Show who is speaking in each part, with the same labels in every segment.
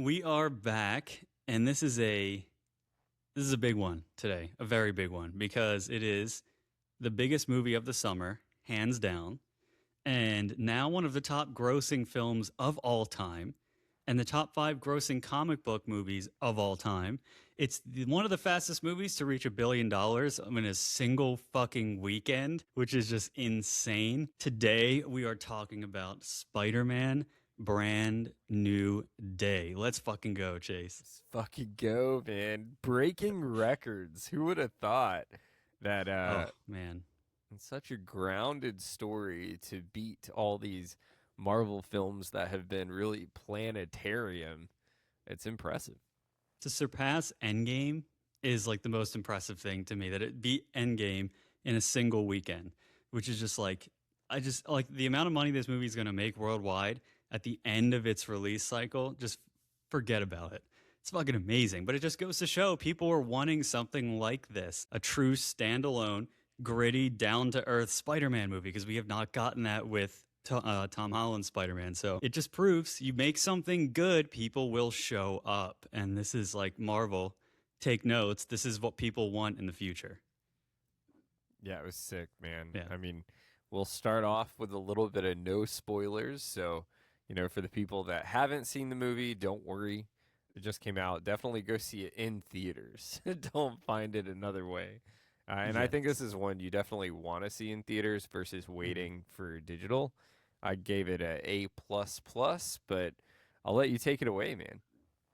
Speaker 1: We are back, and this is a big one today, a very big one, because it is the biggest movie of the summer, hands down, and now one of the top grossing films of all time, and the top five grossing comic book movies of all time. One of the fastest movies to reach $1 billion in a single fucking weekend, which is just insane. Today, we are talking about Spider Man Brand New Day. Let's fucking go, Chase.
Speaker 2: Let's fucking go, man. Breaking records. Who would have thought that
Speaker 1: Oh, man.
Speaker 2: it's such a grounded story to beat all these Marvel films that have been really planetarium? It's impressive.
Speaker 1: To surpass Endgame is like the most impressive thing to me, that it beat Endgame in a single weekend, which is just like, I just like the amount of money this movie is going to make worldwide at the end of its release cycle. Just forget about it. It's fucking amazing. But it just goes to show people are wanting something like this, a true standalone, gritty, down to earth Spider Man movie, because we have not gotten that with Tom Holland Spider Man. So it just proves you make something good, people will show up. And this is like Marvel. Take notes. This is what people want in the future.
Speaker 2: Yeah, it was sick, man.
Speaker 1: Yeah.
Speaker 2: I mean, we'll start off with a little bit of no spoilers. So, for the people that haven't seen the movie, don't worry. It just came out. Definitely go see it in theaters. Don't find it another way. And I think
Speaker 1: Yes.
Speaker 2: this is one you definitely want to see in theaters versus waiting for digital. I gave it a A plus plus, but I'll let you take it away, man.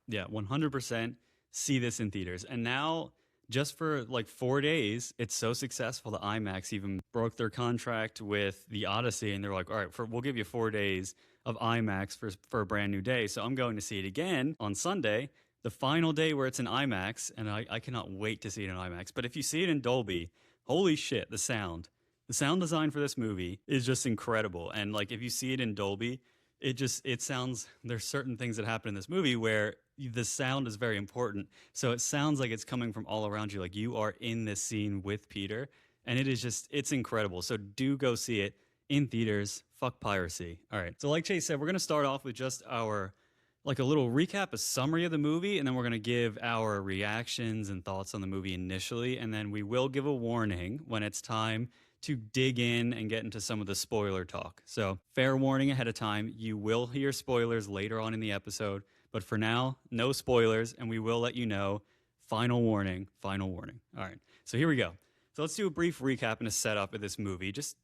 Speaker 1: Yeah, 100% see this in theaters. And now, just for like 4 days, it's so successful that IMAX even broke their contract with the Odyssey. And they're like, all right, we'll give you 4 days of IMAX for a brand new day. So I'm going to see it again on Sunday, the final day where it's in IMAX. And I cannot wait to see it in IMAX. But if you see it in Dolby, holy shit, the sound. The sound design for this movie is just incredible. And like if you see it in Dolby, it sounds, there's certain things that happen in this movie where the sound is very important. So it sounds like it's coming from all around you, like you are in this scene with Peter, and it's incredible. So do go see it in theaters. Fuck piracy. All right. So like Chase said, we're going to start off with just our like a little recap, a summary of the movie, and then we're going to give our reactions and thoughts on the movie initially, and then we will give a warning when it's time to dig in and get into some of the spoiler talk. So, fair warning ahead of time, you will hear spoilers later on in the episode, but for now, no spoilers, and we will let you know. Final warning, final warning. All right, so here we go. So, let's do a brief recap and a setup of this movie, just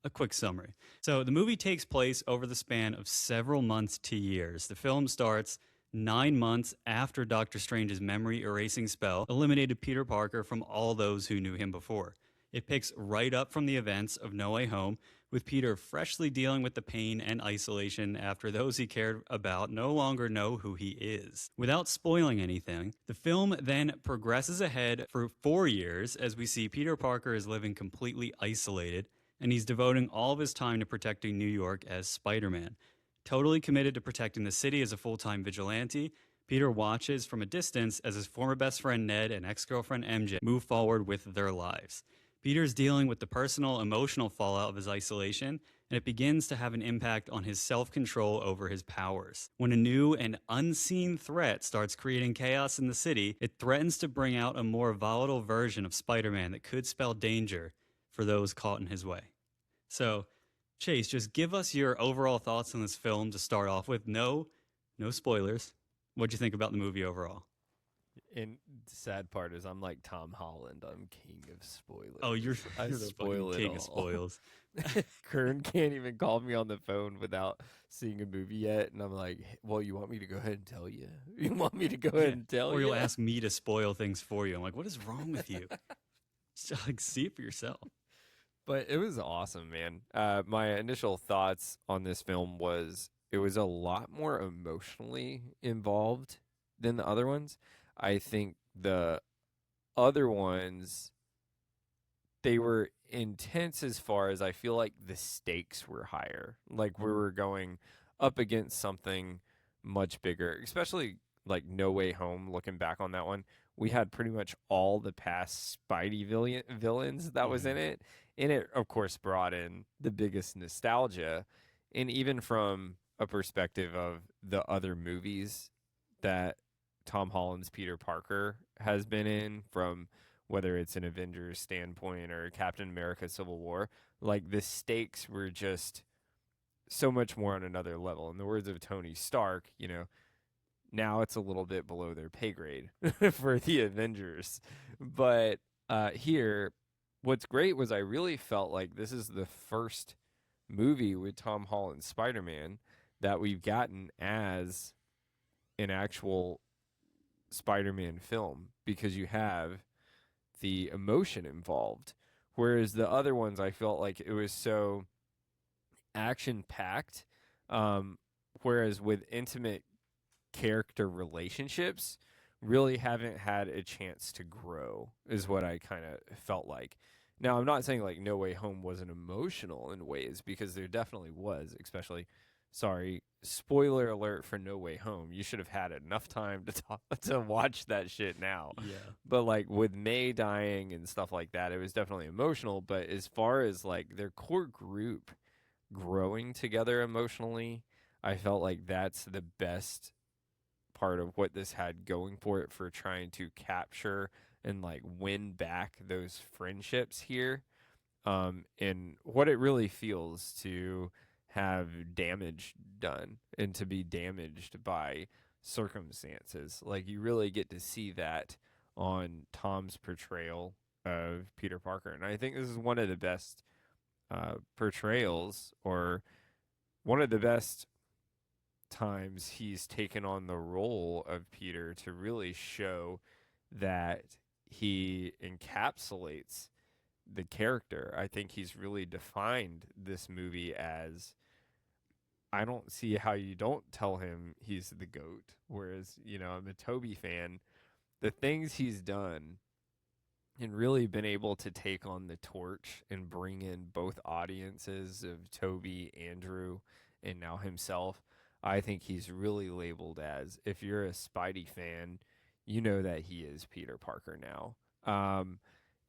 Speaker 1: a quick summary. So, the movie takes place over the span of several months to years. The film starts 9 months after Doctor Strange's memory erasing spell eliminated Peter Parker from all those who knew him before. It picks right up from the events of No Way Home, with Peter freshly dealing with the pain and isolation after those he cared about no longer know who he is. Without spoiling anything, the film then progresses ahead for 4 years as we see Peter Parker is living completely isolated, and he's devoting all of his time to protecting New York as Spider-Man. Totally committed to protecting the city as a full-time vigilante, Peter watches from a distance as his former best friend Ned and ex-girlfriend MJ move forward with their lives. Peter's dealing with the personal, emotional fallout of his isolation, and it begins to have an impact on his self-control over his powers. When a new and unseen threat starts creating chaos in the city, it threatens to bring out a more volatile version of Spider-Man that could spell danger for those caught in his way. So, Chase, just give us your overall thoughts on this film to start off with. No spoilers. What'd you think about the movie overall?
Speaker 2: And the sad part is I'm like Tom Holland. I'm king of spoilers.
Speaker 1: Oh, you're,
Speaker 2: I
Speaker 1: you're the
Speaker 2: spoil
Speaker 1: fucking
Speaker 2: it
Speaker 1: king
Speaker 2: all.
Speaker 1: of spoils.
Speaker 2: Kern can't even call me on the phone without seeing a movie yet, and I'm like, "Well, you want me to go ahead and tell you? You want me to go ahead and tell
Speaker 1: Or
Speaker 2: you?"
Speaker 1: you'll ask me to spoil things for you. I'm like, what is wrong with you? Just, like, see it for yourself.
Speaker 2: But it was awesome, man. My initial thoughts on this film was it was a lot more emotionally involved than the other ones. I think the other ones they were intense as far as I feel like the stakes were higher. Like we were going up against something much bigger, especially like No Way Home. Looking back on that one, we had pretty much all the past Spidey villains that was in
Speaker 1: Mhm.
Speaker 2: it. And it, of course, brought in the biggest nostalgia. And even from a perspective of the other movies that Tom Holland's Peter Parker has been in, from whether it's an Avengers standpoint or Captain America Civil War. Like the stakes were just so much more on another level. In the words of Tony Stark, now it's a little bit below their pay grade for the Avengers. But here, what's great was I really felt like this is the first movie with Tom Holland's Spider-Man that we've gotten as an actual Spider-Man film, because you have the emotion involved. Whereas the other ones, I felt like it was so action packed. Whereas with intimate character relationships, really haven't had a chance to grow, is what I kind of felt like. Now, I'm not saying like No Way Home wasn't emotional in ways, because there definitely was, especially, sorry, spoiler alert for No Way Home. You should have had enough time to watch that shit now.
Speaker 1: Yeah.
Speaker 2: But like with May dying and stuff like that, it was definitely emotional. But as far as like their core group growing together emotionally, I felt like that's the best part of what this had going for it, for trying to capture and like win back those friendships here, and what it really feels to have damage done and to be damaged by circumstances. Like you really get to see that on Tom's portrayal of Peter Parker, and I think this is one of the best portrayals, or one of the best times he's taken on the role of Peter, to really show that he encapsulates the character. I think he's really defined this movie as, I don't see how you don't tell him he's the GOAT. Whereas, I'm a Toby fan. The things he's done and really been able to take on the torch and bring in both audiences of Toby, Andrew, and now himself, I think he's really labeled as, if you're a Spidey fan, you know that he is Peter Parker now.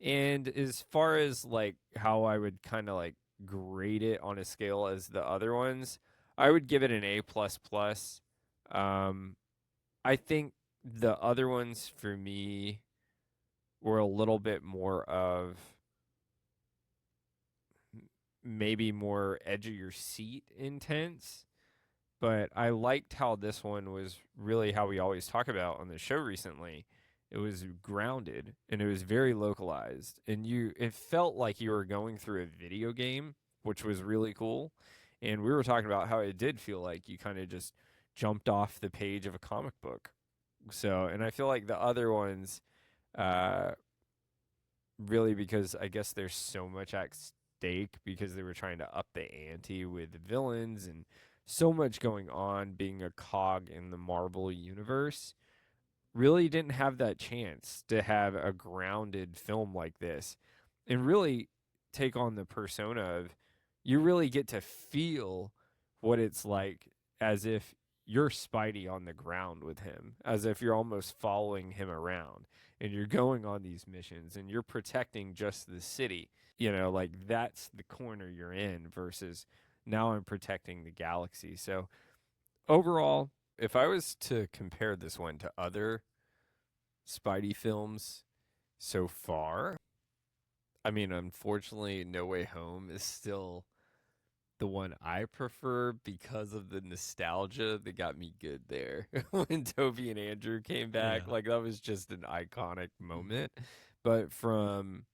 Speaker 2: And as far as like how I would kind of like grade it on a scale as the other ones, I would give it an A plus plus. I think the other ones for me were a little bit more of maybe more edge of your seat intense. But I liked how this one was really how we always talk about on the show recently. It was grounded and it was very localized. And it felt like you were going through a video game, which was really cool. And we were talking about how it did feel like you kind of just jumped off the page of a comic book. So, and I feel like the other ones, really, because I guess there's so much at stake, because they were trying to up the ante with the villains and so much going on, being a cog in the Marvel universe, really didn't have that chance to have a grounded film like this and really take on the persona of, you really get to feel what it's like, as if you're Spidey on the ground with him, as if you're almost following him around and you're going on these missions and you're protecting just the city. Like that's the corner you're in, versus now I'm protecting the galaxy. So overall, if I was to compare this one to other Spidey films so far, I mean, unfortunately, No Way Home is still the one I prefer, because of the nostalgia that got me good there. When Toby and Andrew came back,
Speaker 1: Yeah.
Speaker 2: like that was just an iconic moment. But from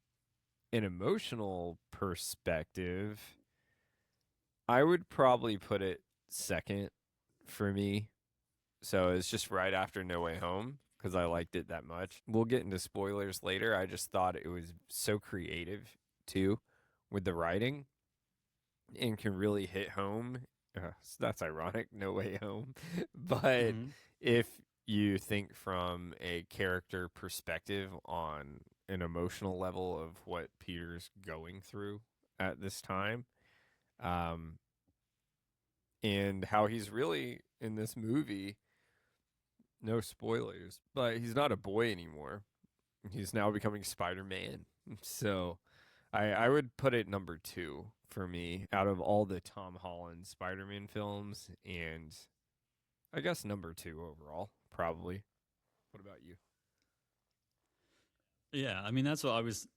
Speaker 2: an emotional perspective, I would probably put it second for me. So it's just right after No Way Home, because I liked it that much. We'll get into spoilers later. I just thought it was so creative too with the writing, and can really hit home. So that's ironic, No Way Home. But
Speaker 1: Hmm.
Speaker 2: if you think from a character perspective on an emotional level of what Peter's going through at this time, um, and how he's really in this movie, no spoilers, but he's not a boy anymore. He's now becoming Spider-Man. So I would put it number 2 for me out of all the Tom Holland Spider-Man films. And I guess number 2 overall, probably. What about you?
Speaker 1: Yeah, I mean that's what I was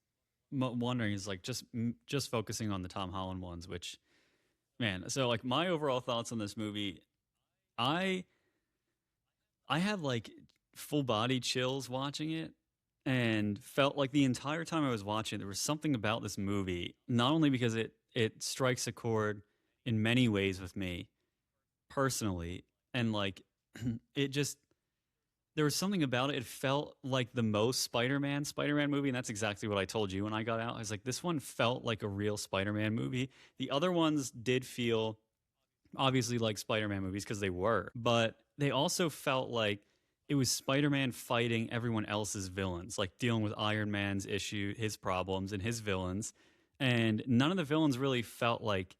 Speaker 1: wondering is like just focusing on the Tom Holland ones, which man. So like my overall thoughts on this movie, I I had like full body chills watching it and felt like the entire time I was watching there was something about this movie, not only because it strikes a chord in many ways with me personally and like it just there was something about it. It felt like the most Spider-Man movie, and that's exactly what I told you when I got out. I was like, this one felt like a real Spider-Man movie. The other ones did feel obviously like Spider-Man movies because they were, but they also felt like it was Spider-Man fighting everyone else's villains, like dealing with Iron Man's issue, his problems, and his villains. And none of the villains really felt like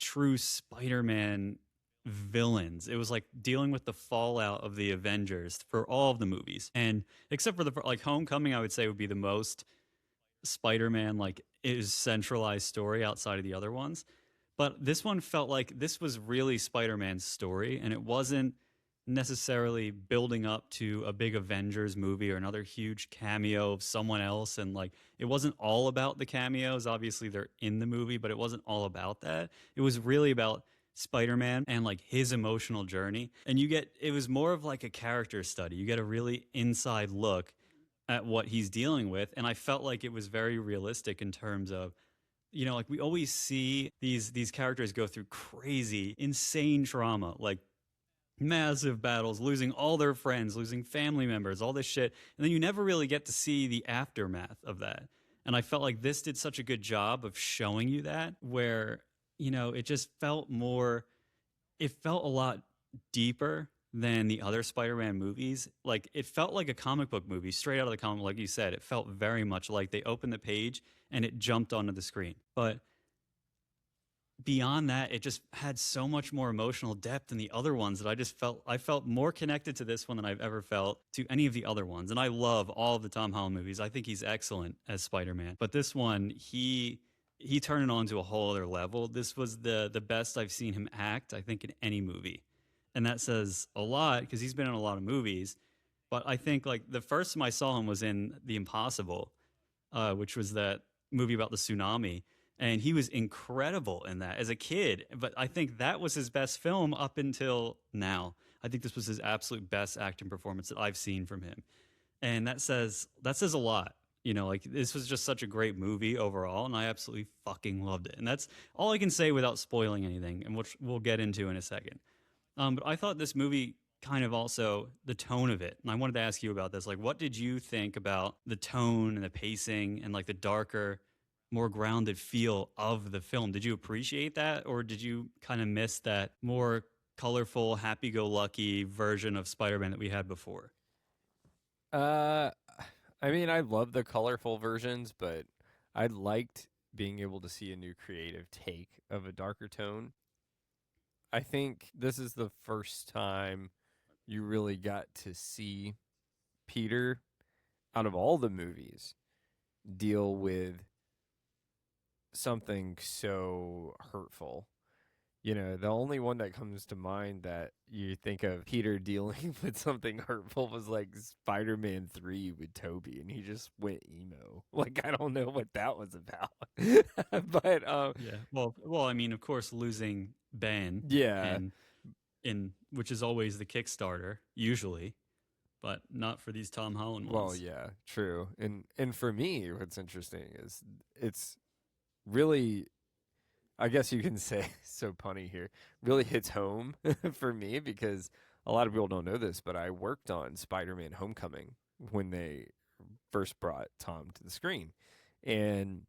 Speaker 1: true Spider-Man villains. It was like dealing with the fallout of the Avengers for all of the movies. And except for the like Homecoming, I would say would be the most Spider-Man like is centralized story outside of the other ones. But this one felt like this was really Spider-Man's story and it wasn't necessarily building up to a big Avengers movie or another huge cameo of someone else and like it wasn't all about the cameos. Obviously they're in the movie, but it wasn't all about that. It was really about Spider-Man and like his emotional journey. And you get it was more of like a character study. You get a really inside look at what he's dealing with and I felt like it was very realistic in terms of like we always see these characters go through crazy insane trauma like massive battles, losing all their friends, losing family members, all this shit. And then you never really get to see the aftermath of that. And I felt like this did such a good job of showing you that, where, it just felt more, it felt a lot deeper than the other Spider-Man movies. Like it felt like a comic book movie straight out of the comic, like you said. It felt very much like they opened the page and it jumped onto the screen. But beyond that, it just had so much more emotional depth than the other ones that I felt more connected to this one than I've ever felt to any of the other ones. And I love all of the Tom Holland movies. I think he's excellent as Spider-Man. But this one, he turned it on to a whole other level. This was the best I've seen him act, I think, in any movie. And that says a lot because he's been in a lot of movies. But I think like the first time I saw him was in The Impossible, which was that movie about the tsunami and he was incredible in that as a kid. But I think that was his best film up until now. I think this was his absolute best acting performance that I've seen from him, and that says a lot. Like this was just such a great movie overall, and I absolutely fucking loved it. And that's all I can say without spoiling anything, and which we'll get into in a second. But I thought this movie kind of also the tone of it, and I wanted to ask you about this. Like, what did you think about the tone and the pacing and like the darker, more grounded feel of the film? Did you appreciate that, or did you kind of miss that more colorful, happy-go-lucky version of Spider-Man that we had before?
Speaker 2: Uh, I mean, I love the colorful versions, but I liked being able to see a new creative take of a darker tone. I think this is the first time you really got to see Peter out of all the movies deal with something so hurtful. The only one that comes to mind that you think of Peter dealing with something hurtful was like Spider-Man 3 with Toby, and he just went emo. Like, I don't know what that was about. But
Speaker 1: Yeah. Well, I mean, of course, losing Ben
Speaker 2: yeah.
Speaker 1: and in which is always the Kickstarter usually, but not for these Tom Holland
Speaker 2: Well,
Speaker 1: ones.
Speaker 2: yeah, true. And for me, what's interesting is it's really, I guess you can say, so punny here, really hits home for me because a lot of people don't know this, but I worked on Spider-Man Homecoming when they first brought Tom to the screen. And,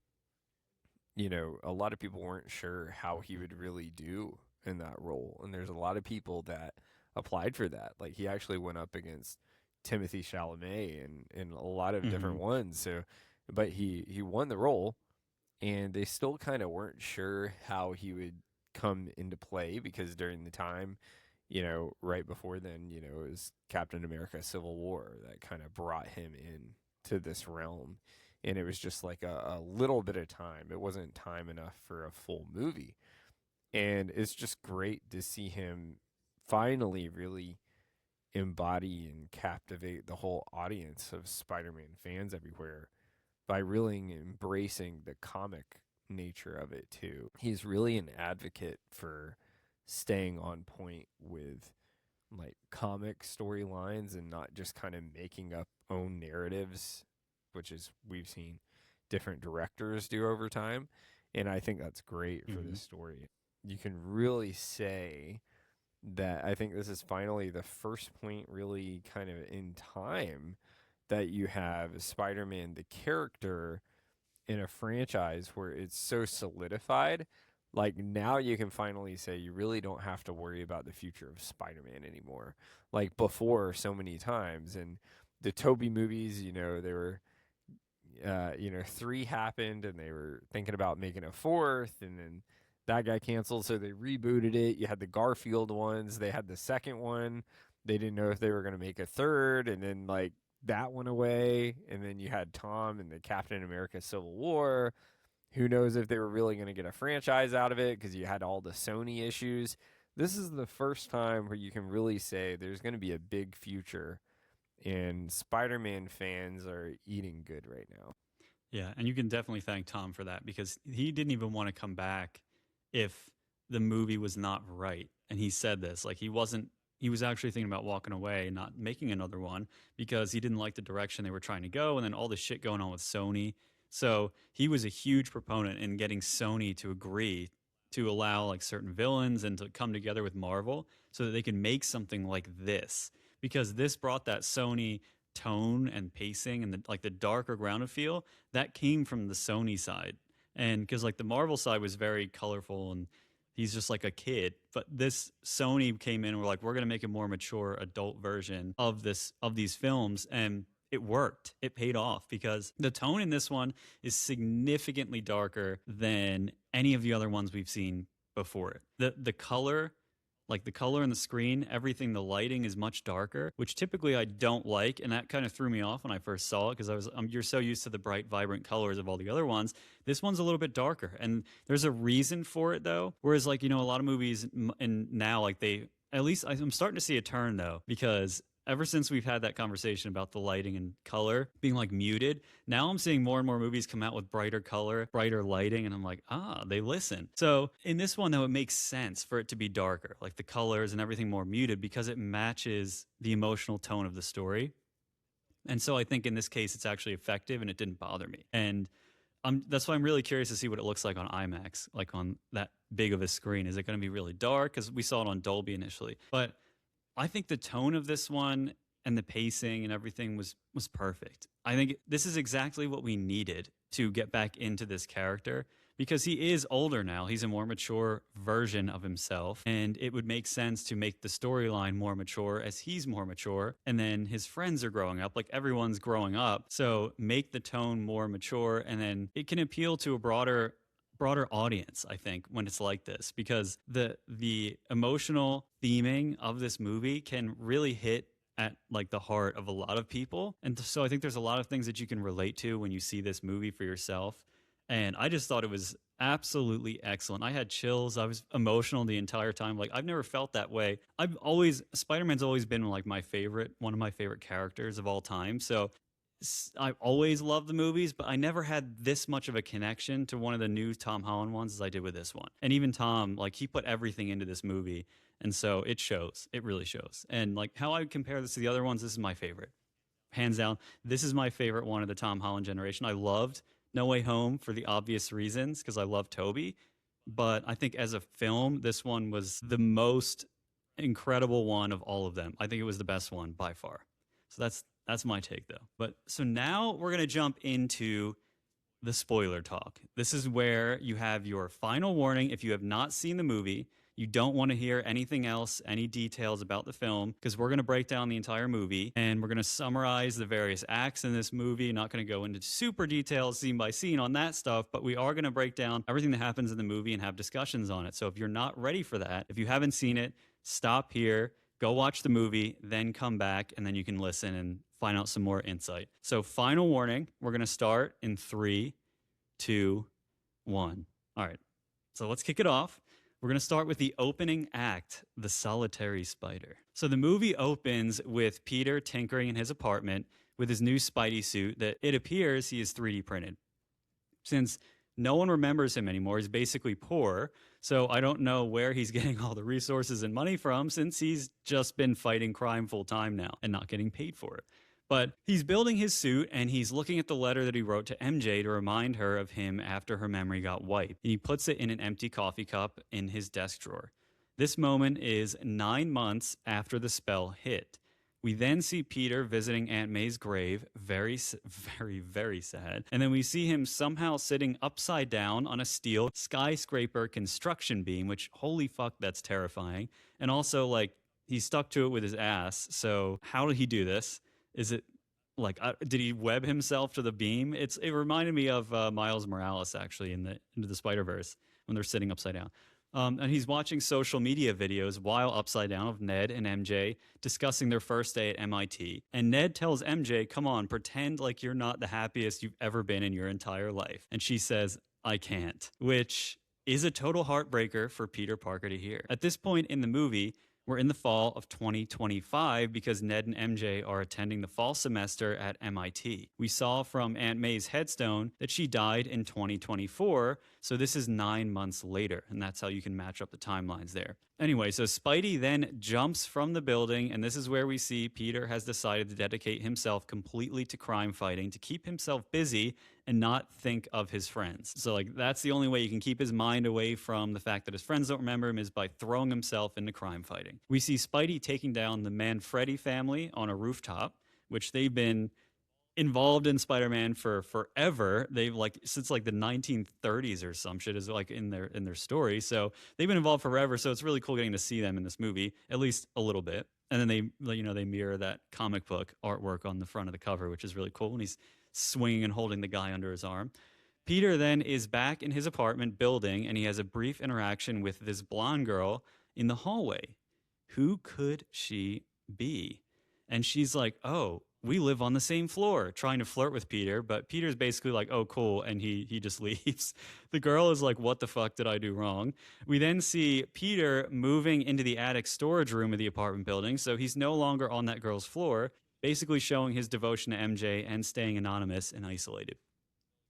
Speaker 2: a lot of people weren't sure how he would really do in that role. And there's a lot of people that applied for that. Like he actually went up against Timothy Chalamet and a lot of different
Speaker 1: Hmm.
Speaker 2: ones. So, but he won the role and they still kind of weren't sure how he would come into play because during the time, right before then, it was Captain America Civil War that kind of brought him in to this realm. And it was just like a little bit of time. It wasn't time enough for a full movie. And it's just great to see him finally really embody and captivate the whole audience of Spider-Man fans everywhere by really embracing the comic nature of it too. He's really an advocate for staying on point with like comic storylines and not just kind of making up own narratives, which is we've seen different directors do over time. And I think that's great for this story. You can really say that I think this is finally the first point, really kind of in time, that you have Spider Man, the character, in a franchise where it's so solidified. Like now you can finally say you really don't have to worry about the future of Spider Man anymore. Like before, so many times. And the Toby movies, you know, they were. 3 happened and they were thinking about making a 4th, and then that got canceled, so they rebooted it. You had the Garfield ones, they had the second one, they didn't know if they were going to make a third, and then like that went away, and then you had Tom and the Captain America Civil War. Who knows if they were really going to get a franchise out of it because you had all the Sony issues. This is the first time where you can really say there's going to be a big future, and Spider-Man fans are eating good right now.
Speaker 1: Yeah, and you can definitely thank Tom for that, because he didn't even want to come back if the movie was not right. And he said this, like he was actually thinking about walking away, not making another one, because he didn't like the direction they were trying to go, and then all the shit going on with Sony. So he was a huge proponent in getting Sony to agree to allow like certain villains and to come together with Marvel so that they could make something like this, because this brought that Sony tone and pacing and the darker grounded feel that came from the Sony side. And because like the Marvel side was very colorful and he's just like a kid, but this Sony came in and we're like, we're going to make a more mature adult version of these films, and it worked. It paid off because the tone in this one is significantly darker than any of the other ones we've seen before it. The color, like the color in the screen, everything, the lighting is much darker, which typically I don't like, and that kind of threw me off when I first saw it because you're so used to the bright, vibrant colors of all the other ones. This one's a little bit darker, and there's a reason for it though. Whereas like a lot of movies and now like at least I'm starting to see a turn though, because ever since we've had that conversation about the lighting and color being like muted, now I'm seeing more and more movies come out with brighter color, brighter lighting, and I'm like, they listen. So in this one, though, it makes sense for it to be darker, like the colors and everything more muted, because it matches the emotional tone of the story. And so I think in this case, it's actually effective and it didn't bother me. And that's why I'm really curious to see what it looks like on IMAX, like on that big of a screen. Is it going to be really dark? Because we saw it on Dolby initially. But I think the tone of this one and the pacing and everything was perfect. I think this is exactly what we needed to get back into this character, because he is older now. He's a more mature version of himself, and it would make sense to make the storyline more mature as he's more mature, and then his friends are growing up, like everyone's growing up. So make the tone more mature, and then it can appeal to a broader audience, I think, when it's like this, because the emotional theming of this movie can really hit at like the heart of a lot of people. And so I think there's a lot of things that you can relate to when you see this movie for yourself. And I just thought it was absolutely excellent. I had chills. I was emotional the entire time. Like I've never felt that way. Spider-Man's always been like one of my favorite characters of all time. So I've always loved the movies, but I never had this much of a connection to one of the new Tom Holland ones as I did with this one. And even Tom, like he put everything into this movie. And so it shows. It really shows. And like how I would compare this to the other ones, this is my favorite. Hands down, this is my favorite one of the Tom Holland generation. I loved No Way Home for the obvious reasons, because I love Toby. But I think as a film, this one was the most incredible one of all of them. I think it was the best one by far. So that's my take, though. But so now we're going to jump into the spoiler talk. This is where you have your final warning. If you have not seen the movie, you don't want to hear anything else, any details about the film, because we're going to break down the entire movie and we're going to summarize the various acts in this movie. Not going to go into super details scene by scene on that stuff, but we are going to break down everything that happens in the movie and have discussions on it. So if you're not ready for that, if you haven't seen it, stop here, go watch the movie, then come back, and then you can listen and find out some more insight. So final warning, we're going to start in 3, 2, 1. All right, so let's kick it off. We're going to start with the opening act, The Solitary Spider. So the movie opens with Peter tinkering in his apartment with his new Spidey suit that it appears he is 3D printed. Since no one remembers him anymore, he's basically poor. So I don't know where he's getting all the resources and money from, since he's just been fighting crime full time now and not getting paid for it. But he's building his suit and he's looking at the letter that he wrote to MJ to remind her of him after her memory got wiped. And he puts it in an empty coffee cup in his desk drawer. This moment is 9 months after the spell hit. We then see Peter visiting Aunt May's grave, very, very sad. And then we see him somehow sitting upside down on a steel skyscraper construction beam, which, holy fuck, that's terrifying. And also, like, he stuck to it with his ass. So how did he do this? Is it like, did he web himself to the beam? It reminded me of Miles Morales, actually, Into the Spider-Verse, when they're sitting upside down. And he's watching social media videos while upside down of Ned and MJ discussing their first day at MIT. And Ned tells MJ, come on, pretend like you're not the happiest you've ever been in your entire life. And she says, I can't, which is a total heartbreaker for Peter Parker to hear. At this point in the movie, we're in the fall of 2025 because Ned and MJ are attending the fall semester at MIT. We saw from Aunt May's headstone that she died in 2024, so this is 9 months later, and that's how you can match up the timelines there. Anyway, so Spidey then jumps from the building, and this is where we see Peter has decided to dedicate himself completely to crime fighting to keep himself busy and not think of his friends. So, like, that's the only way you can keep his mind away from the fact that his friends don't remember him, is by throwing himself into crime fighting. We see Spidey taking down the Manfredi family on a rooftop, which they've been involved in Spider-Man for forever. They've, like, since like the 1930s or some shit is like in their story. So they've been involved forever. So it's really cool getting to see them in this movie, at least a little bit. And then they mirror that comic book artwork on the front of the cover, which is really cool. And he's swinging and holding the guy under his arm. Peter then is back in his apartment building, and he has a brief interaction with this blonde girl in the hallway. Who could she be? And she's like, oh, we live on the same floor, trying to flirt with Peter, but Peter's basically like, oh, cool, and he just leaves. The girl is like, what the fuck did I do wrong? We then see Peter moving into the attic storage room of the apartment building, so he's no longer on that girl's floor, basically showing his devotion to MJ and staying anonymous and isolated.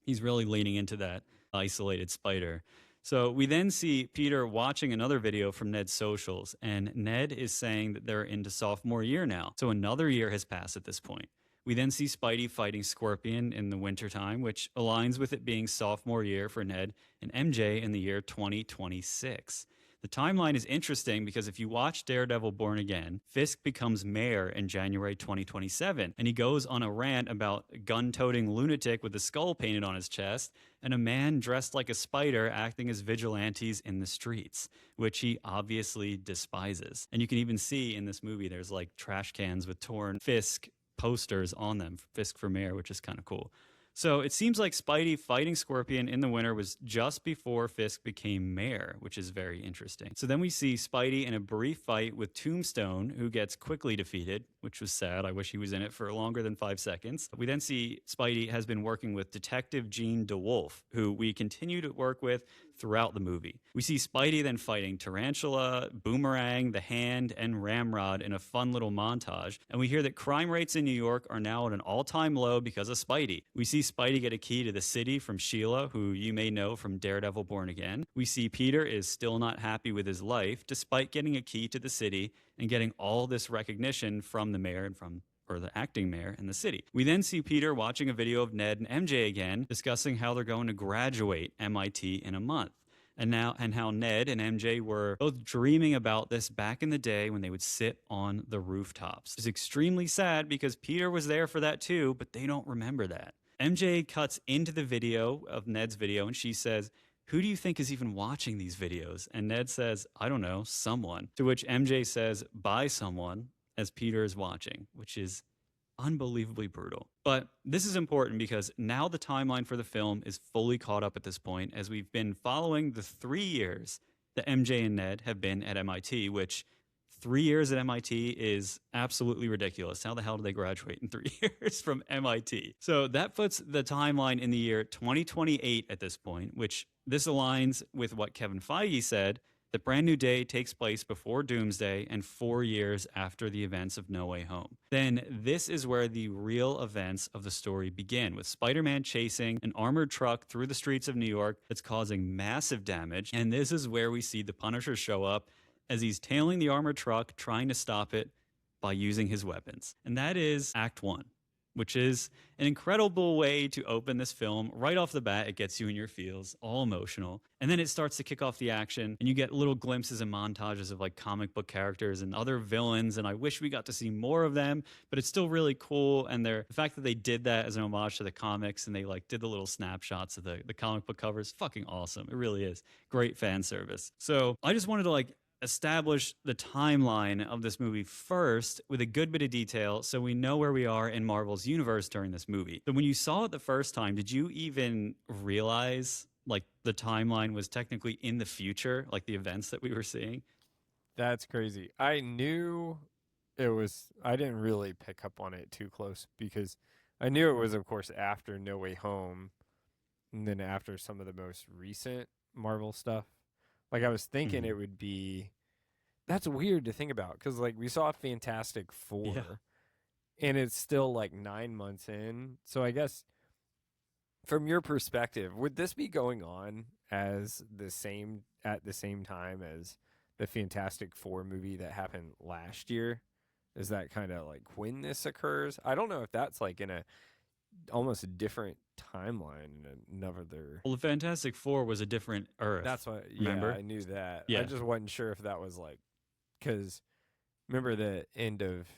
Speaker 1: He's really leaning into that isolated spider. So we then see Peter watching another video from Ned's socials, and Ned is saying that they're into sophomore year now. So another year has passed at this point. We then see Spidey fighting Scorpion in the wintertime, which aligns with it being sophomore year for Ned and MJ in the year 2026. The timeline is interesting because if you watch Daredevil Born Again, Fisk becomes mayor in January 2027, and he goes on a rant about a gun-toting lunatic with a skull painted on his chest and a man dressed like a spider acting as vigilantes in the streets, which he obviously despises. And you can even see in this movie there's like trash cans with torn Fisk posters on them, Fisk for mayor, which is kind of cool. So it seems like Spidey fighting Scorpion in the winter was just before Fisk became mayor, which is very interesting. So then we see Spidey in a brief fight with Tombstone, who gets quickly defeated, which was sad. I wish he was in it for longer than 5 seconds. We then see Spidey has been working with Detective Jean DeWolf, who we continue to work with throughout the movie. We see Spidey then fighting Tarantula, Boomerang, The Hand, and Ramrod in a fun little montage. And we hear that crime rates in New York are now at an all-time low because of Spidey. We see Spidey get a key to the city from Sheila, who you may know from Daredevil Born Again. We see Peter is still not happy with his life, despite getting a key to the city and getting all this recognition from the mayor and or the acting mayor in the city. We then see Peter watching a video of Ned and MJ again, discussing how they're going to graduate MIT in a month. And how Ned and MJ were both dreaming about this back in the day when they would sit on the rooftops. It's extremely sad because Peter was there for that too, but they don't remember that. MJ cuts into the video of Ned's video and she says, "Who do you think is even watching these videos?" And Ned says, "I don't know, someone." To which MJ says, "By someone," as Peter is watching, which is unbelievably brutal. But this is important because now the timeline for the film is fully caught up at this point, as we've been following the 3 years that MJ and Ned have been at MIT, which 3 years at MIT is absolutely ridiculous. How the hell do they graduate in 3 years from MIT? So that puts the timeline in the year 2028 at this point, which this aligns with what Kevin Feige said that Brand New Day takes place before Doomsday and 4 years after the events of No Way Home. Then this is where the real events of the story begin, with Spider-Man chasing an armored truck through the streets of New York that's causing massive damage. And this is where we see the Punisher show up as he's tailing the armored truck, trying to stop it by using his weapons. And that is Act 1, which is an incredible way to open this film. Right off the bat, it gets you in your feels, all emotional. And then it starts to kick off the action, and you get little glimpses and montages of like comic book characters and other villains. And I wish we got to see more of them, but it's still really cool. And the fact that they did that as an homage to the comics and they like did the little snapshots of the comic book covers, fucking awesome. It really is. Great fan service. So I just wanted to like establish the timeline of this movie first with a good bit of detail so we know where we are in Marvel's universe during this movie. So when you saw it the first time, did you even realize like the timeline was technically in the future, like the events that we were seeing?
Speaker 2: That's crazy. I knew it was, I didn't really pick up on it too close because I knew it was, of course, after No Way Home and then after some of the most recent Marvel stuff. Like, I was thinking it would be. That's weird to think about because, like, we saw Fantastic Four, and it's still like 9 months in. So I guess, from your perspective, would this be going on as at the same time as the Fantastic Four movie that happened last year? Is that kind of like when this occurs? I don't know if that's like in a almost a different timeline in another.
Speaker 1: Well, the Fantastic Four was a different Earth.
Speaker 2: That's what.
Speaker 1: Remember?
Speaker 2: Yeah, I knew that.
Speaker 1: Yeah.
Speaker 2: I just wasn't sure if that was like because remember the end of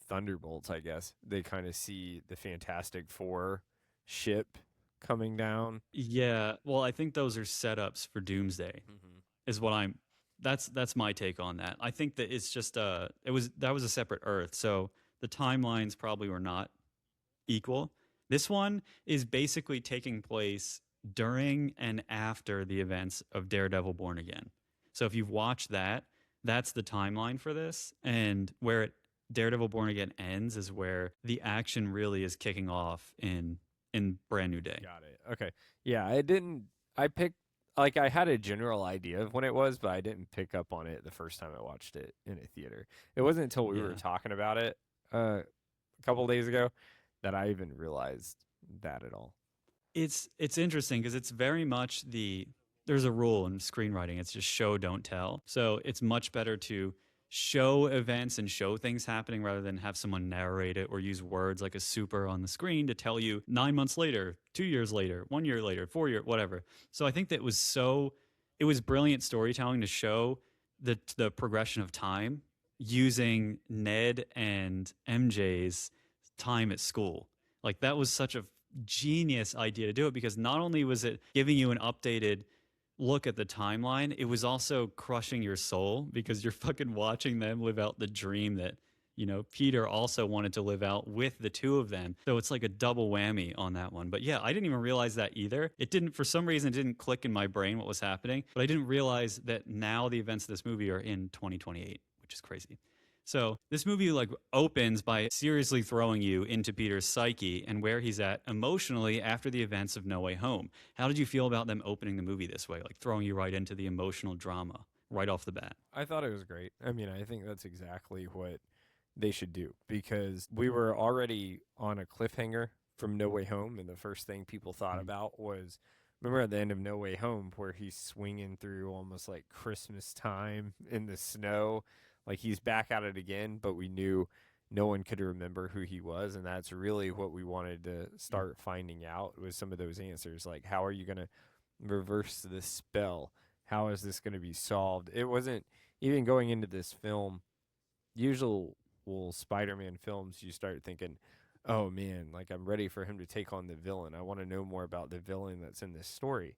Speaker 2: Thunderbolts. I guess they kind of see the Fantastic Four ship coming down.
Speaker 1: Yeah. Well, I think those are setups for Doomsday. Is what I'm. That's my take on that. I think that it's just that was a separate Earth, so the timelines probably were not equal. This one is basically taking place during and after the events of Daredevil Born Again. So if you've watched that, that's the timeline for this. And where Daredevil Born Again ends is where the action really is kicking off in Brand New Day.
Speaker 2: Got it. Okay. Yeah, I had a general idea of when it was, but I didn't pick up on it the first time I watched it in a theater. It wasn't until we were talking about it a couple days ago that I even realized that at all.
Speaker 1: It's interesting because it's very much there's a rule in screenwriting. It's just show, don't tell. So it's much better to show events and show things happening rather than have someone narrate it or use words like a super on the screen to tell you 9 months later, 2 years later, 1 year later, 4 year, whatever. So I think that it was brilliant storytelling to show the progression of time using Ned and MJ's time at school. Like that was such a genius idea to do it because not only was it giving you an updated look at the timeline, it was also crushing your soul because you're fucking watching them live out the dream that, Peter also wanted to live out with the two of them. So it's like a double whammy on that one. But yeah, I didn't even realize that either. For some reason, it didn't click in my brain what was happening, but I didn't realize that now the events of this movie are in 2028, which is crazy. So this movie opens by seriously throwing you into Peter's psyche and where he's at emotionally after the events of No Way Home. How did you feel about them opening the movie this way, like throwing you right into the emotional drama right off the bat?
Speaker 2: I thought it was great. I mean, I think that's exactly what they should do because we were already on a cliffhanger from No Way Home, and the first thing people thought about was, remember at the end of No Way Home where he's swinging through almost like Christmas time in the snow. Like he's back at it again, but we knew no one could remember who he was. And that's really what we wanted to start finding out was some of those answers. Like, how are you going to reverse this spell? How is this going to be solved? It wasn't even going into this film. Usual Spider-Man films, you start thinking, oh man, like I'm ready for him to take on the villain. I want to know more about the villain that's in this story.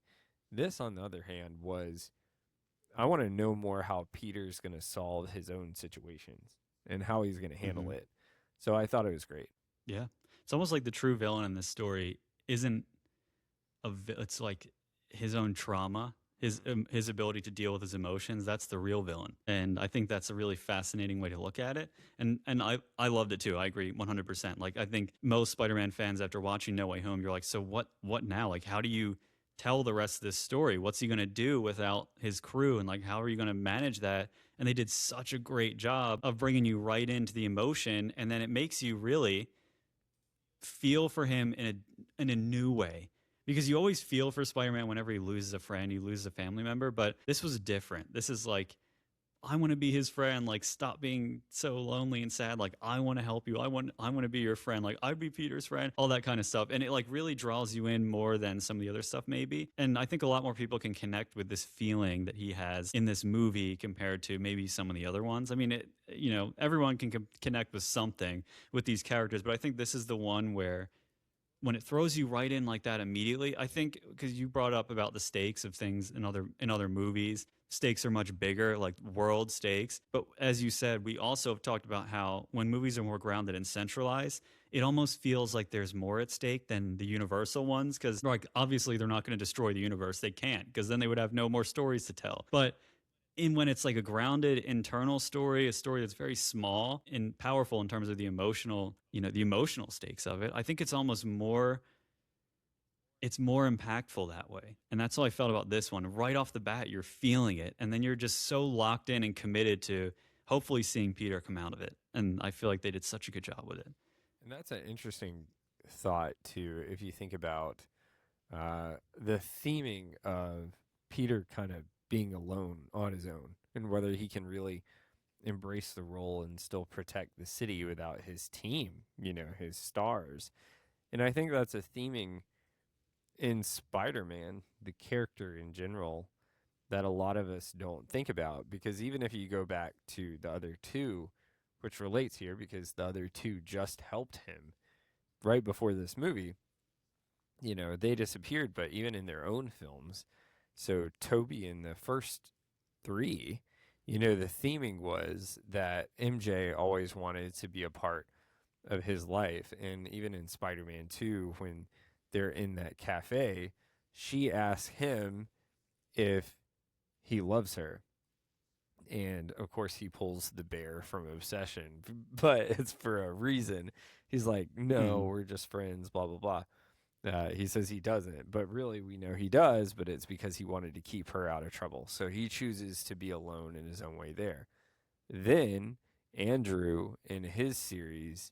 Speaker 2: This, on the other hand, was I want to know more how Peter's going to solve his own situations and how he's going to handle it. So I thought it was great.
Speaker 1: Yeah. It's almost like the true villain in this story isn't it's like his own trauma, his ability to deal with his emotions. That's the real villain. And I think that's a really fascinating way to look at it. And I loved it too. I agree 100%. Like I think most Spider-Man fans after watching No Way Home, you're like, so what now? Like how do you tell the rest of this story? What's he going to do without his crew? And like, how are you going to manage that? And they did such a great job of bringing you right into the emotion. And then it makes you really feel for him in a new way, because you always feel for Spider-Man whenever he loses a friend, he loses a family member, but this was different. This is like, I want to be his friend. Like, stop being so lonely and sad. Like, I want to help you. I want to be your friend. Like, I'd be Peter's friend. All that kind of stuff. And it like really draws you in more than some of the other stuff maybe. And I think a lot more people can connect with this feeling that he has in this movie compared to maybe some of the other ones. I mean, everyone can connect with something with these characters, but I think this is the one where when it throws you right in like that immediately, I think because you brought up about the stakes of things in other movies, stakes are much bigger, like world stakes. But as you said, we also have talked about how when movies are more grounded and centralized, it almost feels like there's more at stake than the universal ones. Because like obviously they're not going to destroy the universe, they can't, because then they would have no more stories to tell. But when it's like a grounded internal story, a story that's very small and powerful in terms of the emotional, the emotional stakes of it, I think it's more impactful that way. And that's all I felt about this one. Right off the bat, you're feeling it, and then you're just so locked in and committed to hopefully seeing Peter come out of it. And I feel like they did such a good job with it.
Speaker 2: And that's an interesting thought too, if you think about the theming of Peter kind of being alone on his own, and whether he can really embrace the role and still protect the city without his team, his stars. And I think that's a theming in Spider-Man, the character in general, that a lot of us don't think about. Because even if you go back to the other two, which relates here because the other two just helped him right before this movie, they disappeared, but even in their own films. So Toby in the first three, the theming was that MJ always wanted to be a part of his life. And even in Spider-Man 2, when they're in that cafe, she asks him if he loves her. And of course, he pulls the bear from Obsession, but it's for a reason. He's like, no, we're just friends, blah, blah, blah. He says he doesn't, but really we know he does, but it's because he wanted to keep her out of trouble. So he chooses to be alone in his own way there. Then Andrew, in his series,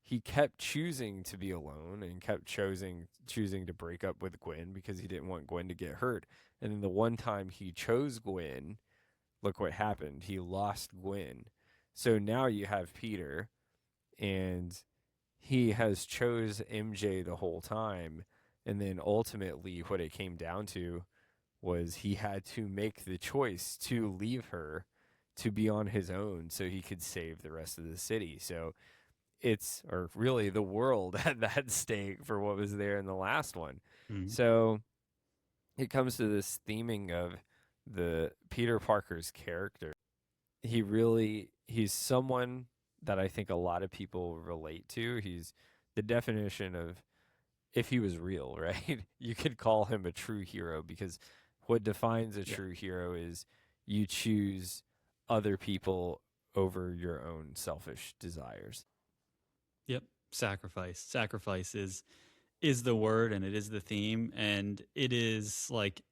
Speaker 2: he kept choosing to be alone and kept choosing to break up with Gwen because he didn't want Gwen to get hurt. And then the one time he chose Gwen, look what happened. He lost Gwen. So now you have Peter, and he has chose MJ the whole time. And then ultimately what it came down to was he had to make the choice to leave her to be on his own so he could save the rest of the city. So or really the world at that stake for what was there in the last one.
Speaker 1: Mm-hmm.
Speaker 2: So it comes to this theming of the Peter Parker's character. He's someone that I think a lot of people relate to. He's the definition of, if he was real, right? You could call him a true hero, because what defines a true hero is you choose other people over your own selfish desires.
Speaker 1: Yep. Sacrifice is the word, and it is the theme, and it is like,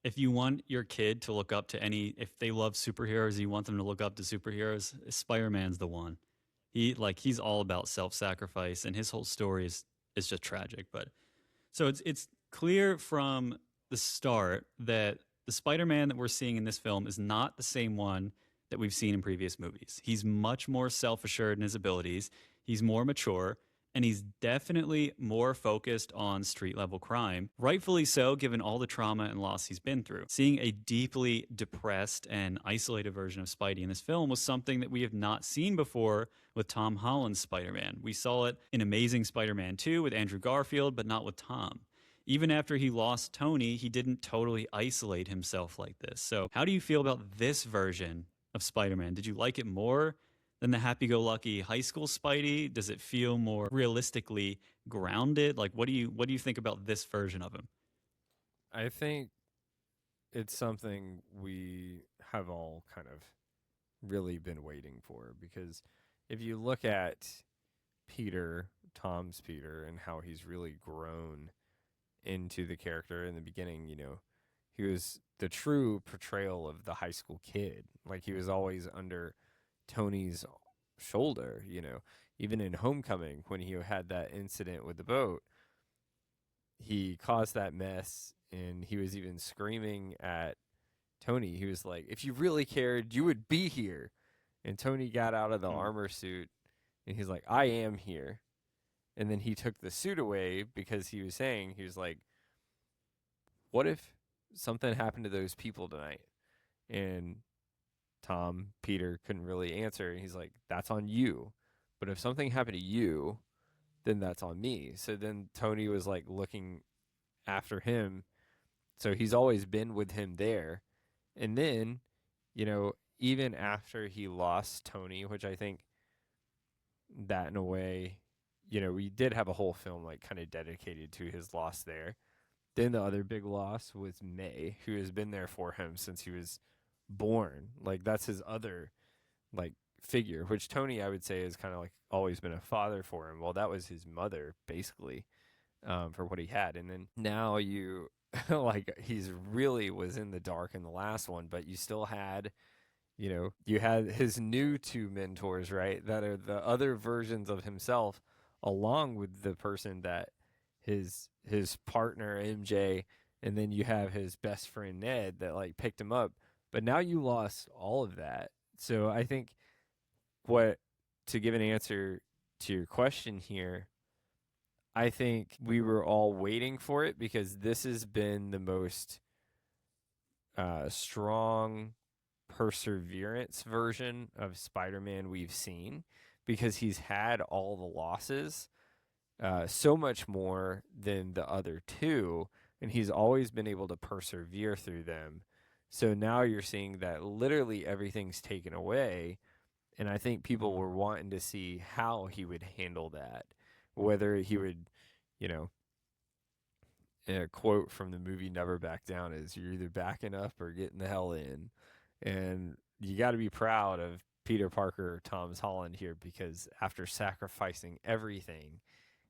Speaker 1: if you want your kid to look up to if they love superheroes, you want them to look up to superheroes, Spider-Man's the one. He's all about self-sacrifice, and his whole story is just tragic. But so it's clear from the start that the Spider-Man that we're seeing in this film is not the same one that we've seen in previous movies. He's much more self-assured in his abilities. He's more mature, and he's definitely more focused on street-level crime. Rightfully so, given all the trauma and loss he's been through. Seeing a deeply depressed and isolated version of Spidey in this film was something that we have not seen before with Tom Holland's Spider-Man. We saw it in Amazing Spider-Man 2 with Andrew Garfield, but not with Tom. Even after he lost Tony, he didn't totally isolate himself like this. So how do you feel about this version of Spider-Man? Did you like it more than the happy-go-lucky high school Spidey? Does it feel more realistically grounded? Like, what do you think about this version of him?
Speaker 2: I think it's something we have all kind of really been waiting for, because if you look at Tom's Peter, and how he's really grown into the character in the beginning, he was the true portrayal of the high school kid. Like he was always under Tony's shoulder, Even in Homecoming, when he had that incident with the boat, he caused that mess, and he was even screaming at Tony. He was like, "If you really cared, you would be here." And Tony got out of the armor suit, and he's like, "I am here." And then he took the suit away because he was like, "What if something happened to those people tonight?" And Peter couldn't really answer. And he's like, "That's on you. But if something happened to you, then that's on me." So then Tony was like looking after him. So he's always been with him there. And then, even after he lost Tony, which I think that in a way, we did have a whole film like kind of dedicated to his loss there. Then the other big loss was May, who has been there for him since he was born. Like that's his other like figure, which Tony I would say has kind of like always been a father for him. Well, that was his mother basically, for what he had. And then now you like he's really was in the dark in the last one, but you still had you had his new two mentors, right? That are the other versions of himself, along with the person that his partner MJ, and then you have his best friend Ned that like picked him up. But now you lost all of that. So I think to give an answer to your question here, I think we were all waiting for it because this has been the most strong perseverance version of Spider-Man we've seen, because he's had all the losses, so much more than the other two, and he's always been able to persevere through them. So now you're seeing that literally everything's taken away, and I think people were wanting to see how he would handle that, whether he would, a quote from the movie Never Back Down is, "You're either backing up or getting the hell in." And you got to be proud of Peter Parker or Tom Holland here, because after sacrificing everything,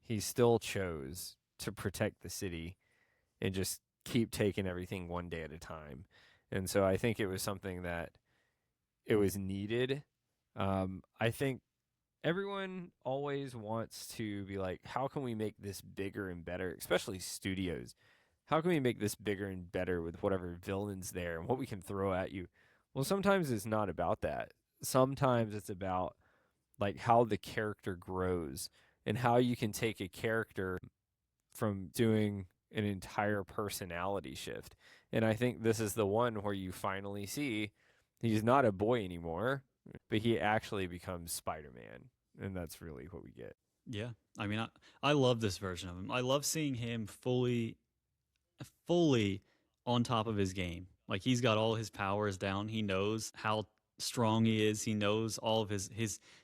Speaker 2: he still chose to protect the city and just keep taking everything one day at a time. And so I think it was something that it was needed. I think everyone always wants to be like, how can we make this bigger and better, especially studios? How can we make this bigger and better with whatever villain's there and what we can throw at you? Well, sometimes it's not about that. Sometimes it's about like how the character grows and how you can take a character from doing an entire personality shift. And I think this is the one where you finally see he's not a boy anymore, but he actually becomes Spider-Man. And that's really what we get.
Speaker 1: Yeah. I mean, I love this version of him. I love seeing him fully on top of his game. Like he's got all his powers down. He knows how strong he is. He knows all of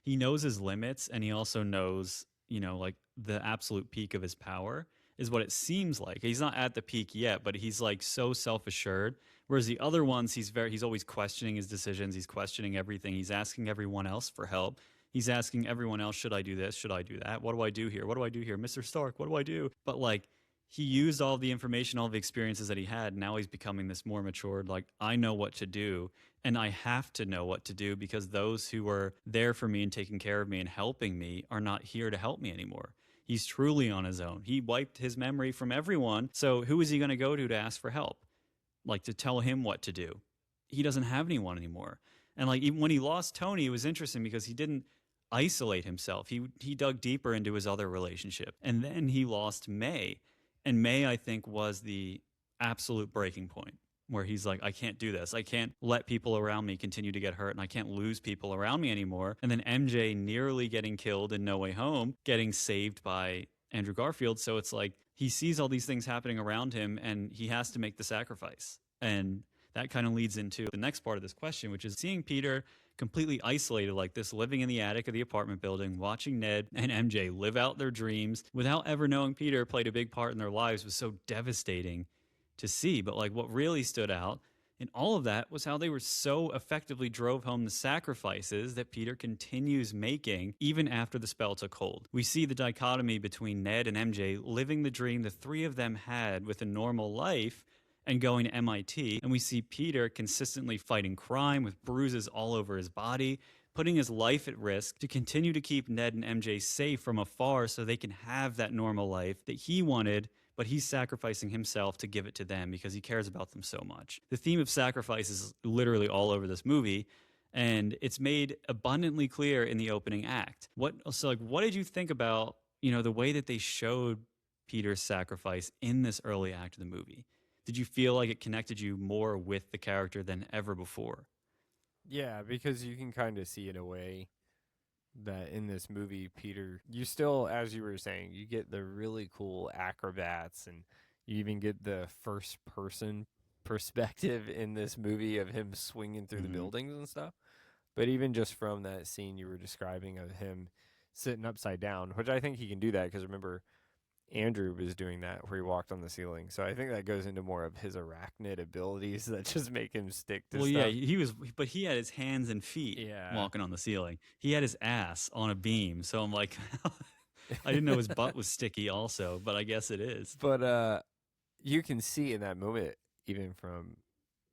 Speaker 1: he knows his limits, and he also knows, like the absolute peak of his power is what it seems like. He's not at the peak yet, but he's like so self-assured. Whereas the other ones, he's always questioning his decisions. He's questioning everything. He's asking everyone else for help. He's asking everyone else, should I do this? Should I do that? What do I do here? What do I do here? Mr. Stark, what do I do? But like, he used all the information, all the experiences that he had. Now he's becoming this more matured, like, I know what to do, and I have to know what to do because those who were there for me and taking care of me and helping me are not here to help me anymore. He's truly on his own. He wiped his memory from everyone. So who is he going to go to ask for help? Like, to tell him what to do? He doesn't have anyone anymore. And like, even when he lost Tony, it was interesting because he didn't isolate himself. He dug deeper into his other relationship. And then he lost May. And May, I think, was the absolute breaking point where he's like, I can't do this. I can't let people around me continue to get hurt, and I can't lose people around me anymore. And then MJ nearly getting killed in No Way Home, getting saved by Andrew Garfield. So it's like he sees all these things happening around him, and he has to make the sacrifice. And that kind of leads into the next part of this question, which is seeing Peter completely isolated like this, living in the attic of the apartment building, watching Ned and MJ live out their dreams without ever knowing Peter played a big part in their lives was so devastating to see. But like, what really stood out And all of that was how they were so effectively drove home the sacrifices that Peter continues making even after the spell took hold. We see the dichotomy between Ned and MJ living the dream the three of them had with a normal life and going to MIT. And we see Peter consistently fighting crime with bruises all over his body, putting his life at risk to continue to keep Ned and MJ safe from afar so they can have that normal life that he wanted, but he's sacrificing himself to give it to them because he cares about them so much. The theme of sacrifice is literally all over this movie, and it's made abundantly clear in the opening act. What did you think about, the way that they showed Peter's sacrifice in this early act of the movie? Did you feel like it connected you more with the character than ever before?
Speaker 2: Yeah, because you can kind of see in a way that in this movie, Peter, you still, as you were saying, you get the really cool acrobats, and you even get the first person perspective in this movie of him swinging through the buildings and stuff. But even just from that scene you were describing of him sitting upside down, which I think he can do that because remember, Andrew was doing that where he walked on the ceiling. So I think that goes into more of his arachnid abilities that just make him stick to stuff.
Speaker 1: Yeah, he had his hands and feet walking on the ceiling. He had his ass on a beam. So I'm like, I didn't know his butt was sticky also, but I guess it is.
Speaker 2: But you can see in that moment, even from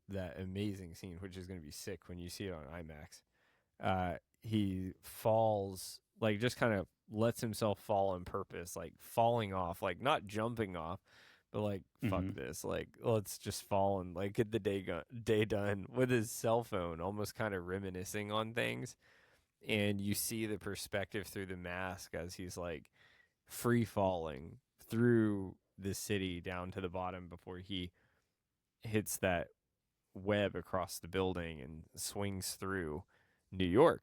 Speaker 2: that amazing scene, which is going to be sick when you see it on IMAX, he falls, like just kind of lets himself fall on purpose, like falling off, like not jumping off, but like fuck this, like let's just fall and like get the day done with his cell phone, almost kind of reminiscing on things. And you see the perspective through the mask as he's like free falling through the city down to the bottom before he hits that web across the building and swings through New York.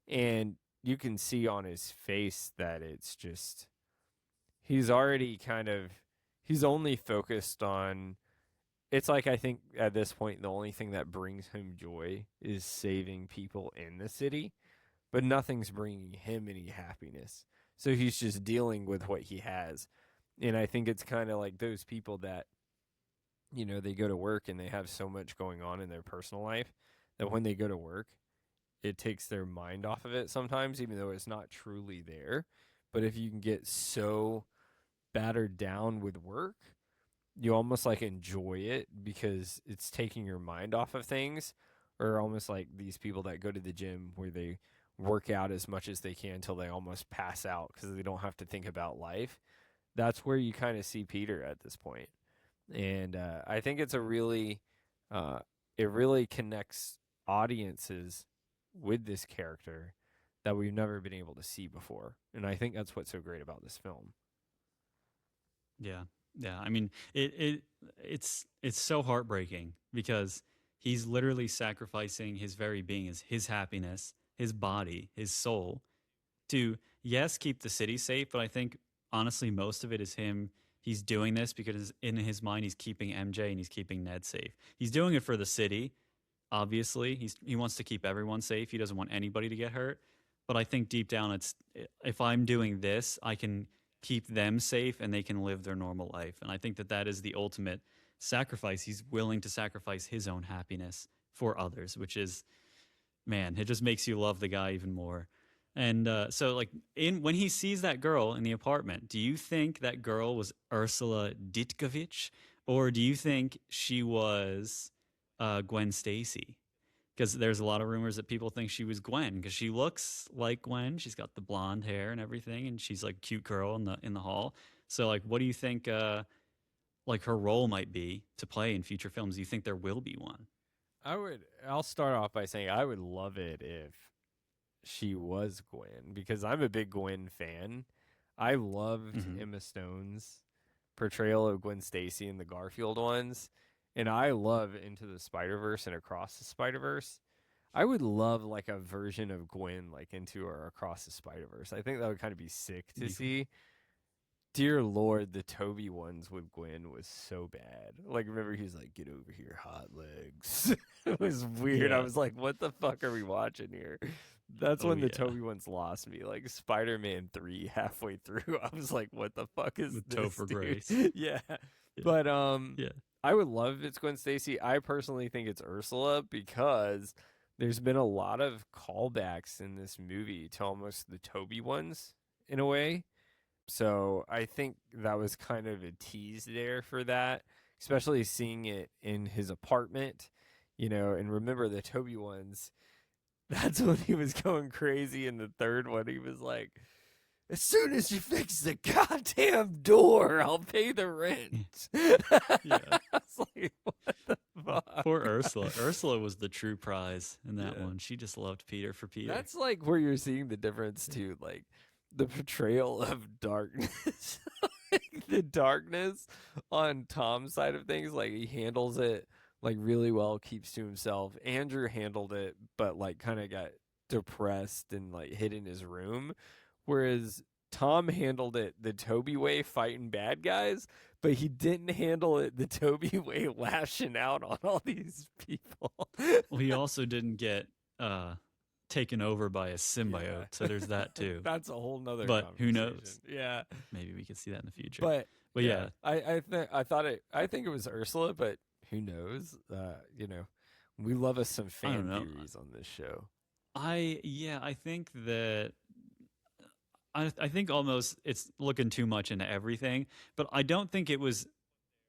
Speaker 2: And you can see on his face that it's just, he's already he's only focused on, it's like, I think at this point, the only thing that brings him joy is saving people in the city, but nothing's bringing him any happiness. So he's just dealing with what he has. And I think it's kind of like those people that, they go to work and they have so much going on in their personal life that when they go to work, it takes their mind off of it sometimes, even though it's not truly there. But if you can get so battered down with work, you almost like enjoy it because it's taking your mind off of things. Or almost like these people that go to the gym where they work out as much as they can until they almost pass out because they don't have to think about life. That's where you kind of see Peter at this point. And I think it's it really connects audiences with this character that we've never been able to see before. And I think that's what's so great about this film.
Speaker 1: Yeah. I mean, it's so heartbreaking because he's literally sacrificing his very being, his happiness, his body, his soul to, yes, keep the city safe. But I think honestly, most of it is him. He's doing this because in his mind, he's keeping MJ and he's keeping Ned safe. He's doing it for the city. Obviously, he wants to keep everyone safe. He doesn't want anybody to get hurt. But I think deep down, it's, if I'm doing this, I can keep them safe and they can live their normal life. And I think that is the ultimate sacrifice. He's willing to sacrifice his own happiness for others, which is, man, it just makes you love the guy even more. And so, like, when he sees that girl in the apartment, do you think that girl was Ursula Ditkovich, or do you think she was Gwen Stacy? Because there's a lot of rumors that people think she was Gwen because she looks like Gwen. She's got the blonde hair and everything, and she's like a cute girl in the hall. So, like, what do you think like her role might be to play in future films? Do you think there will be one?
Speaker 2: I'll start off by saying I would love it if she was Gwen because I'm a big Gwen fan. I loved Emma Stone's portrayal of Gwen Stacy in the Garfield ones. And I love Into the Spider-Verse and Across the Spider-Verse. I would love like a version of Gwen like into or Across the Spider-Verse. I think that would kind of be sick to see. Dear Lord, the Toby ones with Gwen was so bad. Like, remember he was like, "Get over here, hot legs." It was weird.
Speaker 1: Yeah.
Speaker 2: I was like, what the fuck are we watching here? That's when the Toby ones lost me. Like Spider-Man 3 halfway through, I was like, what the fuck is
Speaker 1: With
Speaker 2: this,
Speaker 1: Topher
Speaker 2: dude?
Speaker 1: Grace.
Speaker 2: Yeah. But I would love if it's Gwen Stacy. I personally think it's Ursula because there's been a lot of callbacks in this movie to almost the Toby ones in a way. So I think that was kind of a tease there for that, especially seeing it in his apartment, and remember the Toby ones. That's when he was going crazy in the third one. He was like, as soon as you fix the goddamn door, I'll pay the rent.
Speaker 1: Yeah.
Speaker 2: I was like, what the fuck?
Speaker 1: Poor Ursula. Ursula was the true prize in that one. She just loved Peter for Peter.
Speaker 2: That's like where you're seeing the difference too, like the portrayal of darkness. Like the darkness on Tom's side of things, like he handles it like really well, keeps to himself. Andrew handled it, but like kind of got depressed and like hid in his room. Whereas Tom handled it the Toby way, fighting bad guys, but he didn't handle it the Toby way, lashing out on all these people.
Speaker 1: Well, he also didn't get taken over by a symbiote, so there's that too.
Speaker 2: That's a whole nother.
Speaker 1: But who knows?
Speaker 2: Yeah,
Speaker 1: maybe we could see that in the future.
Speaker 2: But
Speaker 1: yeah,
Speaker 2: I think it was Ursula, but who knows? We love us some fan theories on this show.
Speaker 1: I think that. I think almost it's looking too much into everything, but I don't think it was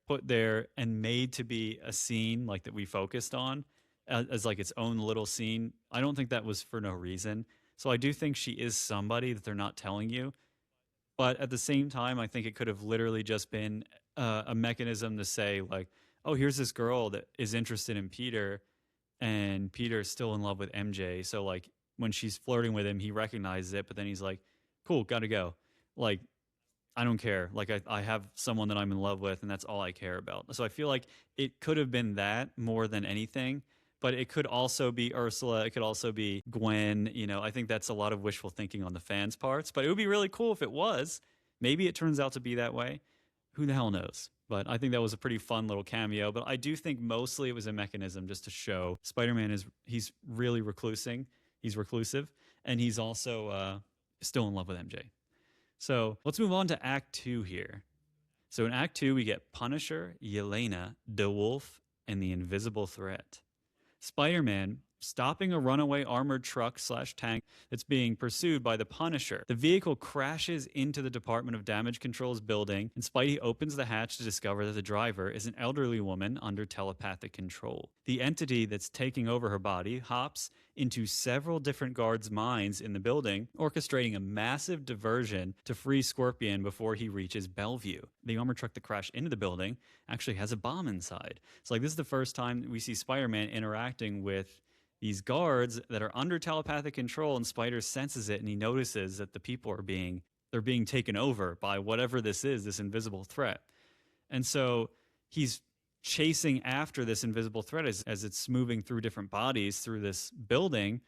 Speaker 1: put there and made to be a scene like that we focused on as like its own little scene. I don't think that was for no reason. So I do think she is somebody that they're not telling you. But at the same time, I think it could have literally just been a mechanism to say like, oh, here's this girl that is interested in Peter and Peter's still in love with MJ. So like when she's flirting with him, he recognizes it, but then he's like, cool, gotta go. Like, I don't care. Like, I have someone that I'm in love with, and that's all I care about. So I feel like it could have been that more than anything, but it could also be Ursula. It could also be Gwen. I think that's a lot of wishful thinking on the fans' parts, but it would be really cool if it was. Maybe it turns out to be that way. Who the hell knows? But I think that was a pretty fun little cameo. But I do think mostly it was a mechanism just to show Spider-Man he's really reclusing. He's reclusive, and he's also still in love with MJ. So let's move on to Act 2 here. So in Act 2, we get Punisher, Yelena, DeWolf, and the Invisible Threat. Spider-Man stopping a runaway armored truck/tank that's being pursued by the Punisher. The vehicle crashes into the Department of Damage Control's building, and Spidey opens the hatch to discover that the driver is an elderly woman under telepathic control. The entity that's taking over her body hops into several different guards' minds in the building, orchestrating a massive diversion to free Scorpion before he reaches Bellevue. The armored truck that crashed into the building actually has a bomb inside. So like this is the first time we see Spider-Man interacting with these guards that are under telepathic control, and Spider senses it, and he notices that the people they're being taken over by whatever this is, this invisible threat. And so he's chasing after this invisible threat as it's moving through different bodies through this building.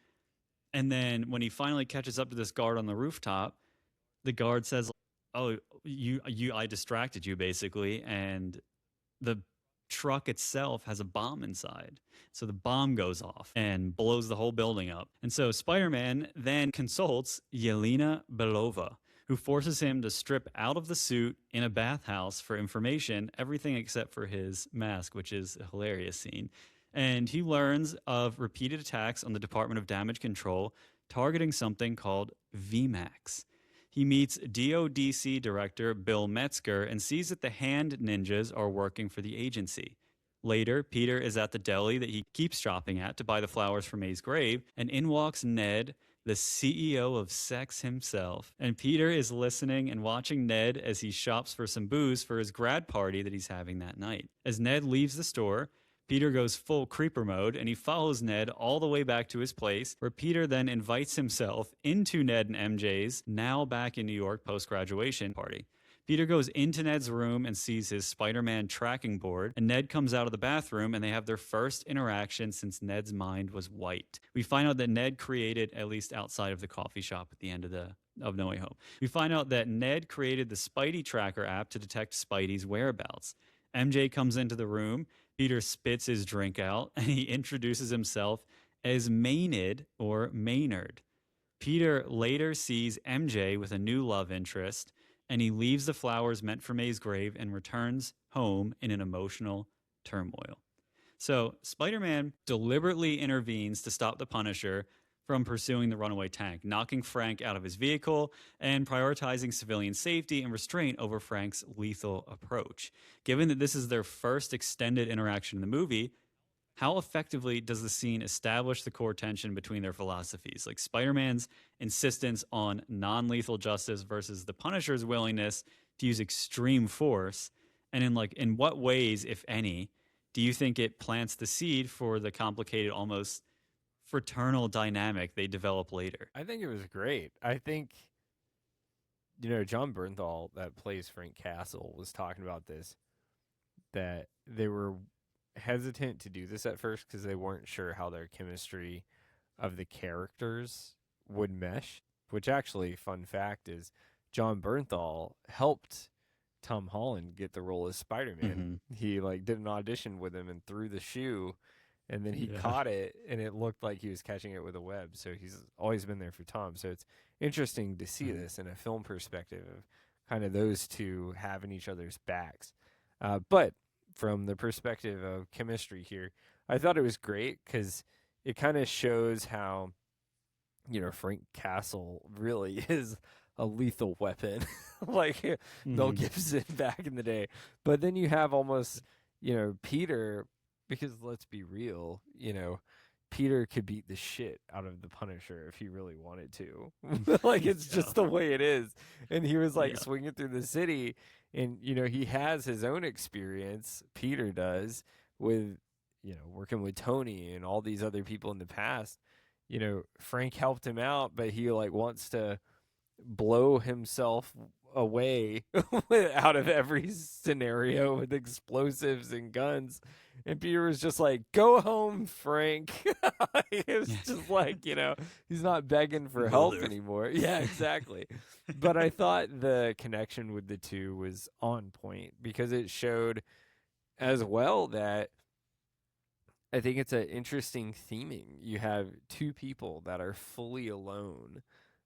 Speaker 1: And then when he finally catches up to this guard on the rooftop, the guard says, oh, I distracted you basically. And the truck itself has a bomb inside. So the bomb goes off and blows the whole building up. And so Spider-Man then consults Yelena Belova, who forces him to strip out of the suit in a bathhouse for information, everything except for his mask, which is a hilarious scene. And he learns of repeated attacks on the Department of Damage Control targeting something called VMAX. He meets DODC Director Bill Metzger and sees that the hand ninjas are working for the agency. Later, Peter is at the deli that he keeps shopping at to buy the flowers for May's grave, and in walks Ned, the CEO of sex himself. And Peter is listening and watching Ned as he shops for some booze for his grad party that he's having that night. As Ned leaves the store, Peter goes full creeper mode, and he follows Ned all the way back to his place, where Peter then invites himself into Ned and MJ's, now back in New York post-graduation party. Peter goes into Ned's room and sees his Spider-Man tracking board, and Ned comes out of the bathroom, and they have their first interaction since Ned's mind was wiped. We find out that Ned created, at least outside of the coffee shop at the end of No Way Home, we find out that Ned created the Spidey Tracker app to detect Spidey's whereabouts. MJ comes into the room, Peter spits his drink out, and he introduces himself as Maynard or Maynard. Peter later sees MJ with a new love interest, and he leaves the flowers meant for May's grave and returns home in an emotional turmoil. So Spider-Man deliberately intervenes to stop the Punisher from pursuing the runaway tank, knocking Frank out of his vehicle and prioritizing civilian safety and restraint over Frank's lethal approach. Given that this is their first extended interaction in the movie, how effectively does the scene establish the core tension between their philosophies? Like Spider-Man's insistence on non-lethal justice versus the Punisher's willingness to use extreme force, and in what ways, if any, do you think it plants the seed for the complicated, almost fraternal dynamic they develop later?
Speaker 2: I think it was great. I think, John Bernthal, that plays Frank Castle, was talking about this, that they were hesitant to do this at first because they weren't sure how their chemistry of the characters would mesh. Which actually, fun fact is, John Bernthal helped Tom Holland get the role as Spider-Man. He did an audition with him and threw the shoe, and then he caught it, and it looked like he was catching it with a web. So he's always been there for Tom. So it's interesting to see this in a film perspective of kind of those two having each other's backs. But from the perspective of chemistry here, I thought it was great because it kind of shows how, Frank Castle really is a lethal weapon, like Mel Gibson back in the day. But then you have almost, Peter, because let's be real, Peter could beat the shit out of the Punisher if he really wanted to. It's just the way it is. And he was swinging through the city, and, he has his own experience, Peter does, with, working with Tony and all these other people in the past. Frank helped him out, but he wants to blow himself away out of every scenario with explosives and guns. And Peter was just like, go home, Frank. It was just he's not begging for help anymore. Yeah, exactly. But I thought the connection with the two was on point because it showed as well that I think it's an interesting theming. You have two people that are fully alone.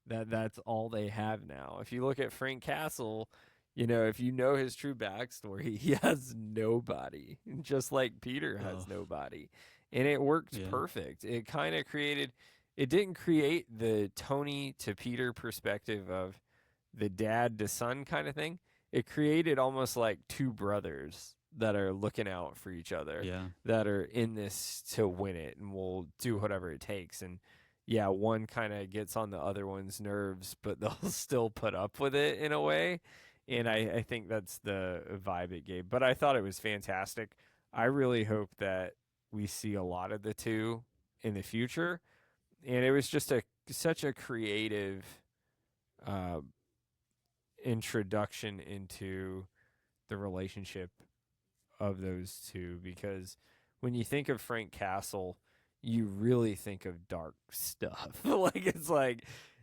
Speaker 2: That's all they have now. If you look at Frank Castle, if you know his true backstory, he has nobody, just like Peter has nobody. And it worked perfect. It kind of it didn't create the Tony to Peter perspective of the dad to son kind of thing. It created almost like two brothers that are looking out for each other, that are in this to win it and will do whatever it takes. And one kind of gets on the other one's nerves, but they'll still put up with it in a way. And I think that's the vibe it gave. But I thought it was fantastic. I really hope that we see a lot of the two in the future. And it was just such a creative introduction into the relationship of those two. Because when you think of Frank Castle, you really think of dark stuff.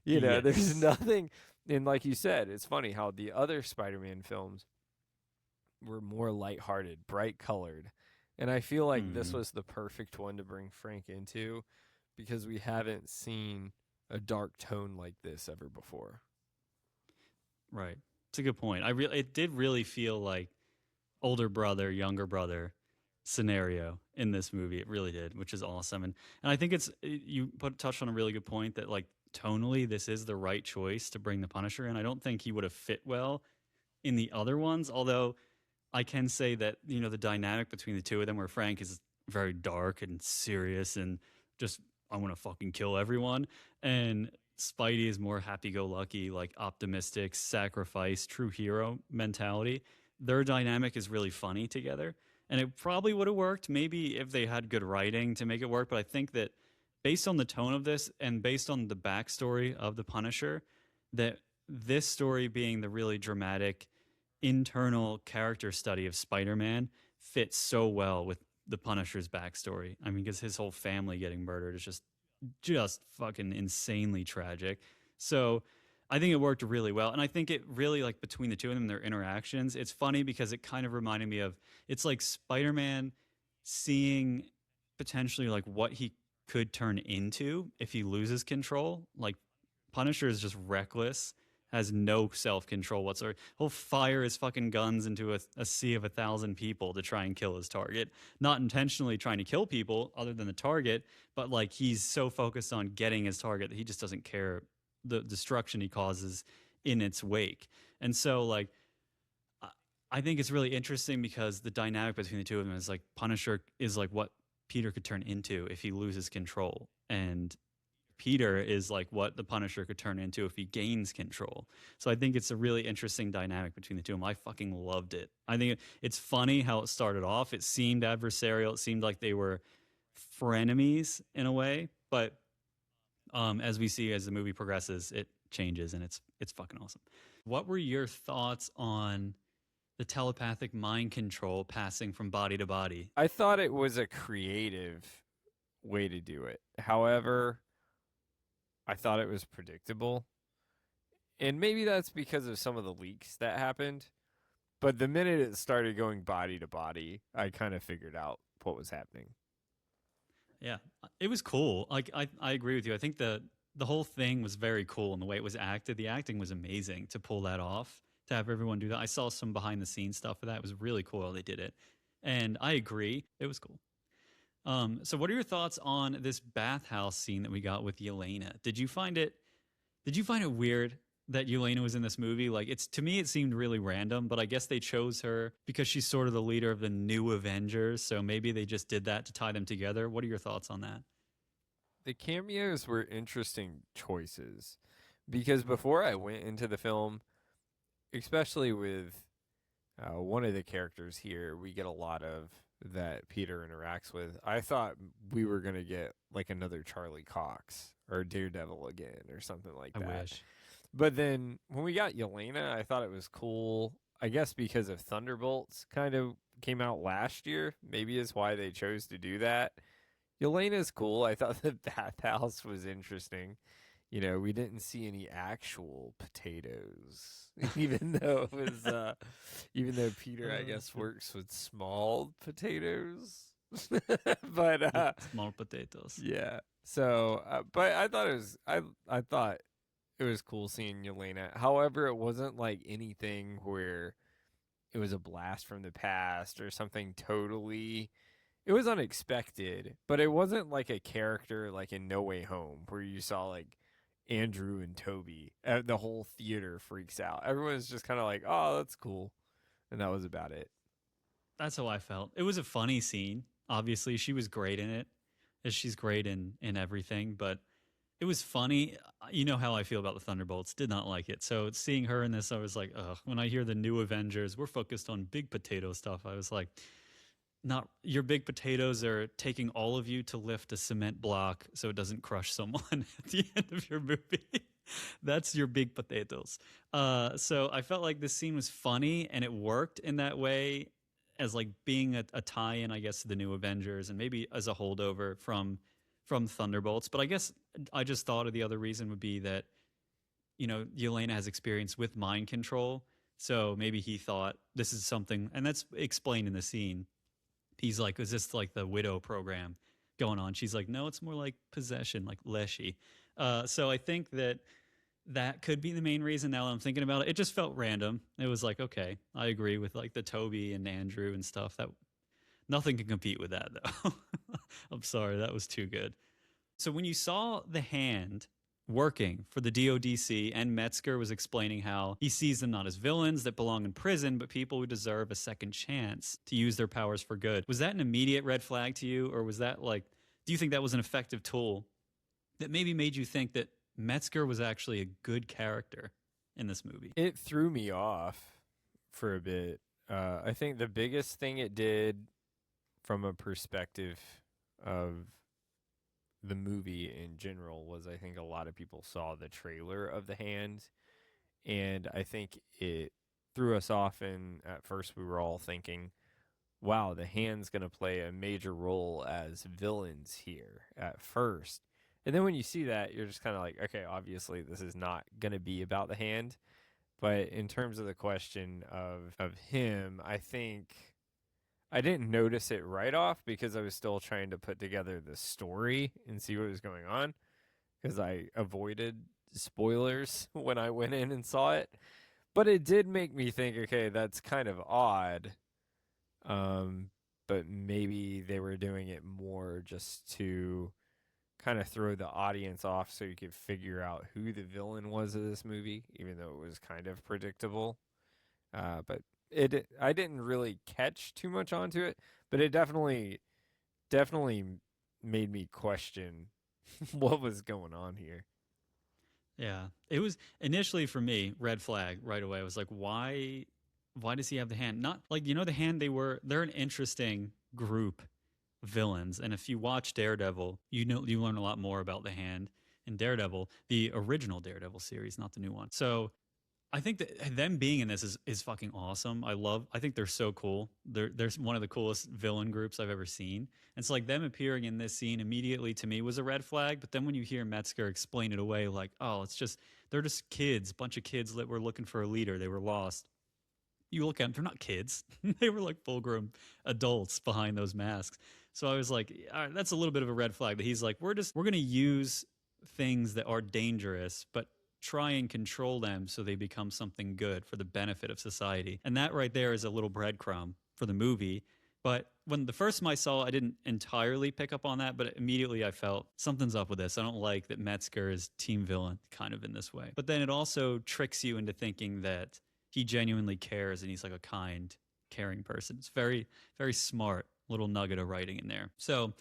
Speaker 2: There's nothing. And like you said, it's funny how the other Spider-Man films were more lighthearted, bright colored. And I feel like this was the perfect one to bring Frank into because we haven't seen a dark tone like this ever before.
Speaker 1: Right. It's a good point. It did really feel like older brother, younger brother scenario in this movie. It really did, which is awesome. And I think you touched on a really good point that tonally this is the right choice to bring the Punisher in. I don't think he would have fit well in the other ones, although I can say that the dynamic between the two of them, where Frank is very dark and serious and just I want to fucking kill everyone, and Spidey is more happy-go-lucky, optimistic, sacrifice, true hero mentality. Their dynamic is really funny together. And it probably would have worked maybe if they had good writing to make it work. But I think that based on the tone of this and based on the backstory of the Punisher, that this story being the really dramatic internal character study of Spider-Man fits so well with the Punisher's backstory. I mean, because his whole family getting murdered is just fucking insanely tragic. So I think it worked really well. And I think it really, between the two of them, their interactions, it's funny because it kind of reminded me of, it's like Spider-Man seeing potentially what he could turn into if he loses control. Punisher is just reckless, has no self-control whatsoever. He'll fire his fucking guns into a sea of 1,000 people to try and kill his target. Not intentionally trying to kill people other than the target, but like he's so focused on getting his target that he just doesn't care the destruction he causes in its wake. And so like I think it's really interesting because the dynamic between the two of them is like Punisher is like what Peter could turn into if he loses control, and Peter is like what the Punisher could turn into if he gains control. So I think it's a really interesting dynamic between the two of them. I fucking loved it. I think it's funny how it started off. It seemed adversarial. It seemed like they were frenemies in a way, but as we see as the movie progresses, it changes, and it's fucking awesome. What were your thoughts on the telepathic mind control passing from body to body?
Speaker 2: I thought it was a creative way to do it. However, I thought it was predictable. And maybe that's because of some of the leaks that happened. But the minute it started going body to body, I kind of figured out what was happening.
Speaker 1: Yeah, it was cool. Like I agree with you. I think the whole thing was very cool, and the way it was acted, the acting was amazing to pull that off, to have everyone do that. I saw some behind the scenes stuff for that. It was really cool how they did it, and I agree, it was cool. So what are your thoughts on this bathhouse scene that we got with Yelena? Did you find it weird that Yelena was in this movie? Like, it's, to me, it seemed really random, but I guess they chose her because she's sort of the leader of the new Avengers. So maybe they just did that to tie them together. What are your thoughts on that?
Speaker 2: The cameos were interesting choices because before I went into the film, especially with one of the characters here, we get a lot of that Peter interacts with. I thought we were going to get like another Charlie Cox or Daredevil again or something like that.
Speaker 1: I wish.
Speaker 2: But then when we got Yelena, I thought it was cool. I guess because of Thunderbolts kind of came out last year, maybe is why they chose to do that. Yelena's cool. I thought the bathhouse was interesting. You know, we didn't see any actual potatoes, even though it was, even though Peter, I guess, works with small potatoes, but
Speaker 1: small potatoes.
Speaker 2: yeah. So, but I thought it was, I thought it was cool seeing Yelena. However, it wasn't like anything where it was a blast from the past or something totally. It was unexpected, but it wasn't like a character like in No Way Home where you saw like Andrew and Toby. The whole theater freaks out. Everyone's just kind of like, "Oh, that's cool," and that was about it.
Speaker 1: That's how I felt. It was a funny scene. Obviously, she was great in it, as she's great in everything. But it was funny. You know how I feel about the Thunderbolts. Did not like it. So seeing her in this, I was like, ugh. When I hear the new Avengers, we're focused on big potato stuff. I was like, not your big potatoes are taking all of you to lift a cement block so it doesn't crush someone at the end of your movie. That's your big potatoes. So I felt like this scene was funny and it worked in that way as like being a tie-in, I guess, to the new Avengers and maybe as a holdover from Thunderbolts. But I guess I just thought of the other reason would be that, you know, Yelena has experience with mind control. So maybe he thought this is something, and that's explained in the scene. He's like, is this like the widow program going on? She's like, no, it's more like possession, like leshy. So I think that could be the main reason now that I'm thinking about it. It just felt random. It was like, okay, I agree with like the Toby and Andrew and stuff. That nothing can compete with that though. I'm sorry, that was too good. So when you saw the hand working for the DODC, and Metzger was explaining how he sees them not as villains that belong in prison, but people who deserve a second chance to use their powers for good. Was that an immediate red flag to you, or was that like, do you think that was an effective tool that maybe made you think that Metzger was actually a good character in this movie?
Speaker 2: It threw me off for a bit. I think the biggest thing it did from a perspective of the movie in general was I think a lot of people saw the trailer of the hand, and I think it threw us off, and at first we were all thinking, wow, the hand's going to play a major role as villains here at first. And then when you see that, you're just kind of like, okay, obviously this is not going to be about the hand. But in terms of the question of him, I think I didn't notice it right off because I was still trying to put together the story and see what was going on because I avoided spoilers when I went in and saw it, but it did make me think, okay, that's kind of odd. Um, but maybe they were doing it more just to kind of throw the audience off so you could figure out who the villain was of this movie, even though it was kind of predictable. But I didn't really catch too much onto it, but it definitely made me question what was going on here.
Speaker 1: Yeah. It was initially for me, red flag right away. I was like, why does he have the hand? Not like, the hand they're an interesting group of villains. And if you watch Daredevil, you learn a lot more about the hand in Daredevil, the original Daredevil series, not the new one. So I think that them being in this is fucking awesome. I think they're so cool. They're one of the coolest villain groups I've ever seen. And so like them appearing in this scene immediately to me was a red flag. But then when you hear Metzger explain it away, like, oh, they're just kids, bunch of kids that were looking for a leader. They were lost. You look at them, they're not kids. They were like full grown adults behind those masks. So I was like, all right, that's a little bit of a red flag that he's like, we're going to use things that are dangerous, but try and control them so they become something good for the benefit of society. And that right there is a little breadcrumb for the movie. But when the first time I saw, I didn't entirely pick up on that, but immediately I felt something's up with this. I don't like that Metzger is team villain kind of in this way. But then it also tricks you into thinking that he genuinely cares and he's like a kind, caring person. It's very, very smart little nugget of writing in there. So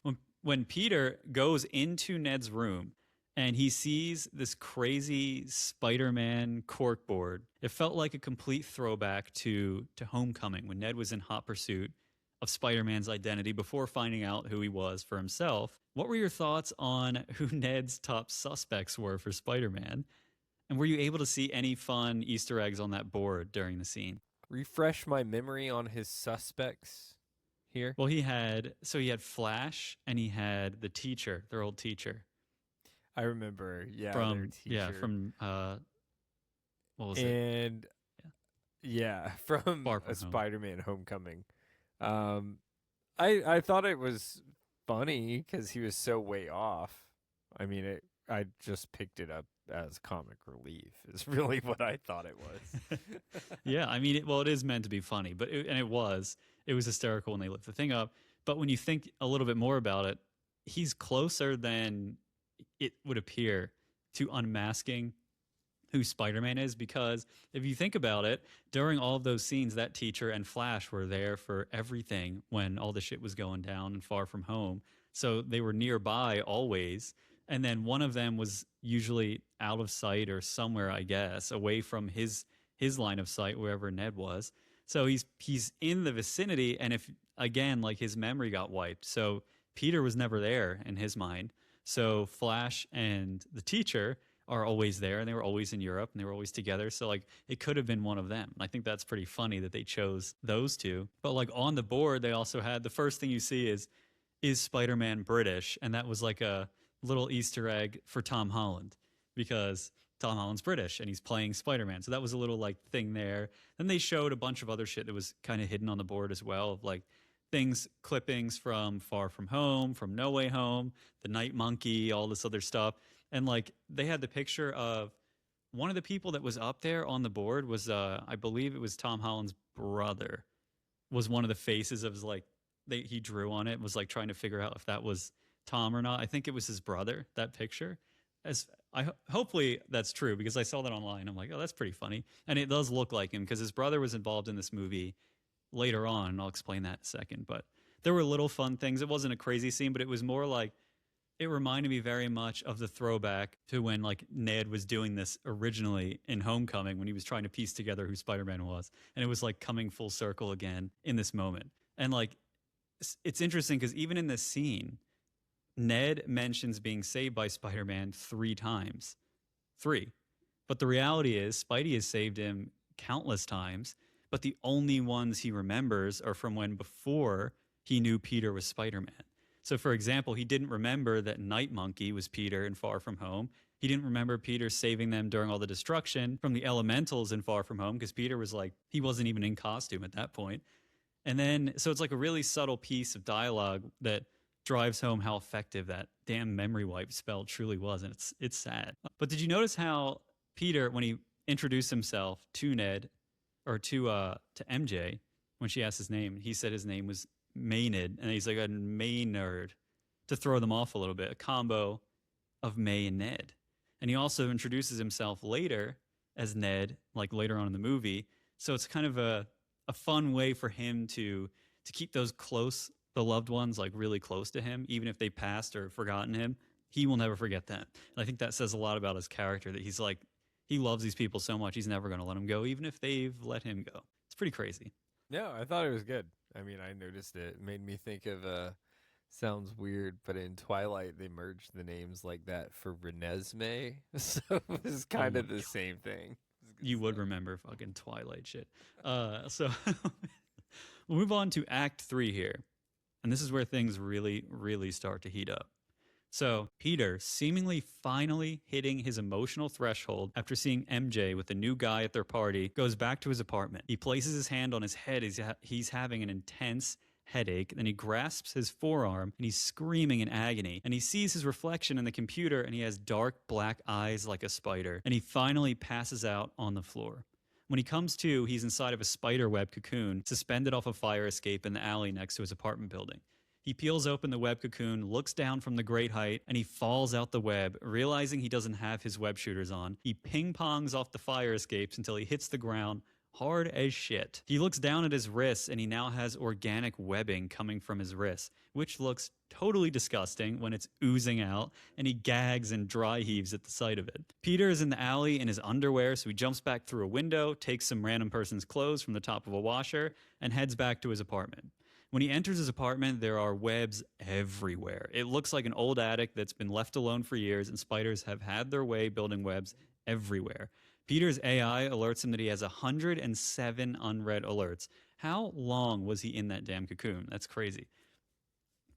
Speaker 1: when Peter goes into Ned's room and he sees this crazy Spider-Man corkboard, it felt like a complete throwback to Homecoming when Ned was in hot pursuit of Spider-Man's identity before finding out who he was for himself. What were your thoughts on who Ned's top suspects were for Spider-Man? And were you able to see any fun Easter eggs on that board during the scene?
Speaker 2: Refresh my memory on his suspects here.
Speaker 1: Well, he had Flash and he had the teacher, their old teacher.
Speaker 2: I remember, yeah,
Speaker 1: From
Speaker 2: their teacher.
Speaker 1: from what was it?
Speaker 2: And yeah, from
Speaker 1: Far From Home.
Speaker 2: Spider-Man Homecoming. I thought it was funny because he was so way off. I mean, I just picked it up as comic relief. Is really what I thought it was.
Speaker 1: Yeah, I mean, it is meant to be funny, but it was hysterical when they lift the thing up. But when you think a little bit more about it, he's closer than it would appear to unmasking who Spider-Man is, because if you think about it, during all of those scenes, that teacher and Flash were there for everything when all the shit was going down and Far From Home. So they were nearby always. And then one of them was usually out of sight or somewhere, I guess, away from his line of sight, wherever Ned was. So he's in the vicinity. And if, again, like his memory got wiped. So Peter was never there in his mind. So Flash and the teacher are always there, and they were always in Europe, and they were always together. So like it could have been one of them. I think that's pretty funny that they chose those two. But like on the board, they also had the first thing you see is Spider-Man British, and that was like a little Easter egg for Tom Holland because Tom Holland's British and he's playing Spider-Man. So that was a little like thing there. Then they showed a bunch of other shit that was kind of hidden on the board as well, like clippings from Far From Home, from No Way Home, the Night Monkey, all this other stuff. And like they had the picture of one of the people that was up there on the board was I believe it was Tom Holland's brother, was one of the faces of like he drew on it, was like trying to figure out if that was Tom or not. I think it was his brother, that picture. Hopefully that's true, because I saw that online. I'm like, oh, that's pretty funny. And it does look like him because his brother was involved in this movie later on, and I'll explain that in a second. But there were little fun things. It wasn't a crazy scene, but it was more like, it reminded me very much of the throwback to when like Ned was doing this originally in Homecoming, when he was trying to piece together who Spider-Man was. And it was like coming full circle again in this moment. And like, it's interesting because even in this scene, Ned mentions being saved by Spider-Man 3 times. 3. But the reality is Spidey has saved him countless times, but the only ones he remembers are from when before he knew Peter was Spider-Man. So, for example, he didn't remember that Night Monkey was Peter in Far From Home. He didn't remember Peter saving them during all the destruction from the elementals in Far From Home, because Peter was like, he wasn't even in costume at that point. And then, so it's like a really subtle piece of dialogue that drives home how effective that damn memory wipe spell truly was, and it's sad. But did you notice how Peter, when he introduced himself to Ned or to MJ, when she asked his name, he said his name was Maynard, and he's like a Maynard to throw them off a little bit, a combo of May and Ned. And he also introduces himself later as Ned, like later on in the movie. So it's kind of a fun way for him to keep those close, the loved ones, like really close to him, even if they passed or forgotten him. He will never forget them. And I think that says a lot about his character, that he's like, he loves these people so much, he's never going to let them go, even if they've let him go. It's pretty crazy.
Speaker 2: No, I thought it was good. I mean, I noticed it. It made me think of sounds weird, but in Twilight they merged the names like that for Renesmee, so it was kind of the same thing.
Speaker 1: You would remember fucking Twilight shit. So we'll move on to Act 3 here, and this is where things really, really start to heat up. So Peter, seemingly finally hitting his emotional threshold after seeing MJ with a new guy at their party, goes back to his apartment. He places his hand on his head as he's having an intense headache. Then he grasps his forearm and he's screaming in agony. And he sees his reflection in the computer and he has dark black eyes like a spider. And he finally passes out on the floor. When he comes to, he's inside of a spider web cocoon suspended off a fire escape in the alley next to his apartment building. He peels open the web cocoon, looks down from the great height, and he falls out the web, realizing he doesn't have his web shooters on. He ping-pongs off the fire escapes until he hits the ground hard as shit. He looks down at his wrists, and he now has organic webbing coming from his wrists, which looks totally disgusting when it's oozing out, and he gags and dry heaves at the sight of it. Peter is in the alley in his underwear, so he jumps back through a window, takes some random person's clothes from the top of a washer, and heads back to his apartment. When he enters his apartment, there are webs everywhere. It looks like an old attic that's been left alone for years, and spiders have had their way building webs everywhere. Peter's AI alerts him that he has 107 unread alerts. How long was he in that damn cocoon? That's crazy.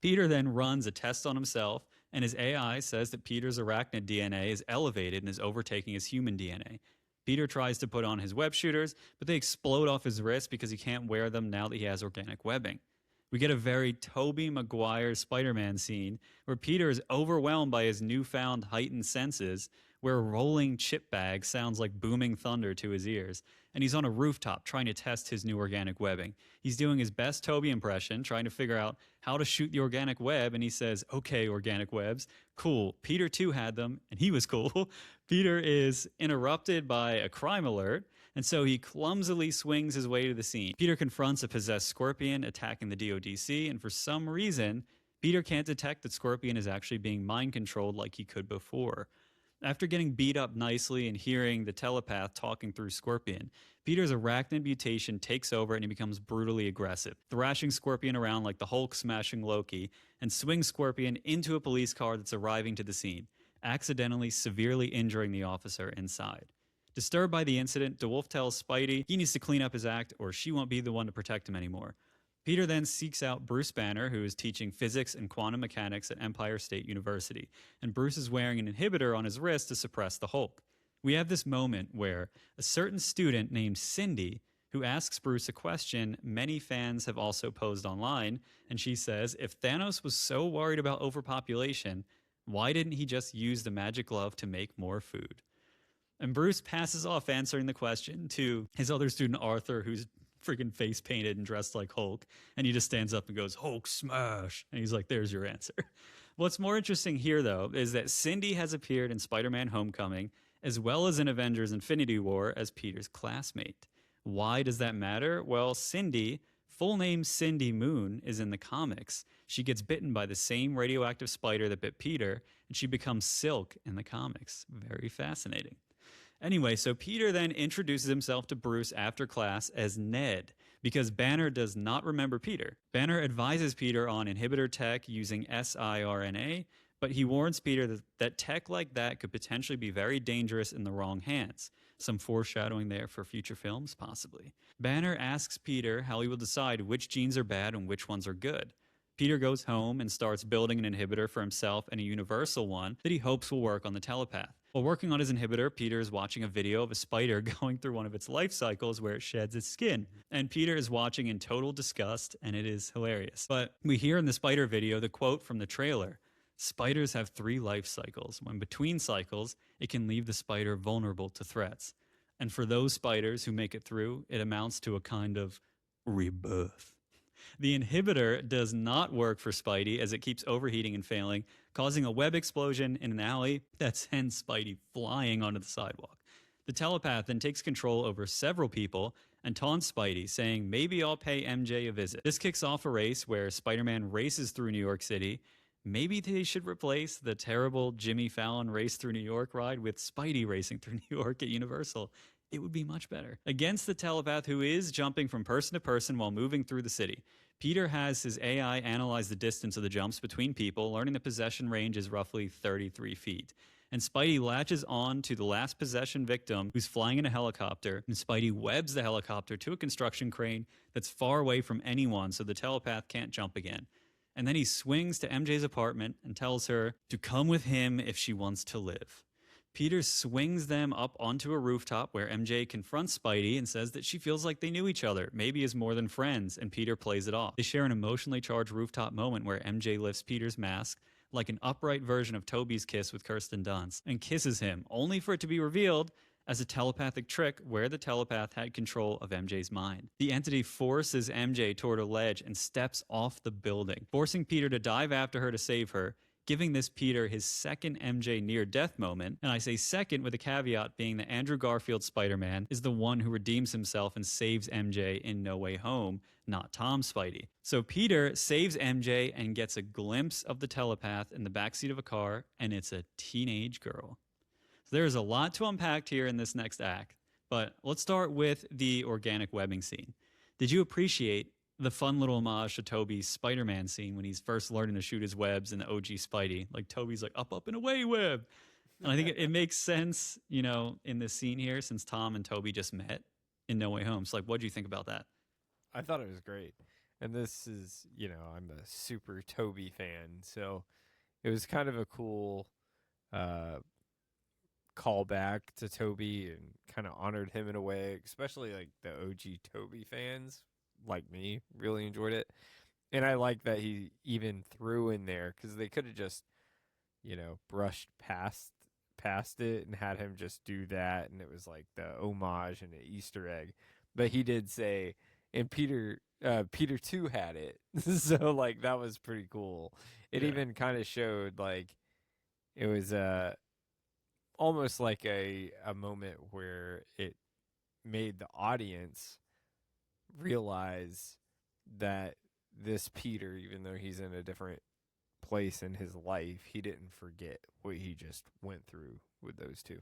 Speaker 1: Peter then runs a test on himself, and his AI says that Peter's arachnid DNA is elevated and is overtaking his human DNA. Peter tries to put on his web shooters, but they explode off his wrist because he can't wear them now that he has organic webbing. We get a very Tobey Maguire Spider-Man scene where Peter is overwhelmed by his newfound heightened senses, where a rolling chip bag sounds like booming thunder to his ears, and he's on a rooftop trying to test his new organic webbing. He's doing his best Tobey impression, trying to figure out how to shoot the organic web, and he says, "Okay, organic webs, cool." Peter too had them, and he was cool. Peter is interrupted by a crime alert, and so he clumsily swings his way to the scene. Peter confronts a possessed scorpion attacking the DODC, and for some reason, Peter can't detect that Scorpion is actually being mind-controlled like he could before. After getting beat up nicely and hearing the telepath talking through Scorpion, Peter's arachnid mutation takes over and he becomes brutally aggressive, thrashing Scorpion around like the Hulk smashing Loki, and swings Scorpion into a police car that's arriving to the scene, accidentally severely injuring the officer inside. Disturbed by the incident, DeWolf tells Spidey he needs to clean up his act or she won't be the one to protect him anymore. Peter then seeks out Bruce Banner, who is teaching physics and quantum mechanics at Empire State University, and Bruce is wearing an inhibitor on his wrist to suppress the Hulk. We have this moment where a certain student named Cindy, who asks Bruce a question many fans have also posed online, and she says, if Thanos was so worried about overpopulation, why didn't he just use the magic glove to make more food? And Bruce passes off answering the question to his other student, Arthur, who's freaking face painted and dressed like Hulk. And he just stands up and goes, "Hulk smash." And he's like, "There's your answer." What's more interesting here, though, is that Cindy has appeared in Spider-Man Homecoming, as well as in Avengers Infinity War as Peter's classmate. Why does that matter? Well, Cindy, full name Cindy Moon, is in the comics. She gets bitten by the same radioactive spider that bit Peter, and she becomes Silk in the comics. Very fascinating. Anyway, so Peter then introduces himself to Bruce after class as Ned, because Banner does not remember Peter. Banner advises Peter on inhibitor tech using siRNA, but he warns Peter that tech like that could potentially be very dangerous in the wrong hands. Some foreshadowing there for future films, possibly. Banner asks Peter how he will decide which genes are bad and which ones are good. Peter goes home and starts building an inhibitor for himself and a universal one that he hopes will work on the telepath. While working on his inhibitor, Peter is watching a video of a spider going through one of its life cycles where it sheds its skin. And Peter is watching in total disgust, and it is hilarious. But we hear in the spider video the quote from the trailer: "Spiders have 3 life cycles. When between cycles, it can leave the spider vulnerable to threats. And for those spiders who make it through, it amounts to a kind of rebirth." The inhibitor does not work for Spidey as it keeps overheating and failing, causing a web explosion in an alley that sends Spidey flying onto the sidewalk. The telepath then takes control over several people and taunts Spidey, saying, "Maybe I'll pay MJ a visit." This kicks off a race where Spider-Man races through New York City. Maybe they should replace the terrible Jimmy Fallon Race Through New York ride with Spidey racing through New York at Universal. It would be much better. Against the telepath, who is jumping from person to person while moving through the city, Peter has his AI analyze the distance of the jumps between people, learning the possession range is roughly 33 feet. And Spidey latches on to the last possession victim, who's flying in a helicopter, and Spidey webs the helicopter to a construction crane that's far away from anyone so the telepath can't jump again. And then he swings to MJ's apartment and tells her to come with him if she wants to live. Peter swings them up onto a rooftop where MJ confronts Spidey and says that she feels like they knew each other, maybe as more than friends, and Peter plays it off. They share an emotionally charged rooftop moment where MJ lifts Peter's mask, like an upright version of Toby's kiss with Kirsten Dunst, and kisses him, only for it to be revealed as a telepathic trick where the telepath had control of MJ's mind. The entity forces MJ toward a ledge and steps off the building, forcing Peter to dive after her to save her, giving this Peter his second MJ near-death moment. And I say second with a caveat being that Andrew Garfield's Spider-Man is the one who redeems himself and saves MJ in No Way Home, not Tom Spidey. So Peter saves MJ and gets a glimpse of the telepath in the backseat of a car, and it's a teenage girl. So there's a lot to unpack here in this next act, but let's start with the organic webbing scene. Did you appreciate the fun little homage to Toby's Spider-Man scene when he's first learning to shoot his webs in the OG Spidey? Like Toby's like, up and away web. And I think it makes sense, you know, in this scene here, since Tom and Toby just met in No Way Home. So like, what do you think about that?
Speaker 2: I thought it was great. And this is, I'm a super Toby fan. So it was kind of a cool callback to Toby and kind of honored him in a way, especially like the OG Toby fans like me really enjoyed it. And I like that he even threw in there, because they could have just, brushed past it and had him just do that, and it was like the homage and the Easter egg. But he did say, and Peter too had it. So like that was pretty cool. It even kind of showed like it was almost like a moment where it made the audience realize that this Peter, even though he's in a different place in his life, he didn't forget what he just went through with those two.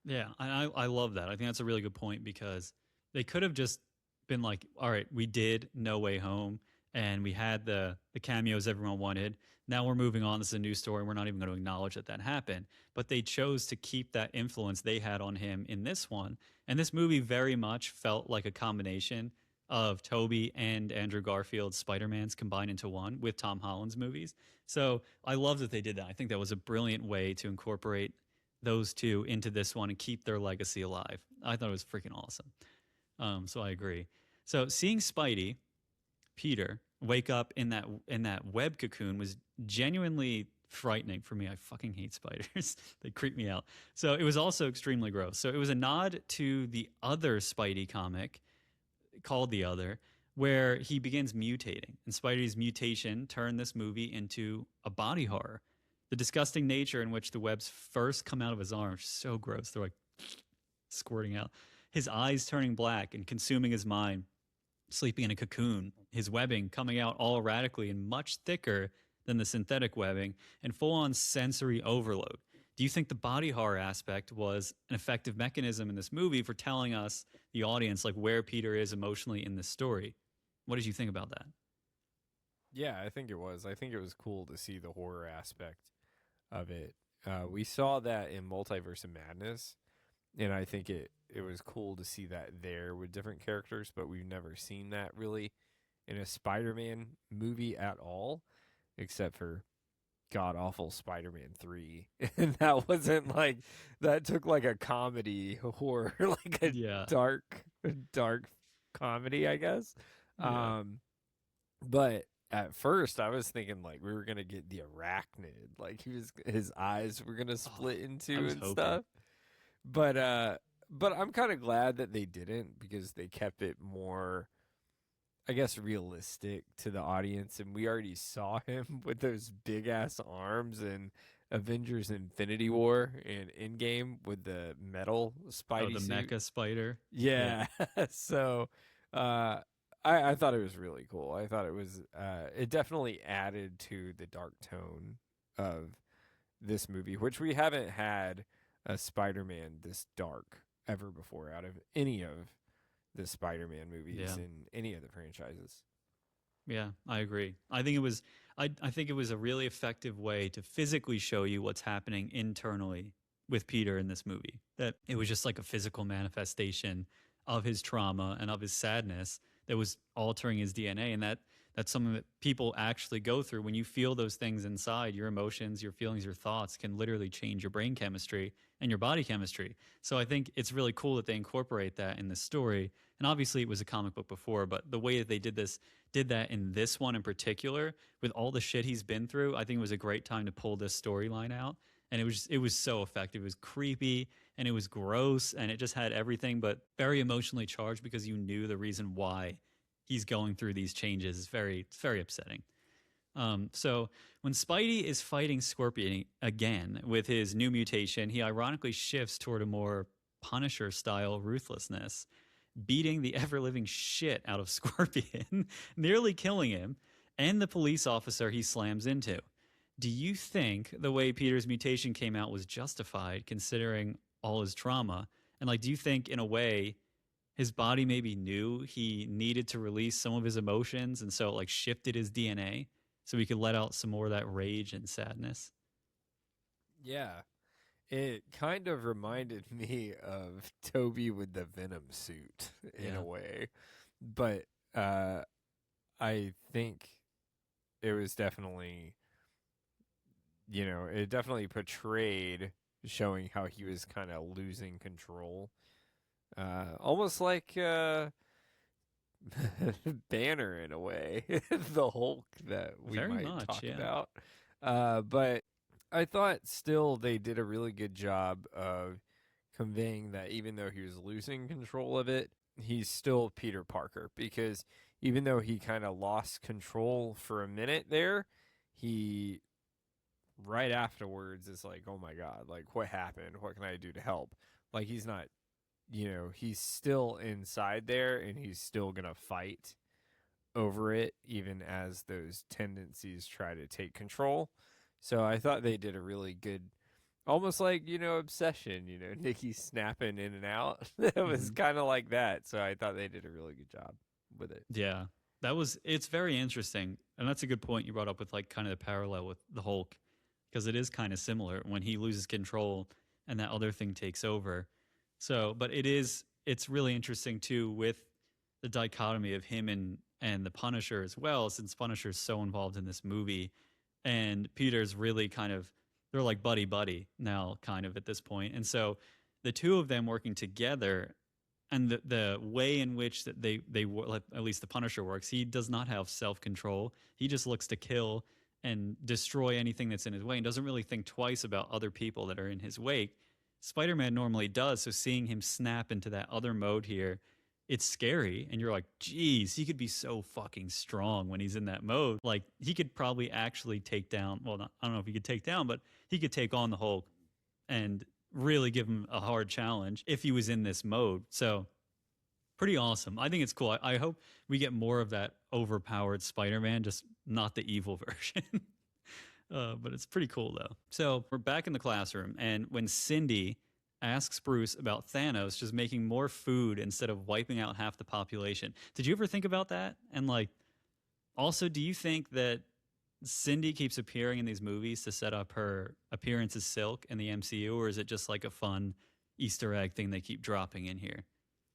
Speaker 1: Yeah, I love that. I think that's a really good point, because they could have just been like, all right, we did No Way Home and we had the cameos everyone wanted. Now we're moving on. This is a new story. We're not even going to acknowledge that happened. But they chose to keep that influence they had on him in this one. And this movie very much felt like a combination of Toby and Andrew Garfield's Spider-Mans combined into one with Tom Holland's movies. So I love that they did that. I think that was a brilliant way to incorporate those two into this one and keep their legacy alive. I thought it was freaking awesome. So I agree. So seeing Spidey, Peter, wake up in that web cocoon was genuinely frightening for me. I fucking hate spiders. They creep me out. So it was also extremely gross. So it was a nod to the other Spidey comic called The Other, where he begins mutating. And Spidey's mutation turned this movie into a body horror. The disgusting nature in which the webs first come out of his arms, so gross. They're like squirting out. His eyes turning black and consuming his mind, sleeping in a cocoon, his webbing coming out all erratically and much thicker than the synthetic webbing, and full-on sensory overload. Do you think the body horror aspect was an effective mechanism in this movie for telling us, the audience, like where Peter is emotionally in this story? What did you think about that?
Speaker 2: Yeah, I think it was. I think it was cool to see the horror aspect of it. We saw that in Multiverse of Madness, and I think it was cool to see that there with different characters, but we've never seen that really in a Spider-Man movie at all, except for god awful Spider-Man 3. And that wasn't like that took like a comedy horror, like a
Speaker 1: Yeah.
Speaker 2: dark comedy, I guess.
Speaker 1: Yeah.
Speaker 2: Um but at first I was thinking like we were gonna get the arachnid, like his eyes were gonna
Speaker 1: Oh,
Speaker 2: split
Speaker 1: I
Speaker 2: into
Speaker 1: was
Speaker 2: and
Speaker 1: hoping.
Speaker 2: stuff. But I'm kind of glad that they didn't because they kept it more, I guess, realistic to the audience, and we already saw him with those big ass arms in Avengers Infinity War and Endgame with the metal
Speaker 1: Oh,
Speaker 2: Spidey
Speaker 1: the
Speaker 2: suit.
Speaker 1: mecha spider. Yeah.
Speaker 2: Yeah. So uh I thought it was really cool. I thought it was it definitely added to the dark tone of this movie, which we haven't had a Spider-Man this dark ever before out of any of the Spider-Man movies
Speaker 1: Yeah.
Speaker 2: in any of the franchises.
Speaker 1: Yeah, I agree. I think it was a really effective way to physically show you what's happening internally with Peter in this movie. That it was just like a physical manifestation of his trauma and of his sadness that was altering his DNA, and that's something that people actually go through. When you feel those things inside, your emotions, your feelings, your thoughts can literally change your brain chemistry and your body chemistry. So I think it's really cool that they incorporate that in the story. And obviously it was a comic book before, but the way that they did that in this one in particular with all the shit he's been through, I think it was a great time to pull this storyline out. And it was so effective. It was creepy and it was gross and it just had everything but very emotionally charged because you knew the reason why he's going through these changes. It's very upsetting. So when Spidey is fighting Scorpion again with his new mutation, he ironically shifts toward a more Punisher style ruthlessness, beating the ever living shit out of Scorpion, nearly killing him, and the police officer he slams into. Do you think the way Peter's mutation came out was justified considering all his trauma? And like, do you think in a way his body maybe knew he needed to release some of his emotions and so it like shifted his DNA so he could let out some more of that rage and sadness?
Speaker 2: Yeah. It kind of reminded me of Toby with the Venom suit in a
Speaker 1: Yeah.
Speaker 2: way. But I think it was definitely, it definitely portrayed showing how he was kind of losing control. Almost like Banner in a way, the Hulk that we
Speaker 1: Very
Speaker 2: might
Speaker 1: much,
Speaker 2: talk
Speaker 1: yeah.
Speaker 2: about. But I thought still they did a really good job of conveying that even though he was losing control of it, he's still Peter Parker because even though he kind of lost control for a minute there, he right afterwards is like, "Oh my god, like what happened? What can I do to help?" Like he's not, he's still inside there and he's still going to fight over it even as those tendencies try to take control. So I thought they did a really good, almost like, Obsession, Nikki snapping in and out. It was
Speaker 1: Hmm.
Speaker 2: kind of like that. So I thought they did a really good job with it.
Speaker 1: Yeah. It's very interesting. And that's a good point you brought up with like kind of the parallel with the Hulk because it is kind of similar when he loses control and that other thing takes over. So, but it's really interesting too with the dichotomy of him and the Punisher as well, since Punisher's so involved in this movie, and Peter's really kind of they're like buddy buddy now, kind of at this point, and so the two of them working together, and the way in which that like, at least the Punisher works, he does not have self control. He just looks to kill and destroy anything that's in his way, and doesn't really think twice about other people that are in his wake. Spider-Man normally does, so seeing him snap into that other mode here, it's scary and you're like, geez, he could be so fucking strong when he's in that mode. Like he could probably actually take down, well, not, I don't know if he could take down, but he could take on the Hulk and really give him a hard challenge if he was in this mode. So pretty awesome. I think it's cool. I hope we get more of that overpowered Spider-Man, just not the evil version. But it's pretty cool though. So we're back in the classroom, and when Cindy asks Bruce about Thanos just making more food instead of wiping out half the population, did you ever think about that? And like, also, do you think that Cindy keeps appearing in these movies to set up her appearance as Silk in the MCU, or is it just like a fun Easter egg thing they keep dropping in here?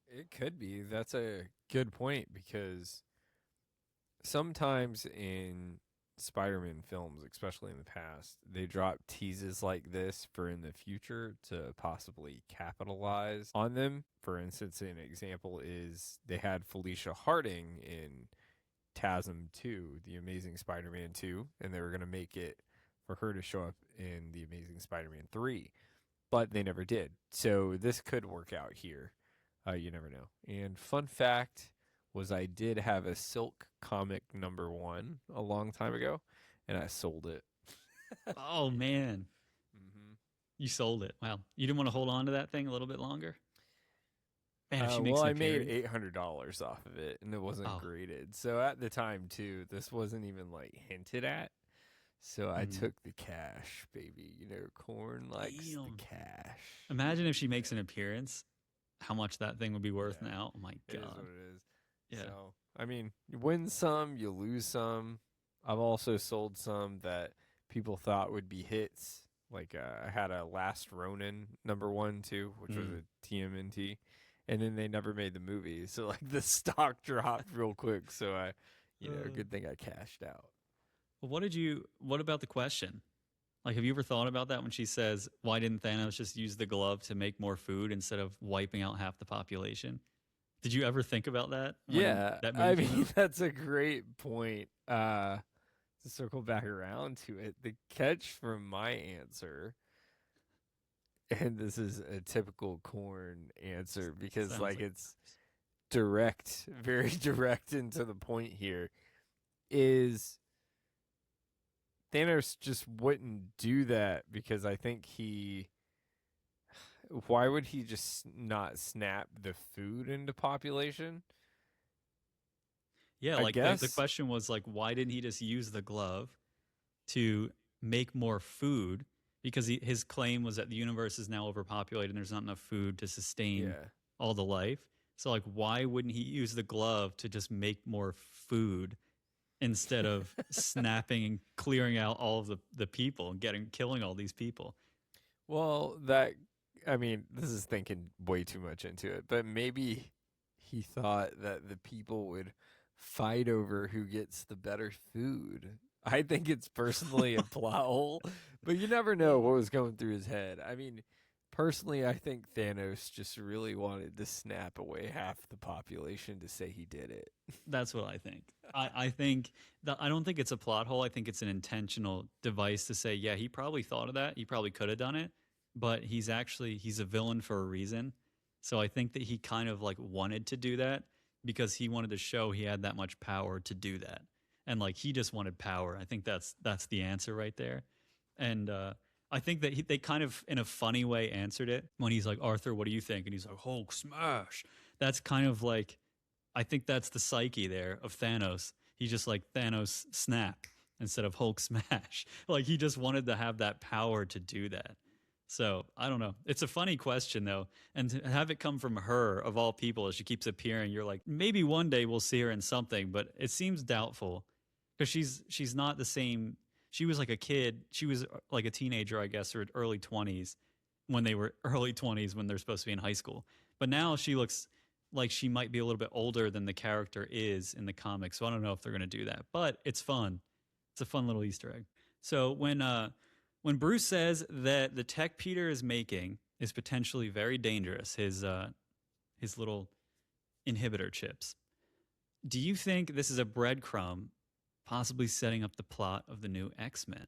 Speaker 2: It could be. That's a good point because sometimes in Spider-Man films, especially in the past, they drop teases like this for in the future to possibly capitalize on them. For instance, an example is they had Felicia Harding in TASM 2, The Amazing Spider-Man 2, and they were going to make it for her to show up in The Amazing Spider-Man 3, but they never did. So this could work out here. You never know. And fun fact was I did have a Silk comic #1 a long time ago, and I sold it.
Speaker 1: Oh man, you sold it. Wow, you didn't want to hold on to that thing a little bit longer. Man, if she makes
Speaker 2: well,
Speaker 1: an
Speaker 2: I made
Speaker 1: appearance,
Speaker 2: $800 off of it, and it wasn't
Speaker 1: oh,
Speaker 2: graded. So at the time, too, this wasn't even like hinted at. So I took the cash, baby. You know, Corn likes
Speaker 1: damn.
Speaker 2: the cash.
Speaker 1: Imagine if she makes an appearance, how much that thing would be worth
Speaker 2: Yeah.
Speaker 1: now. Oh my
Speaker 2: It is
Speaker 1: god.
Speaker 2: what it is.
Speaker 1: Yeah.
Speaker 2: So, I mean, you win some, you lose some. I've also sold some that people thought would be hits. Like I had a Last Ronin #1 too, which was a TMNT, and then they never made the movie. So like the stock dropped real quick. So I, good thing I cashed out.
Speaker 1: Well, what about the question? Like, have you ever thought about that when she says, why didn't Thanos just use the glove to make more food instead of wiping out half the population? Did you ever think about that?
Speaker 2: Yeah,
Speaker 1: that
Speaker 2: I
Speaker 1: movie came
Speaker 2: mean
Speaker 1: out?
Speaker 2: that's a great point. To circle back around to it, the catch from my answer, and this is a typical Corn answer because
Speaker 1: Sounds
Speaker 2: like
Speaker 1: like
Speaker 2: it's direct, very direct and to the point here, is Thanos just wouldn't do that because I think why would he just not snap the food into population?
Speaker 1: yeah,
Speaker 2: I
Speaker 1: like the
Speaker 2: guess.
Speaker 1: question was like, why didn't he just use the glove to make more food? Because his claim was that the universe is now overpopulated and there's not enough food to sustain
Speaker 2: Yeah.
Speaker 1: all the life. So like, why wouldn't he use the glove to just make more food instead of snapping and clearing out all of the people and killing all these people?
Speaker 2: Well, I mean, this is thinking way too much into it, but maybe he thought that the people would fight over who gets the better food. I think it's personally a plot hole, but you never know what was going through his head. I mean, personally, I think Thanos just really wanted to snap away half the population to say he did it.
Speaker 1: That's what I think. I think that I don't think it's a plot hole. I think it's an intentional device to say, yeah, he probably thought of that. He probably could have done it, but he's a villain for a reason. So I think that he kind of like wanted to do that because he wanted to show he had that much power to do that. And like he just wanted power. I think that's the answer right there. And I think that they kind of in a funny way answered it when he's like, Arthur, what do you think? And he's like, Hulk smash. That's kind of like, I think that's the psyche there of Thanos. He just like Thanos snap instead of Hulk smash. Like he just wanted to have that power to do that. So I don't know. It's a funny question though, and to have it come from her of all people as she keeps appearing, you're like, maybe one day we'll see her in something, but it seems doubtful because she's not the same. She was like a kid. She was like a teenager, I guess, or early 20s when they were early 20s when they're supposed to be in high school. But now she looks like she might be a little bit older than the character is in the comics. So I don't know if they're going to do that, but it's fun. It's a fun little Easter egg. So when Bruce says that the tech Peter is making is potentially very dangerous, his little inhibitor chips, do you think this is a breadcrumb possibly setting up the plot of the new X-Men?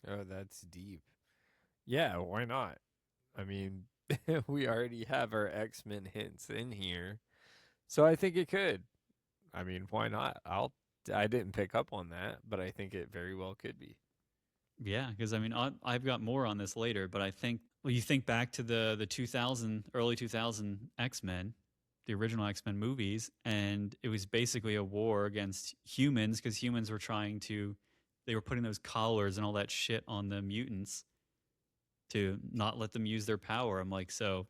Speaker 2: Oh, that's deep. Yeah, why not? I mean, we already have our X-Men hints in here. So I think it could. I mean, why not? I didn't pick up on that, but I think it very well could be.
Speaker 1: Yeah, because I mean, I've got more on this later, but I think you think back to the 2000 early 2000 X-Men, the original X-Men movies, and it was basically a war against humans because humans were they were putting those collars and all that shit on the mutants to not let them use their power. I'm like, so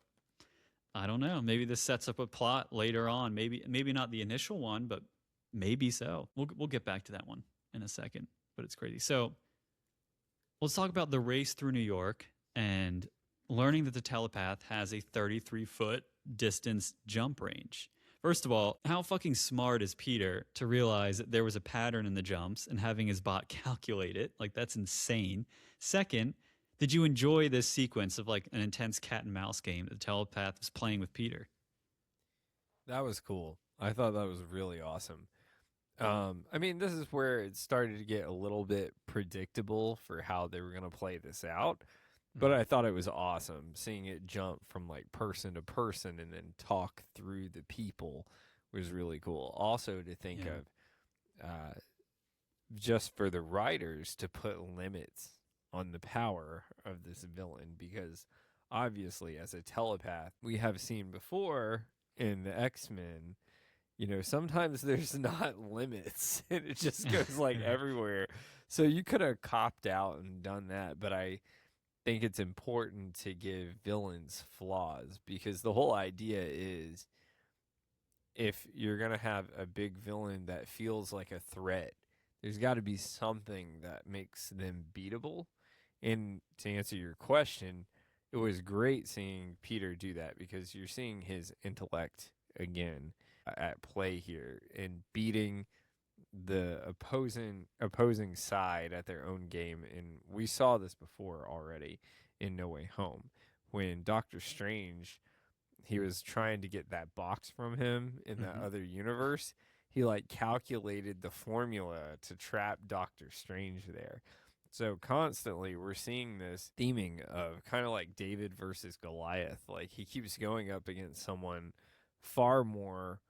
Speaker 1: I don't know. Maybe this sets up a plot later on. Maybe not the initial one, but maybe so. We'll get back to that one in a second. But it's crazy. So let's talk about the race through New York and learning that the telepath has a 33-foot distance jump range. First of all, how fucking smart is Peter to realize that there was a pattern in the jumps and having his bot calculate it? Like, that's insane. Second, did you enjoy this sequence of like an intense cat and mouse game that the telepath was playing with Peter?
Speaker 2: That was cool. I thought that was really awesome. I mean, this is where it started to get a little bit predictable for how they were going to play this out. But I thought it was awesome seeing it jump from like person to person and then talk through the people was really cool. Also, to think
Speaker 1: Yeah.
Speaker 2: of just for the writers to put limits on the power of this villain, because obviously, as a telepath, we have seen before in the X-Men, you know, sometimes there's not limits and it just goes like everywhere. So you could have copped out and done that, but I think it's important to give villains flaws, because the whole idea is if you're going to have a big villain that feels like a threat, there's got to be something that makes them beatable. And to answer your question, it was great seeing Peter do that, because you're seeing his intellect again at play here and beating the opposing side at their own game. And we saw this before already in No Way Home when Doctor Strange, he was trying to get that box from him in that other universe. He like calculated the formula to trap Doctor Strange there. So constantly we're seeing this theming of kind of like David versus Goliath. Like he keeps going up against someone far more,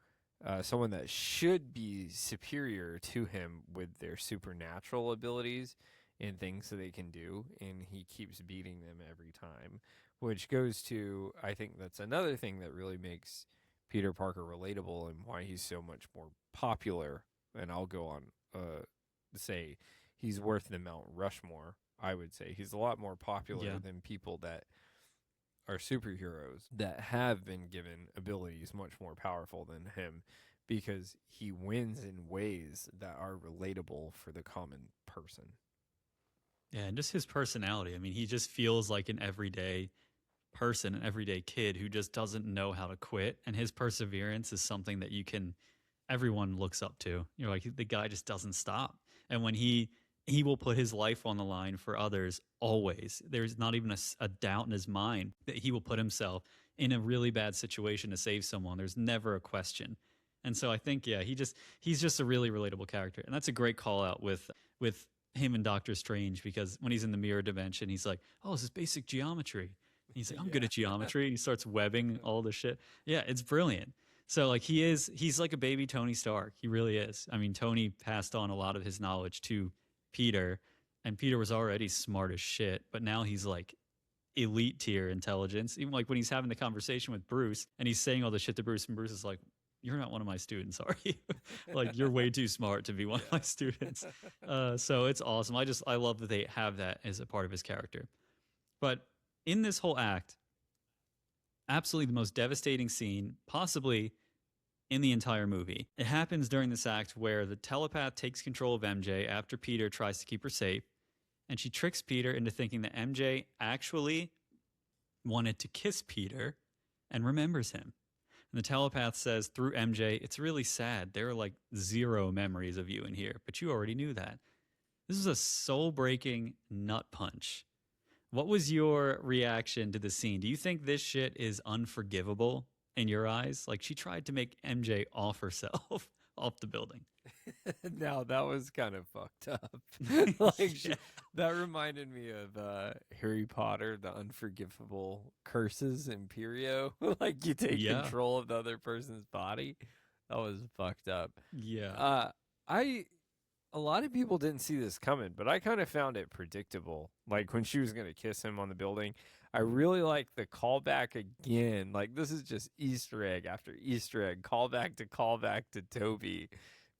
Speaker 2: someone that should be superior to him with their supernatural abilities and things that they can do, and he keeps beating them every time, which goes to, I think that's another thing that really makes Peter Parker relatable and why he's so much more popular. And I'll go on to say he's worth the Mount Rushmore. I would say he's a lot more popular than people that are superheroes that have been given abilities much more powerful than him, because he wins in ways that are relatable for the common person.
Speaker 1: Yeah, and just his personality. I mean, he just feels like an everyday person, an everyday kid who just doesn't know how to quit. And his perseverance is something that everyone looks up to. You're like, the guy just doesn't stop. And when he will put his life on the line for others always. There's not even a doubt in his mind that he will put himself in a really bad situation to save someone. There's never a question. And so I think, yeah, he's just a really relatable character. And that's a great call out with him and Doctor Strange, because when he's in the mirror dimension, he's like, oh, this is basic geometry. And he's like, I'm good at geometry. And he starts webbing all the shit. Yeah, it's brilliant. So like he's like a baby Tony Stark. He really is. I mean, Tony passed on a lot of his knowledge to Peter, and Peter was already smart as shit, but now he's like elite tier intelligence. Even like when he's having the conversation with Bruce and he's saying all the shit to Bruce, and Bruce is like, you're not one of my students, are you? Like, you're way too smart to be one of my students. So it's awesome. I love that they have that as a part of his character. But in this whole act, absolutely the most devastating scene possibly in the entire movie. It happens during this act where the telepath takes control of MJ after Peter tries to keep her safe, and she tricks Peter into thinking that MJ actually wanted to kiss Peter and remembers him. And the telepath says through MJ, it's really sad. There are like 0 memories of you in here, but you already knew that. This is a soul-breaking nut punch. What was your reaction to the scene? Do you think this shit is unforgivable in your eyes? Like, she tried to make MJ off herself, off the building.
Speaker 2: Now that was kind of fucked up. Like that reminded me of Harry Potter, the unforgivable curses Imperio. Like you take control of the other person's body. That was fucked up.
Speaker 1: Yeah.
Speaker 2: A lot of people didn't see this coming, but I kind of found it predictable. Like when she was gonna kiss him on the building, I really like the callback again. Like this is just Easter egg after Easter egg, callback to Toby.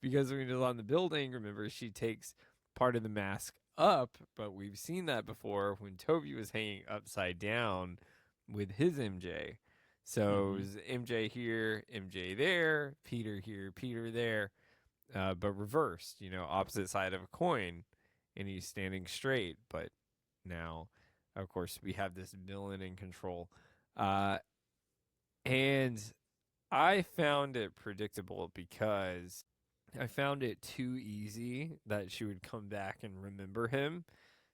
Speaker 2: Because when he was on the building, remember, she takes part of the mask up, but we've seen that before when Toby was hanging upside down with his MJ. So it was MJ here, MJ there, Peter here, Peter there, but reversed, you know, opposite side of a coin, and he's standing straight. But now, of course, we have this villain in control. And I found it predictable because I found it too easy that she would come back and remember him.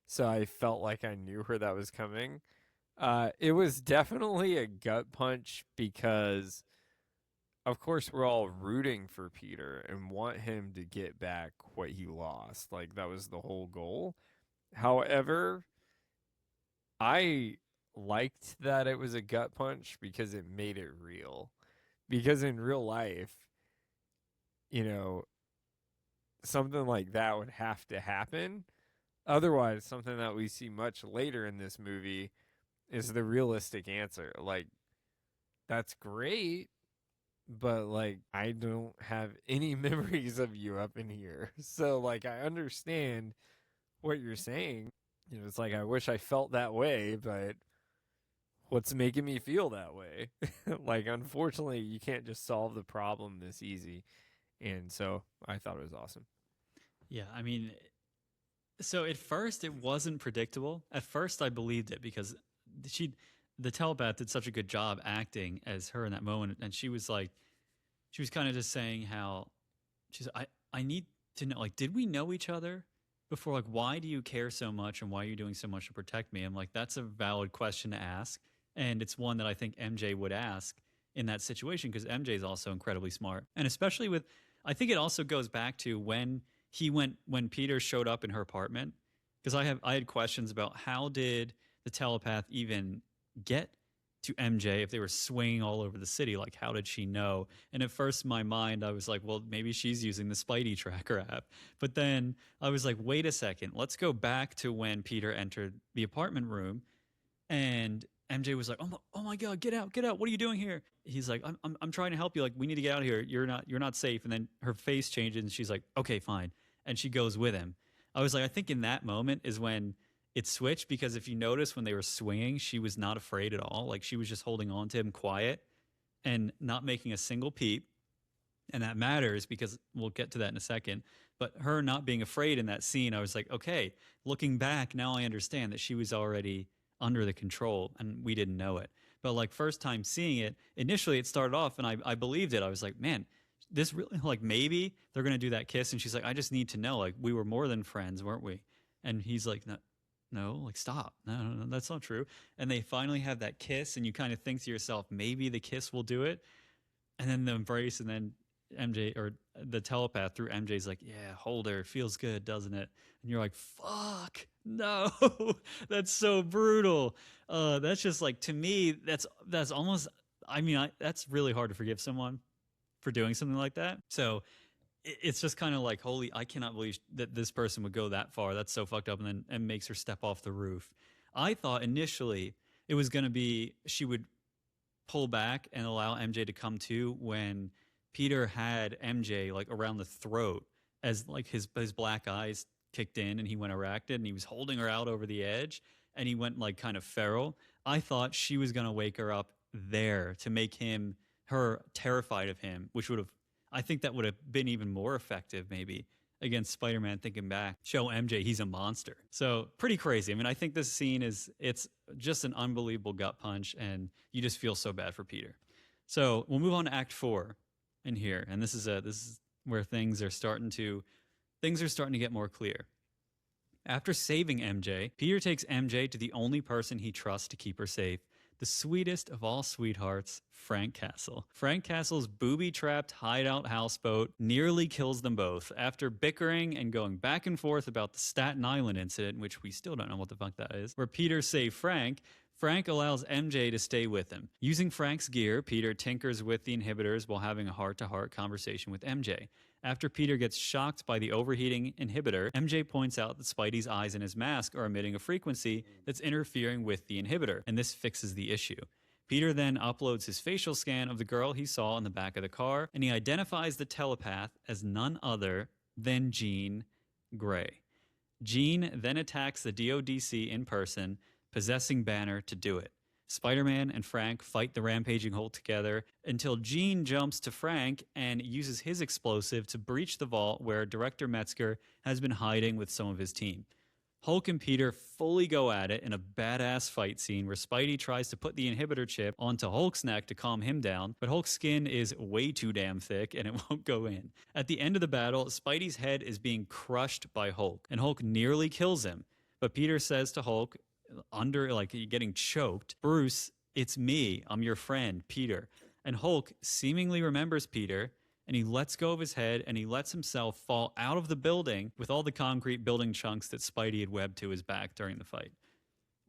Speaker 2: So I felt like I knew where that was coming. It was definitely a gut punch because, of course, we're all rooting for Peter and want him to get back what he lost. Like, that was the whole goal. However, I liked that it was a gut punch because it made it real. Because in real life, you know, something like that would have to happen. Otherwise, something that we see much later in this movie is the realistic answer. Like, that's great, but like, I don't have any memories of you up in here. So, like, I understand what you're saying. It's like, I wish I felt that way, but what's making me feel that way? Like, unfortunately, you can't just solve the problem this easy. And so I thought it was awesome.
Speaker 1: Yeah, I mean, so at first it wasn't predictable. At first I believed it because she, the telepath, did such a good job acting as her in that moment, and she was like, she was kind of just saying how I need to know, like, did we know each other before? Like, why do you care so much and why are you doing so much to protect me? I'm like, that's a valid question to ask, and it's one that I think MJ would ask in that situation because MJ is also incredibly smart, and especially with, I think it also goes back to when Peter showed up in her apartment, because I had questions about how did the telepath even get to MJ if they were swinging all over the city? Like, how did she know? And at first, in my mind, I was like, well, maybe she's using the Spidey tracker app. But then I was like, wait a second, let's go back to when Peter entered the apartment room and MJ was like, oh my God, get out, get out. What are you doing here? He's like, I'm trying to help you. Like, we need to get out of here. You're not safe. And then her face changes and she's like, okay, fine. And she goes with him. I was like, I think in that moment is when it switched, because if you notice when they were swinging, she was not afraid at all. Like, she was just holding on to him quiet and not making a single peep. And that matters because we'll get to that in a second. But her not being afraid in that scene, I was like, okay, looking back, now I understand that she was already under the control and we didn't know it. But like, first time seeing it, initially it started off and I believed it. I was like, man, this really, like, maybe they're going to do that kiss. And she's like, I just need to know, like, we were more than friends, weren't we? And he's like, no, like, stop. No, that's not true. And they finally have that kiss and you kind of think to yourself, maybe the kiss will do it. And then the embrace, and then MJ, or the telepath through MJ's like, yeah, hold her, feels good, doesn't it? And you're like, fuck, no. That's so brutal. That's just like, to me, that's almost, I mean, that's really hard to forgive someone for doing something like that. So it's just kind of like, holy, I cannot believe that this person would go that far. That's so fucked up. And then and makes her step off the roof. I thought initially it was going to be she would pull back and allow MJ to come to when Peter had MJ like around the throat, as like his black eyes kicked in and he went errated and he was holding her out over the edge and he went like kind of feral. I thought she was going to wake her up there to make her terrified of him, which would have, I think that would have been even more effective maybe against Spider-Man. Thinking back, show MJ he's a monster. So pretty crazy. I mean, I think this scene it's just an unbelievable gut punch and you just feel so bad for Peter. So we'll move on to Act 4 in here, and this is where things are starting to get more clear. After saving MJ, Peter takes MJ to the only person he trusts to keep her safe, the sweetest of all sweethearts, Frank Castle. Frank Castle's booby-trapped hideout houseboat nearly kills them both. After bickering and going back and forth about the Staten Island incident, which we still don't know what the fuck that is, where Peter saved Frank, Frank allows MJ to stay with him. Using Frank's gear, Peter tinkers with the inhibitors while having a heart-to-heart conversation with MJ. After Peter gets shocked by the overheating inhibitor, MJ points out that Spidey's eyes in his mask are emitting a frequency that's interfering with the inhibitor, and this fixes the issue. Peter then uploads his facial scan of the girl he saw in the back of the car, and he identifies the telepath as none other than Jean Grey. Jean then attacks the DODC in person, possessing Banner to do it. Spider-Man and Frank fight the rampaging Hulk together until Jean jumps to Frank and uses his explosive to breach the vault where Director Metzger has been hiding with some of his team. Hulk and Peter fully go at it in a badass fight scene where Spidey tries to put the inhibitor chip onto Hulk's neck to calm him down, but Hulk's skin is way too damn thick and it won't go in. At the end of the battle, Spidey's head is being crushed by Hulk, and Hulk nearly kills him. But Peter says to Hulk, getting choked, "Bruce, it's me. I'm your friend, Peter." And Hulk seemingly remembers Peter, and he lets go of his head and he lets himself fall out of the building with all the concrete building chunks that Spidey had webbed to his back during the fight.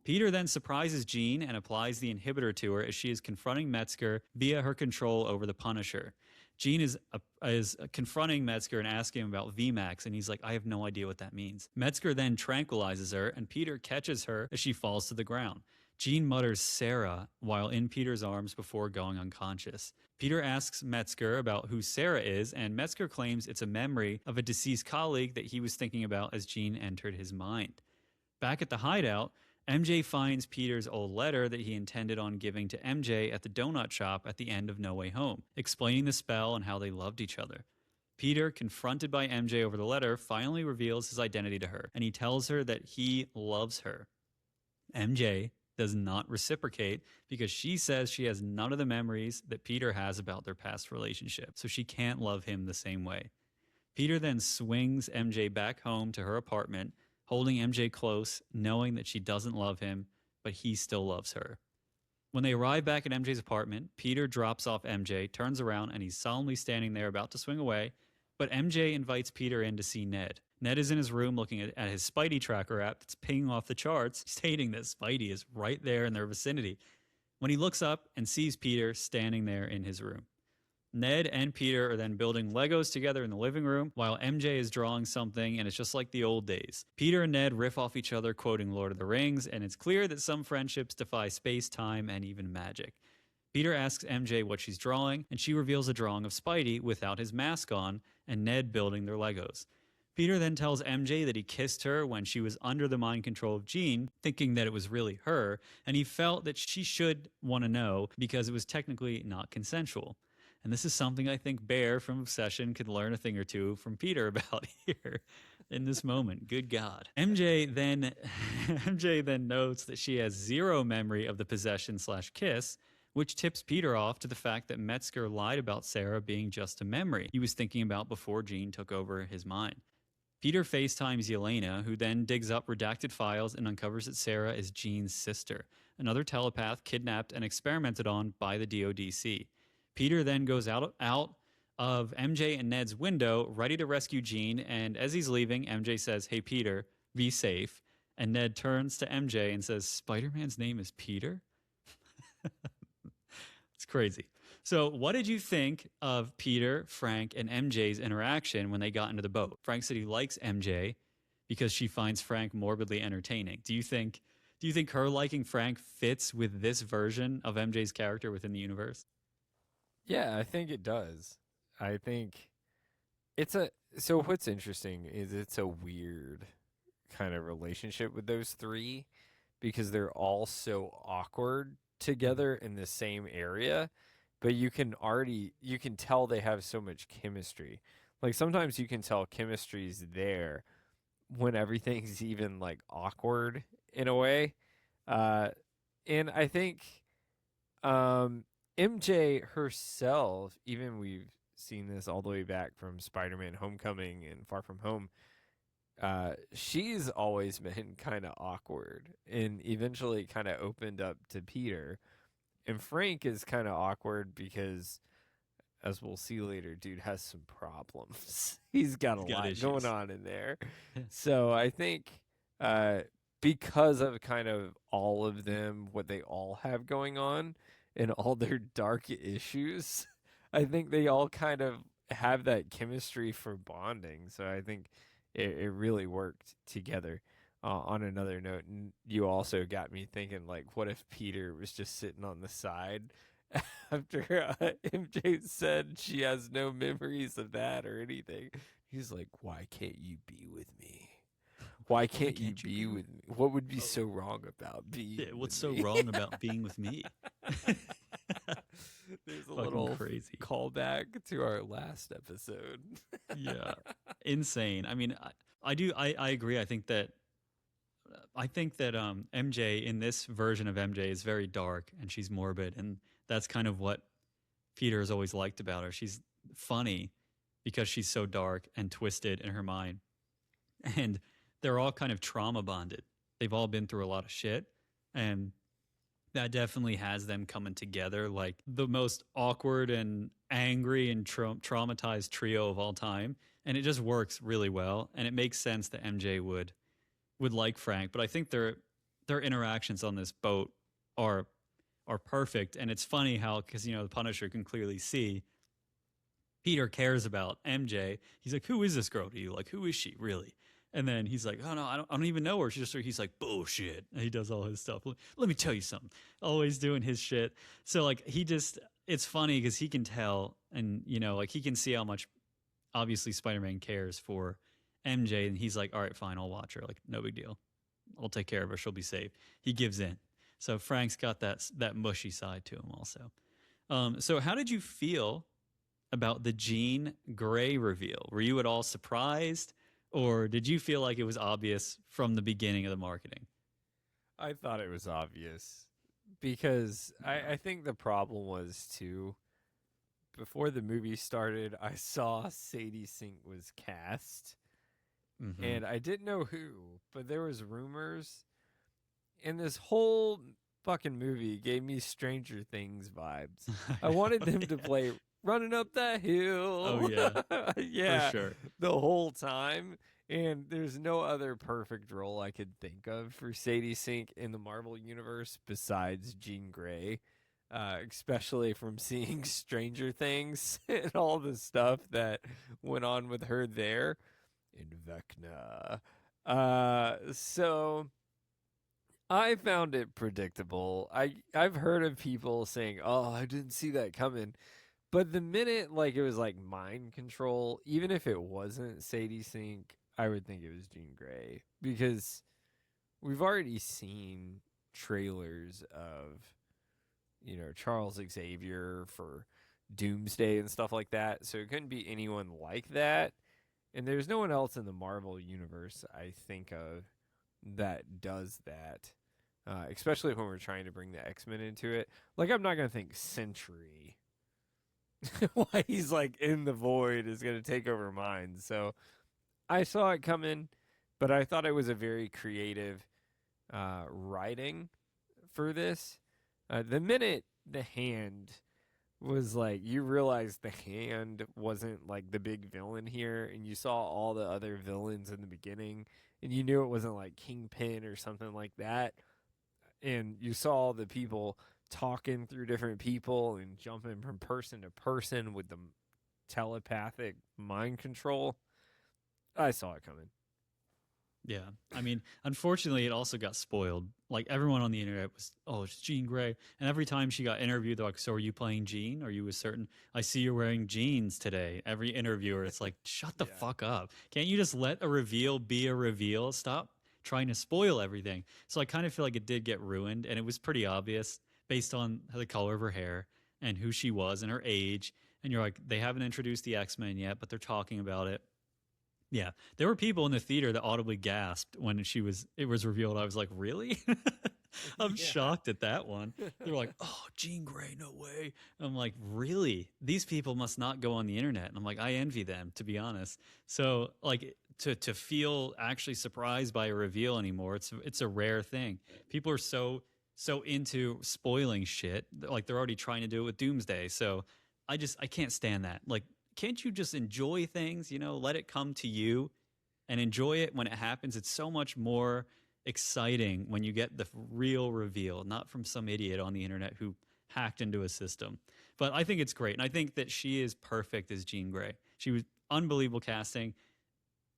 Speaker 1: Peter then surprises Jean and applies the inhibitor to her as she is confronting Metzger via her control over the Punisher. Jean is confronting Metzger and asking him about VMAX, and he's like, "I have no idea what that means." Metzger then tranquilizes her, and Peter catches her as she falls to the ground. Jean mutters Sarah while in Peter's arms before going unconscious. Peter asks Metzger about who Sarah is, and Metzger claims it's a memory of a deceased colleague that he was thinking about as Jean entered his mind. Back at the hideout, MJ finds Peter's old letter that he intended on giving to MJ at the donut shop at the end of No Way Home, explaining the spell and how they loved each other. Peter, confronted by MJ over the letter, finally reveals his identity to her, and he tells her that he loves her. MJ does not reciprocate because she says she has none of the memories that Peter has about their past relationship, so she can't love him the same way. Peter then swings MJ back home to her apartment, holding MJ close, knowing that she doesn't love him, but he still loves her. When they arrive back at MJ's apartment, Peter drops off MJ, turns around, and he's solemnly standing there about to swing away, but MJ invites Peter in to see Ned. Ned is in his room looking at his Spidey tracker app that's pinging off the charts, stating that Spidey is right there in their vicinity, when he looks up and sees Peter standing there in his room. Ned and Peter are then building Legos together in the living room while MJ is drawing something, and it's just like the old days. Peter and Ned riff off each other quoting Lord of the Rings, and it's clear that some friendships defy space, time, and even magic. Peter asks MJ what she's drawing, and she reveals a drawing of Spidey without his mask on, and Ned building their Legos. Peter then tells MJ that he kissed her when she was under the mind control of Jean, thinking that it was really her, and he felt that she should want to know because it was technically not consensual. And this is something I think Bear from Obsession could learn a thing or two from Peter about here in this moment. Good God. MJ then notes that she has zero memory of the possession/kiss, which tips Peter off to the fact that Metzger lied about Sarah being just a memory he was thinking about before Jean took over his mind. Peter FaceTimes Yelena, who then digs up redacted files and uncovers that Sarah is Jean's sister, another telepath kidnapped and experimented on by the DODC. Peter then goes out of MJ and Ned's window, ready to rescue Jean, and as he's leaving, MJ says, "Hey, Peter, be safe." And Ned turns to MJ and says, "Spider-Man's name is Peter?" It's crazy. So what did you think of Peter, Frank, and MJ's interaction when they got into the boat? Frank said he likes MJ because she finds Frank morbidly entertaining. Do you think her liking Frank fits with this version of MJ's character within the universe?
Speaker 2: Yeah, I think it does. I think so what's interesting is it's a weird kind of relationship with those three because they're all so awkward together in the same area, but you can tell they have so much chemistry. Like sometimes you can tell chemistry's there when everything's even like awkward in a way. And I think MJ herself, even we've seen this all the way back from Spider-Man Homecoming and Far From Home, she's always been kind of awkward and eventually kind of opened up to Peter. And Frank is kind of awkward because, as we'll see later, dude has some problems. He's got a lot
Speaker 1: issues
Speaker 2: going on in there. So I think because of kind of all of them, what they all have going on, and all their dark issues, I think they all kind of have that chemistry for bonding. So I think it really worked together. On another note, and you also got me thinking, like, what if Peter was just sitting on the side after MJ said she has no memories of that or anything? He's like, "Why can't you be with me? Why can't you be with me? What would be so wrong about being with
Speaker 1: What's
Speaker 2: me?"
Speaker 1: so wrong about being with me?
Speaker 2: There's a little
Speaker 1: crazy
Speaker 2: callback to our last episode.
Speaker 1: Yeah, insane. I mean, I agree. I think that I think that MJ in this version of MJ is very dark and she's morbid, and that's kind of what Peter has always liked about her. She's funny because she's so dark and twisted in her mind, and they're all kind of trauma bonded. They've all been through a lot of shit, and that definitely has them coming together like the most awkward and angry and traumatized trio of all time. And it just works really well, and it makes sense that MJ would like Frank. But I think their interactions on this boat are perfect, and it's funny how, because the Punisher can clearly see Peter cares about MJ. He's like, "Who is this girl to you? Like, who is she really?" And then he's like, "Oh no, I don't even know her." He's like, "Bullshit." And he does all his stuff. Let me tell you something. Always doing his shit. So like it's funny because he can tell, and like he can see how much obviously Spider-Man cares for MJ, and he's like, "All right, fine, I'll watch her. Like, no big deal. I'll take care of her. She'll be safe." He gives in. So Frank's got that mushy side to him also. So how did you feel about the Jean Grey reveal? Were you at all surprised? Or did you feel like it was obvious from the beginning of the marketing?
Speaker 2: I thought it was obvious because I think the problem was too. Before the movie started, I saw Sadie Sink was cast, and I didn't know who, but there was rumors, and this whole fucking movie gave me Stranger Things vibes. I wanted them to play Running Up That Hill.
Speaker 1: Oh, yeah.
Speaker 2: Yeah.
Speaker 1: For sure.
Speaker 2: The whole time. And there's no other perfect role I could think of for Sadie Sink in the Marvel Universe besides Jean Grey, especially from seeing Stranger Things and all the stuff that went on with her there in Vecna. So I found it predictable. I've heard of people saying, "Oh, I didn't see that coming." But the minute like it was like mind control, even if it wasn't Sadie Sink, I would think it was Jean Grey, because we've already seen trailers of, Charles Xavier for Doomsday and stuff like that. So it couldn't be anyone like that. And there's no one else in the Marvel universe I think of that does that, especially when we're trying to bring the X-Men into it. Like, I'm not going to think Sentry why he's like in the void is going to take over minds. So I saw it coming, but I thought it was a very creative writing for this. The minute the hand was like, you realized the hand wasn't like the big villain here, and you saw all the other villains in the beginning, and you knew it wasn't like Kingpin or something like that, and you saw all the people talking through different people and jumping from person to person with the telepathic mind control. I saw it coming.
Speaker 1: Yeah. I mean, unfortunately, it also got spoiled. Like, everyone on the internet was, "Oh, it's Jean Grey." And every time she got interviewed, they're like, "So are you playing Jean? Are you a certain, I see you're wearing jeans today." Every interviewer, it's like, shut the fuck up. Can't you just let a reveal be a reveal? Stop trying to spoil everything. So I kind of feel like it did get ruined, and it was pretty obvious based on the color of her hair and who she was and her age. And you're like, they haven't introduced the X-Men yet, but they're talking about it. Yeah, there were people in the theater that audibly gasped when it was revealed. I was like, really? I'm shocked at that one. They're like, "Oh, Jean Grey, no way." I'm like, really? These people must not go on the internet. And I'm like, I envy them, to be honest. So like to feel actually surprised by a reveal anymore, it's a rare thing. People are so into spoiling shit. Like, they're already trying to do it with Doomsday. So I can't stand that. Like, can't you just enjoy things, let it come to you and enjoy it when it happens? It's so much more exciting when you get the real reveal, not from some idiot on the internet who hacked into a system. But I think it's great. And I think that she is perfect as Jean Grey. She was unbelievable casting.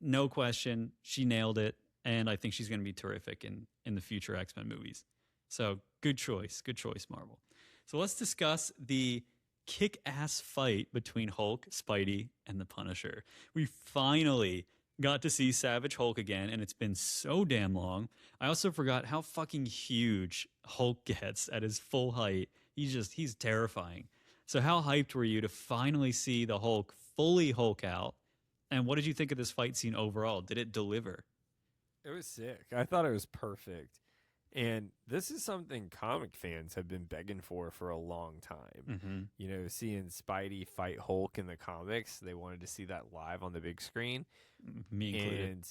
Speaker 1: No question. She nailed it. And I think she's going to be terrific in the future X-Men movies. So good choice. Good choice, Marvel. So let's discuss the kick-ass fight between Hulk, Spidey, and the Punisher. We finally got to see Savage Hulk again, and it's been so damn long. I also forgot how fucking huge Hulk gets at his full height. He's terrifying. So how hyped were you to finally see the Hulk fully Hulk out? And what did you think of this fight scene overall? Did it deliver?
Speaker 2: It was sick. I thought it was perfect. And this is something comic fans have been begging for a long time.
Speaker 1: Mm-hmm.
Speaker 2: You know, seeing Spidey fight Hulk in the comics, they wanted to see that live on the big screen.
Speaker 1: Me included.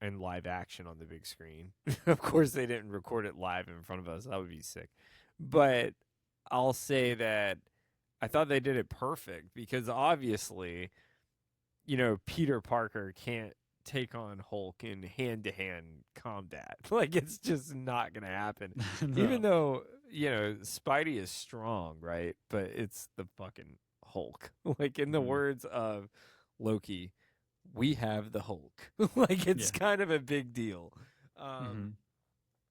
Speaker 2: And live action on the big screen. Of course, they didn't record it live in front of us. That would be sick. But I'll say that I thought they did it perfect because obviously, you know, Peter Parker can't take on Hulk in hand-to-hand combat. Like, it's just not going to happen.
Speaker 1: No.
Speaker 2: Even though, you know, Spidey is strong, right? But it's the fucking Hulk. Like, in the words of Loki, we have the Hulk. Like, it's kind of a big deal.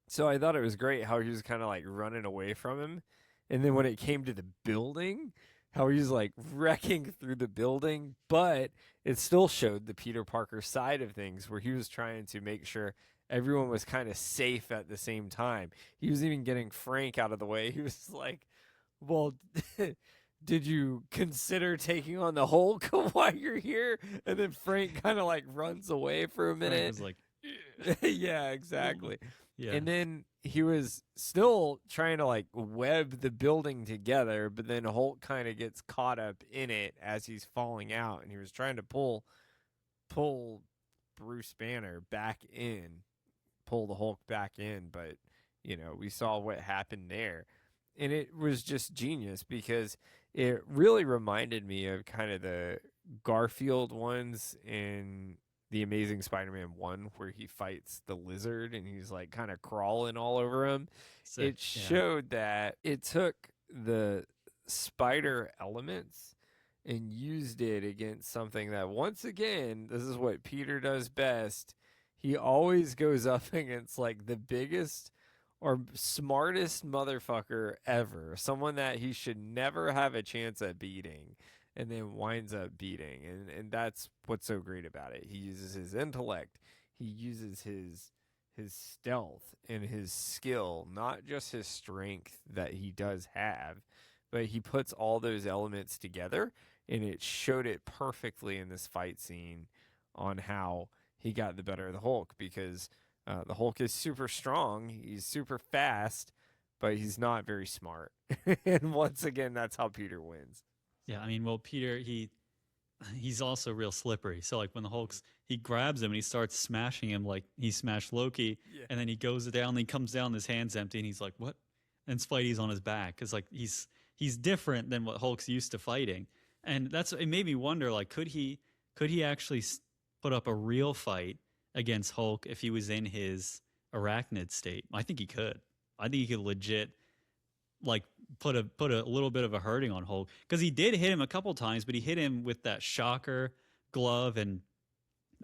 Speaker 2: So I thought it was great how he was kind of like running away from him. And then when it came to the building, how he was like wrecking through the building, but it still showed the Peter Parker side of things where he was trying to make sure everyone was kind of safe at the same time. He was even getting Frank out of the way. He was like, well, did you consider taking on the Hulk while you're here? And then Frank kind of like runs away for a minute.
Speaker 1: Frank was like,
Speaker 2: yeah, exactly.
Speaker 1: Yeah.
Speaker 2: And then he was still trying to like web the building together, but then Hulk kind of gets caught up in it as he's falling out, and he was trying to pull Bruce Banner back in, pull the Hulk back in, but you know, we saw what happened there. And it was just genius because it really reminded me of kind of the Garfield ones in The Amazing Spider-Man 1 where he fights the lizard and he's like kind of crawling all over him.
Speaker 1: Sick.
Speaker 2: It showed that it took the spider elements and used it against something that, once again, this is what Peter does best. He always goes up against like the biggest or smartest motherfucker ever, someone that he should never have a chance at beating, and then winds up beating. And that's what's so great about it. He uses his intellect, he uses his stealth and his skill, not just his strength that he does have, but he puts all those elements together, and it showed it perfectly in this fight scene on how he got the better of the Hulk, because the Hulk is super strong, he's super fast, but he's not very smart. And once again, that's how Peter wins.
Speaker 1: Yeah, I mean, well, Peter, he's also real slippery. So like when the Hulk's, he grabs him and he starts smashing him like he smashed Loki, and then he goes down, and he comes down, his hand's empty, and he's like, "What?" And Spidey's on his back because like he's different than what Hulk's used to fighting, and it made me wonder, like, could he actually put up a real fight against Hulk if he was in his arachnid state? I think he could. I think he could legit like put a little bit of a hurting on Hulk, because he did hit him a couple times, but he hit him with that shocker glove, and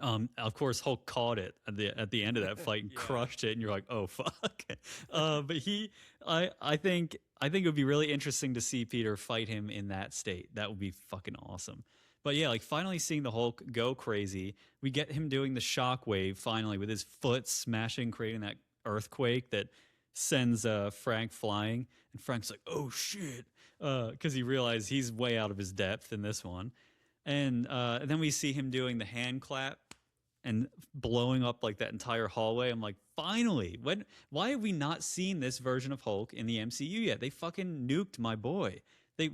Speaker 1: of course Hulk caught it at the end of that fight and crushed it, and you're like, oh fuck. But I think it would be really interesting to see Peter fight him in that state. That would be fucking awesome. But yeah, like finally seeing the Hulk go crazy, we get him doing the shockwave finally with his foot smashing, creating that earthquake that sends Frank flying, and Frank's like, oh shit, because he realized he's way out of his depth in this one. And then we see him doing the hand clap and blowing up like that entire hallway. I'm like, finally, why have we not seen this version of Hulk in the MCU yet? They fucking nuked my boy.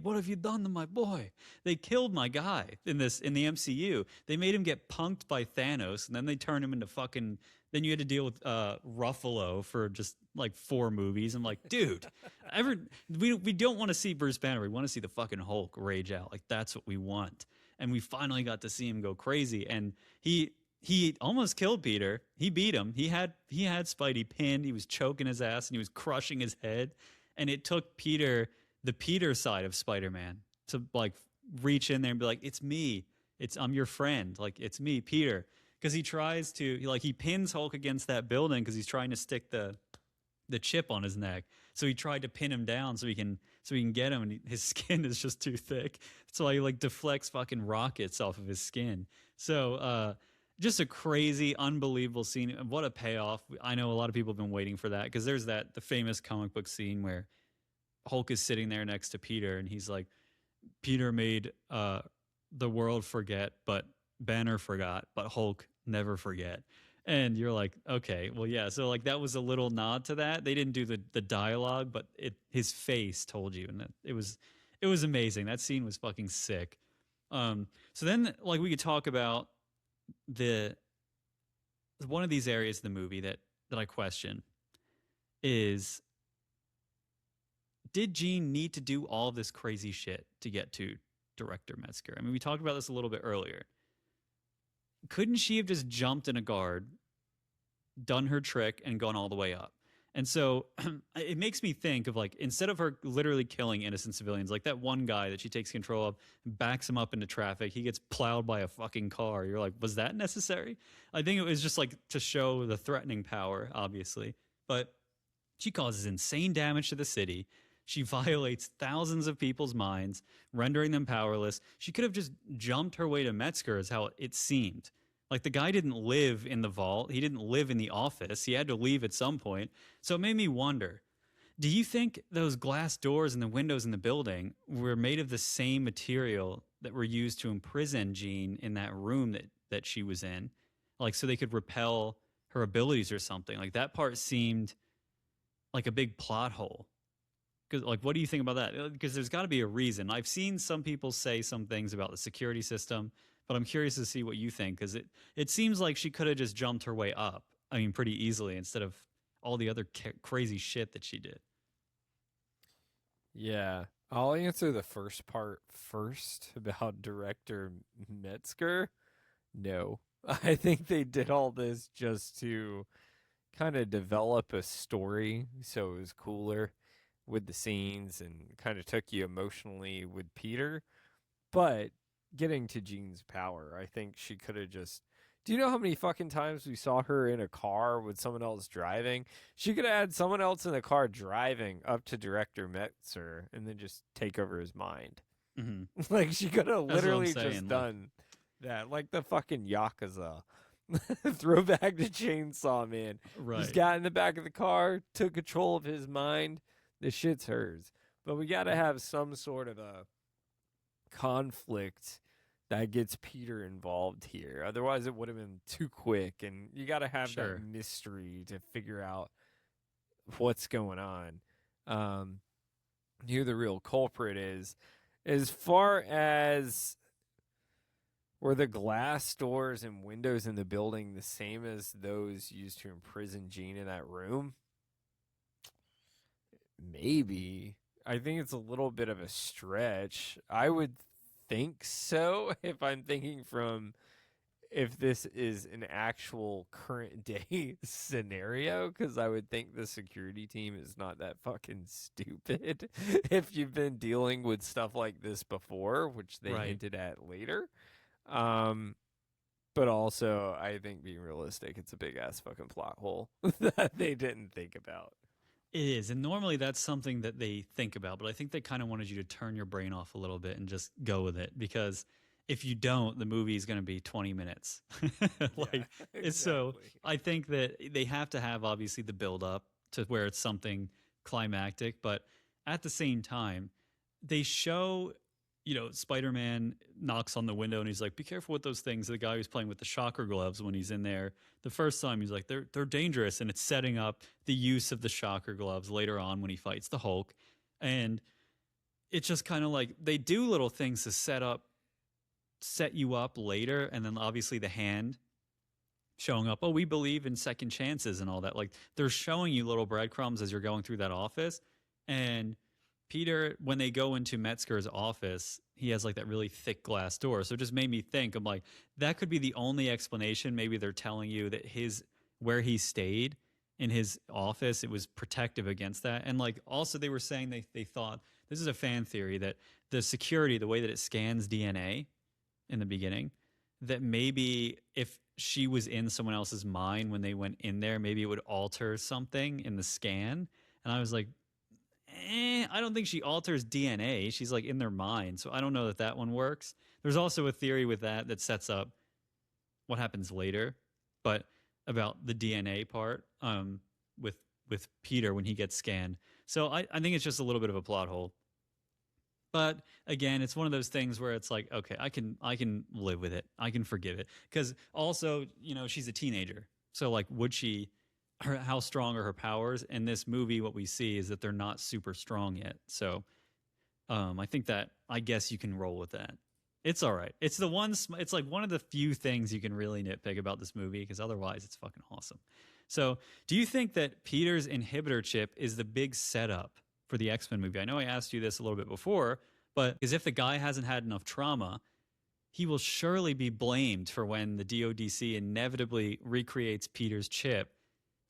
Speaker 1: What have you done to my boy? They killed my guy in the MCU. They made him get punked by Thanos, and then they turned him into fucking. Then you had to deal with Ruffalo for just like 4 movies. I'm like, dude, we don't want to see Bruce Banner. We want to see the fucking Hulk rage out. Like, that's what we want. And we finally got to see him go crazy. And he almost killed Peter. He beat him. He had Spidey pinned. He was choking his ass and he was crushing his head. And it took Peter, the Peter side of Spider-Man, to like reach in there and be like, it's me. I'm your friend. Like, it's me, Peter. Because he tries to, he pins Hulk against that building because he's trying to stick the chip on his neck. So he tried to pin him down so he can get him, and his skin is just too thick. So he like deflects fucking rockets off of his skin. So just a crazy, unbelievable scene. What a payoff. I know a lot of people have been waiting for that, because there's the famous comic book scene where Hulk is sitting there next to Peter, and he's like, Peter made the world forget, but Banner forgot, but Hulk never forget. And you're like, okay, well, yeah. So like that was a little nod to that. They didn't do the dialogue, but his face told you, and it was amazing. That scene was fucking sick. So then like we could talk about the one of these areas of the movie that I question is, did Gene need to do all this crazy shit to get to director Metzger? I mean, we talked about this a little bit earlier. Couldn't she have just jumped in a guard, done her trick, and gone all the way up? And so it makes me think of like, instead of her literally killing innocent civilians, like that one guy that she takes control of, backs him up into traffic, he gets plowed by a fucking car. You're like, was that necessary? I think it was just like to show the threatening power, obviously. But she causes insane damage to the city. She violates thousands of people's minds, rendering them powerless. She could have just jumped her way to Metzger, is how it seemed. Like the guy didn't live in the vault. He didn't live in the office. He had to leave at some point. So it made me wonder, do you think those glass doors and the windows in the building were made of the same material that were used to imprison Jean in that room that she was in? Like so they could repel her abilities or something. Like that part seemed like a big plot hole. Because like, what do you think about that? Because there's got to be a reason. I've seen some people say some things about the security system, but I'm curious to see what you think, because it seems like she could have just jumped her way up. I mean, pretty easily, instead of all the other crazy shit that she did.
Speaker 2: Yeah. I'll answer the first part first about director Metzger. No. I think they did all this just to kind of develop a story so it was cooler with the scenes and kind of took you emotionally with Peter. But getting to Jean's power, I think she could have just. Do you know how many fucking times we saw her in a car with someone else driving? She could have had someone else in the car driving up to director Metzer and then just take over his mind.
Speaker 1: Mm-hmm.
Speaker 2: Like she could have literally
Speaker 1: saying,
Speaker 2: just
Speaker 1: like,
Speaker 2: done that, like the fucking Yakuza. Throwback to Chainsaw Man.
Speaker 1: right.
Speaker 2: Just got in the back of the car, took control of his mind. The shit's hers. But we got to have some sort of a conflict that gets Peter involved here. Otherwise, it would have been too quick. And you got to have
Speaker 1: Sure.
Speaker 2: that mystery to figure out what's going on. Who the real culprit is. As far as were the glass doors and windows in the building the same as those used to imprison Jean in that room? Maybe. I think it's a little bit of a stretch. I would think so if I'm thinking from if this is an actual current day scenario, because I would think the security team is not that fucking stupid if you've been dealing with stuff like this before, which they hinted at later. But also, I think being realistic, it's a big ass fucking plot hole that they didn't think about.
Speaker 1: It is. And normally that's something that they think about, but I think they kind of wanted you to turn your brain off a little bit and just go with it, because if you don't, the movie is going to be 20 minutes.
Speaker 2: Exactly.
Speaker 1: So I think that they have to have obviously the build up to where it's something climactic, but at the same time, they show, Spider-Man knocks on the window and he's like, be careful with those things. The guy who's playing with the shocker gloves, when he's in there the first time, he's like, they're dangerous. And it's setting up the use of the shocker gloves later on when he fights the Hulk. And it's just kind of like they do little things to set you up later. And then obviously the hand showing up, oh, we believe in second chances and all that. Like they're showing you little breadcrumbs as you're going through that office. And Peter, when they go into Metzger's office, he has like that really thick glass door. So it just made me think, I'm like, that could be the only explanation. Maybe they're telling you that where he stayed in his office, it was protective against that. And like also they were saying they thought, this is a fan theory, that the security, the way that it scans DNA in the beginning, that maybe if she was in someone else's mind when they went in there, maybe it would alter something in the scan. And I was like, I don't think she alters DNA. She's like in their mind. So I don't know that one works. There's also a theory with that sets up what happens later, but about the DNA part with Peter when he gets scanned. So I think it's just a little bit of a plot hole. But again, it's one of those things where it's like, okay, I can live with it. I can forgive it. Because also, she's a teenager. So like, would she? How strong are her powers? In this movie, what we see is that they're not super strong yet. So I think that I guess you can roll with that. It's all right. It's the one. It's like one of the few things you can really nitpick about this movie because otherwise it's fucking awesome. So, do you think that Peter's inhibitor chip is the big setup for the X-Men movie? I know I asked you this a little bit before, but because if the guy hasn't had enough trauma, he will surely be blamed for when the DODC inevitably recreates Peter's chip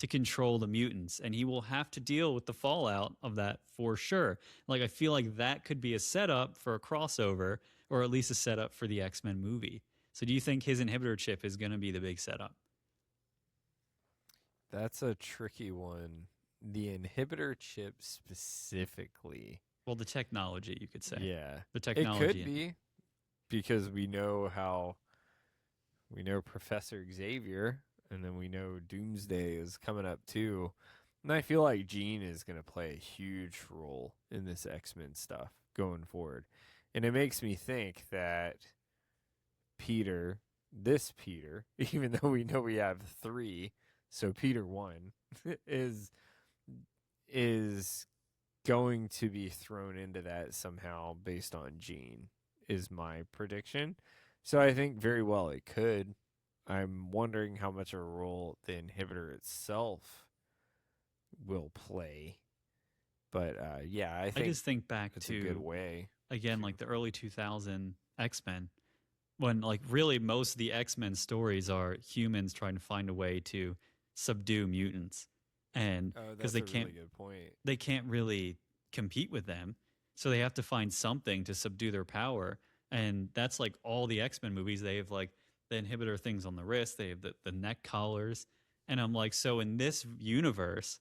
Speaker 1: to control the mutants, and he will have to deal with the fallout of that for sure. Like, I feel like that could be a setup for a crossover, or at least a setup for the X-Men movie. So do you think his inhibitor chip is going to be the big setup?
Speaker 2: That's a tricky one. The inhibitor chip specifically.
Speaker 1: Well, the technology, you could say.
Speaker 2: Yeah.
Speaker 1: The
Speaker 2: It
Speaker 1: technology.
Speaker 2: could be because we know Professor Xavier, and then we know Doomsday is coming up too. And I feel like Jean is going to play a huge role in this X-Men stuff going forward. And it makes me think that this Peter, even though we know we have 3, so Peter 1 is going to be thrown into that somehow based on Jean, is my prediction. So I think very well it could. I'm wondering how much of a role the inhibitor itself will play. But yeah, I think
Speaker 1: just think back
Speaker 2: it's
Speaker 1: to
Speaker 2: a good way.
Speaker 1: Again, like the early 2000 X-Men, when like really most of the X-Men stories are humans trying to find a way to subdue mutants, and because they can't,
Speaker 2: really good point.
Speaker 1: They can't really compete with them, so they have to find something to subdue their power, and that's like all the X-Men movies. They have like the inhibitor things on the wrist, they have the neck collars, and I'm like, so in this universe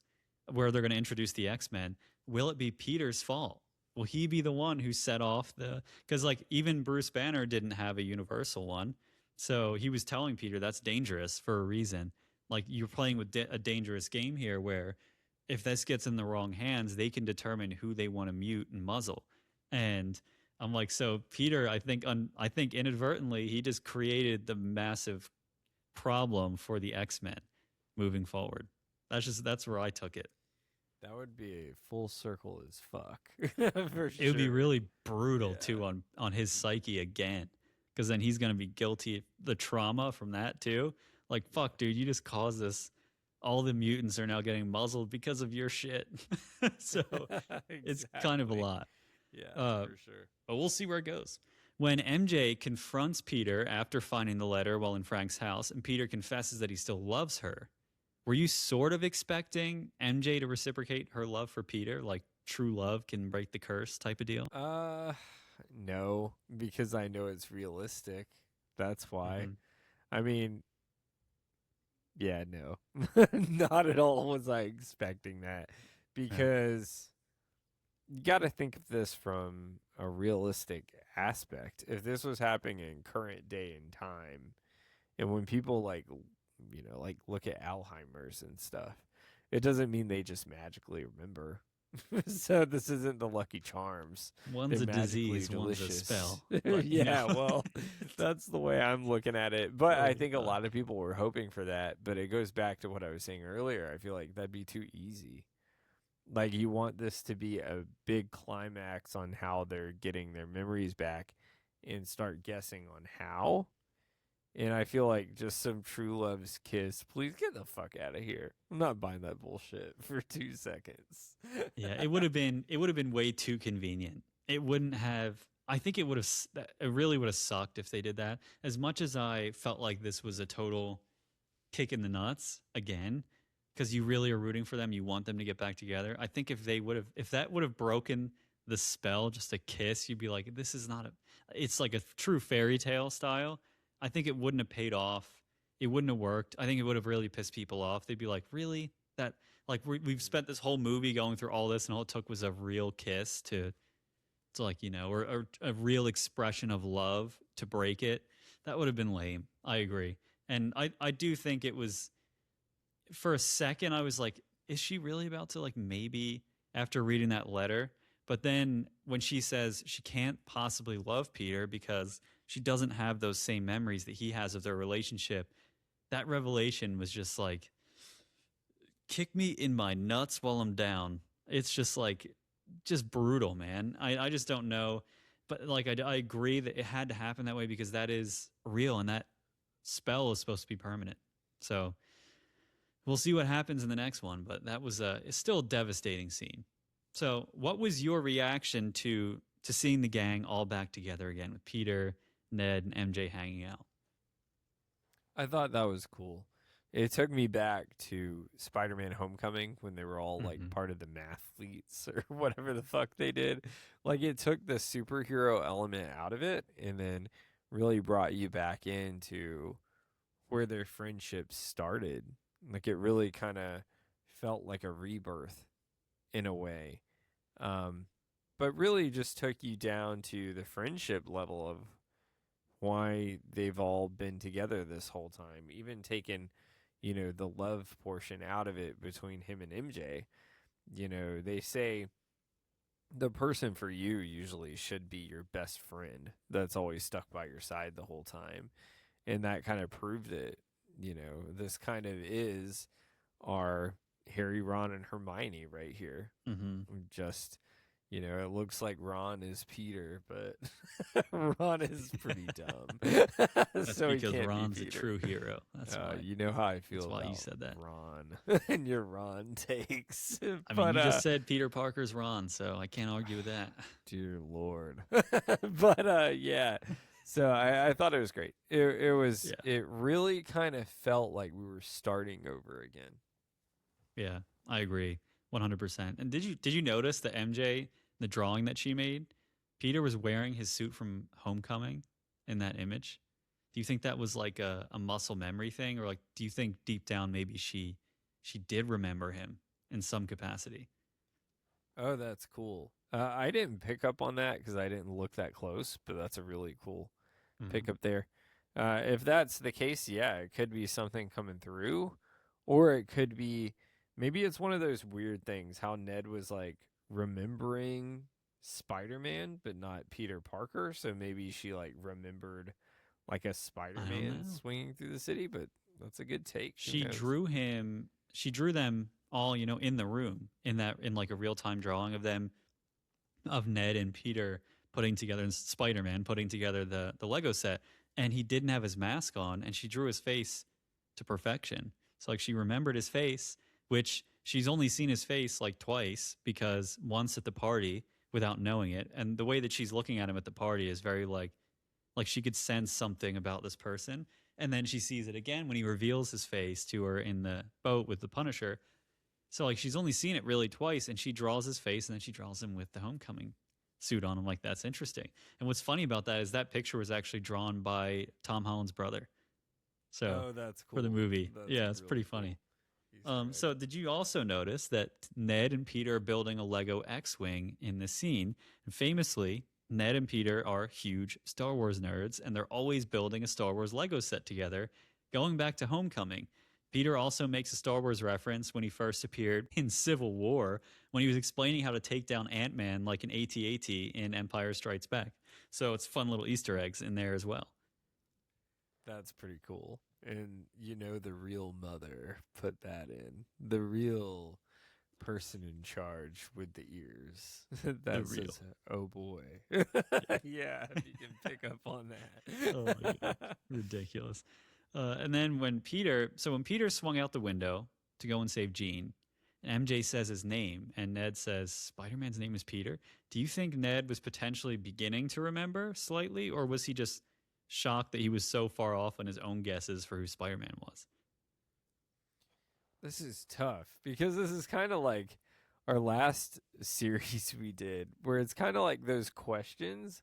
Speaker 1: where they're going to introduce the X-Men, will it be Peter's fault? Will he be the one who set off because like even Bruce Banner didn't have a universal one. So he was telling Peter that's dangerous for a reason. Like you're playing with a dangerous game here where if this gets in the wrong hands, they can determine who they want to mute and muzzle. And I'm like, so Peter, I think inadvertently he just created the massive problem for the X-Men moving forward. That's where I took it.
Speaker 2: That would be a full circle as fuck. For sure.
Speaker 1: It would be really brutal too on his psyche again, because then he's going to be guilty of the trauma from that too. Like, fuck, dude, you just caused this. All the mutants are now getting muzzled because of your shit. So it's kind of a lot.
Speaker 2: Yeah, for sure.
Speaker 1: But we'll see where it goes. When MJ confronts Peter after finding the letter while in Frank's house, and Peter confesses that he still loves her, were you sort of expecting MJ to reciprocate her love for Peter, like true love can break the curse type of deal?
Speaker 2: No, because I know it's realistic. That's why.
Speaker 1: Mhm.
Speaker 2: I mean, yeah, no. Not at all was I expecting that, because you got to think of this from a realistic aspect. If this was happening in current day and time, and when people like look at Alzheimer's and stuff, it doesn't mean they just magically remember. So this isn't the Lucky Charms.
Speaker 1: One's
Speaker 2: They're
Speaker 1: a disease,
Speaker 2: delicious.
Speaker 1: one's a spell.
Speaker 2: Yeah, well, that's the way I'm looking at it. But I think a
Speaker 1: God.
Speaker 2: lot of people were hoping for that. But it goes back to what I was saying earlier. I feel like that'd be too easy. Like, you want this to be a big climax on how they're getting their memories back and start guessing on how. And I feel like just some true love's kiss. Please get the fuck out of here. I'm not buying that bullshit for 2 seconds.
Speaker 1: Yeah, it would have been way too convenient. It wouldn't have. I think it really would have sucked if they did that. As much as I felt like this was a total kick in the nuts again, because you really are rooting for them, you want them to get back together. I think if that would have broken the spell, just a kiss, you'd be like, this is not it's like a true fairy tale style. I think it wouldn't have paid off. It wouldn't have worked. I think it would have really pissed people off. They'd be like, really? That, like, we've spent this whole movie going through all this, and all it took was a real kiss to like, or a real expression of love to break it. That would have been lame. I agree. And I do think it was, for a second, I was like, is she really about to, like, maybe, after reading that letter? But then when she says she can't possibly love Peter because she doesn't have those same memories that he has of their relationship, that revelation was just like, kick me in my nuts while I'm down. It's just like, just brutal, man. I just don't know. But like, I agree that it had to happen that way because that is real and that spell is supposed to be permanent. So we'll see what happens in the next one. But that was it's still a devastating scene. So what was your reaction to seeing the gang all back together again with Peter, Ned, and MJ hanging out?
Speaker 2: I thought that was cool. It took me back to Spider-Man: Homecoming when they were all like
Speaker 1: Mm-hmm.
Speaker 2: part of the mathletes or whatever the fuck they did. Like it took the superhero element out of it and then really brought you back into where their friendship started. Like it really kind of felt like a rebirth in a way. Um, but really just took you down to the friendship level of why they've all been together this whole time. Even taking, the love portion out of it between him and MJ. They say the person for you usually should be your best friend that's always stuck by your side the whole time. And that kind of proved it. This kind of is our Harry, Ron, and Hermione right here.
Speaker 1: Mm-hmm.
Speaker 2: Just, it looks like Ron is Peter, but Ron is pretty dumb.
Speaker 1: That's
Speaker 2: So he
Speaker 1: because
Speaker 2: can't
Speaker 1: Ron's
Speaker 2: be
Speaker 1: a
Speaker 2: Peter.
Speaker 1: true hero. That's why.
Speaker 2: You know how I feel
Speaker 1: That's why
Speaker 2: about
Speaker 1: you said that.
Speaker 2: Ron and your Ron takes.
Speaker 1: I
Speaker 2: But
Speaker 1: mean, you just said Peter Parker's Ron, so I can't argue with that.
Speaker 2: dear Lord. But yeah. So I thought it was great. It was
Speaker 1: Yeah.
Speaker 2: it really kind of felt like we were starting over again.
Speaker 1: Yeah, I agree, 100%. And did you notice the MJ, the drawing that she made? Peter was wearing his suit from Homecoming in that image. Do you think that was like a muscle memory thing, or like do you think deep down maybe she did remember him in some capacity?
Speaker 2: Oh, that's cool. I didn't pick up on that because I didn't look that close, but that's a really cool
Speaker 1: Mhm.
Speaker 2: pick up there. If that's the case, yeah, it could be something coming through, or it could be maybe it's one of those weird things how Ned was like remembering Spider Man, but not Peter Parker. So maybe she like remembered like a Spider
Speaker 1: I don't
Speaker 2: Man
Speaker 1: know.
Speaker 2: swinging through the city, but that's a good take. Who
Speaker 1: She
Speaker 2: knows?
Speaker 1: drew him. She drew them all, in the room in like a real time drawing of them of Ned and Peter putting together and Spider Man putting together the Lego set, and he didn't have his mask on, and she drew his face to perfection. So like she remembered his face, which she's only seen his face like twice because once at the party without knowing it, and the way that she's looking at him at the party is very like she could sense something about this person. And then she sees it again when he reveals his face to her in the boat with the Punisher. So like she's only seen it really twice, and she draws his face, and then she draws him with the Homecoming suit on. I'm like, that's interesting. And what's funny about that is that picture was actually drawn by Tom Holland's brother. So
Speaker 2: Oh, that's
Speaker 1: for the
Speaker 2: cool.
Speaker 1: movie,
Speaker 2: That's
Speaker 1: yeah, it's pretty
Speaker 2: really cool.
Speaker 1: funny.
Speaker 2: Easter egg.
Speaker 1: So did you also notice that Ned and Peter are building a Lego X-wing in this scene? And famously, Ned and Peter are huge Star Wars nerds, and they're always building a Star Wars Lego set together. Going back to Homecoming, Peter also makes a Star Wars reference when he first appeared in Civil War, when he was explaining how to take down Ant-Man like an AT-AT in Empire Strikes Back. So it's fun little Easter eggs in there as well.
Speaker 2: That's pretty cool. And the real mother put that in. The real person in charge with the ears.
Speaker 1: The
Speaker 2: That
Speaker 1: real.
Speaker 2: says, oh boy. Yeah, if you can pick up on
Speaker 1: Oh my god,
Speaker 2: that.
Speaker 1: ridiculous. And then when Peter swung out the window to go and save Jean, and MJ says his name, and Ned says Spider-Man's name is Peter. Do you think Ned was potentially beginning to remember slightly, or was he just shocked that he was so far off on his own guesses for who Spider-Man was?
Speaker 2: This is tough because this is kind of like our last series we did, where it's kind of like those questions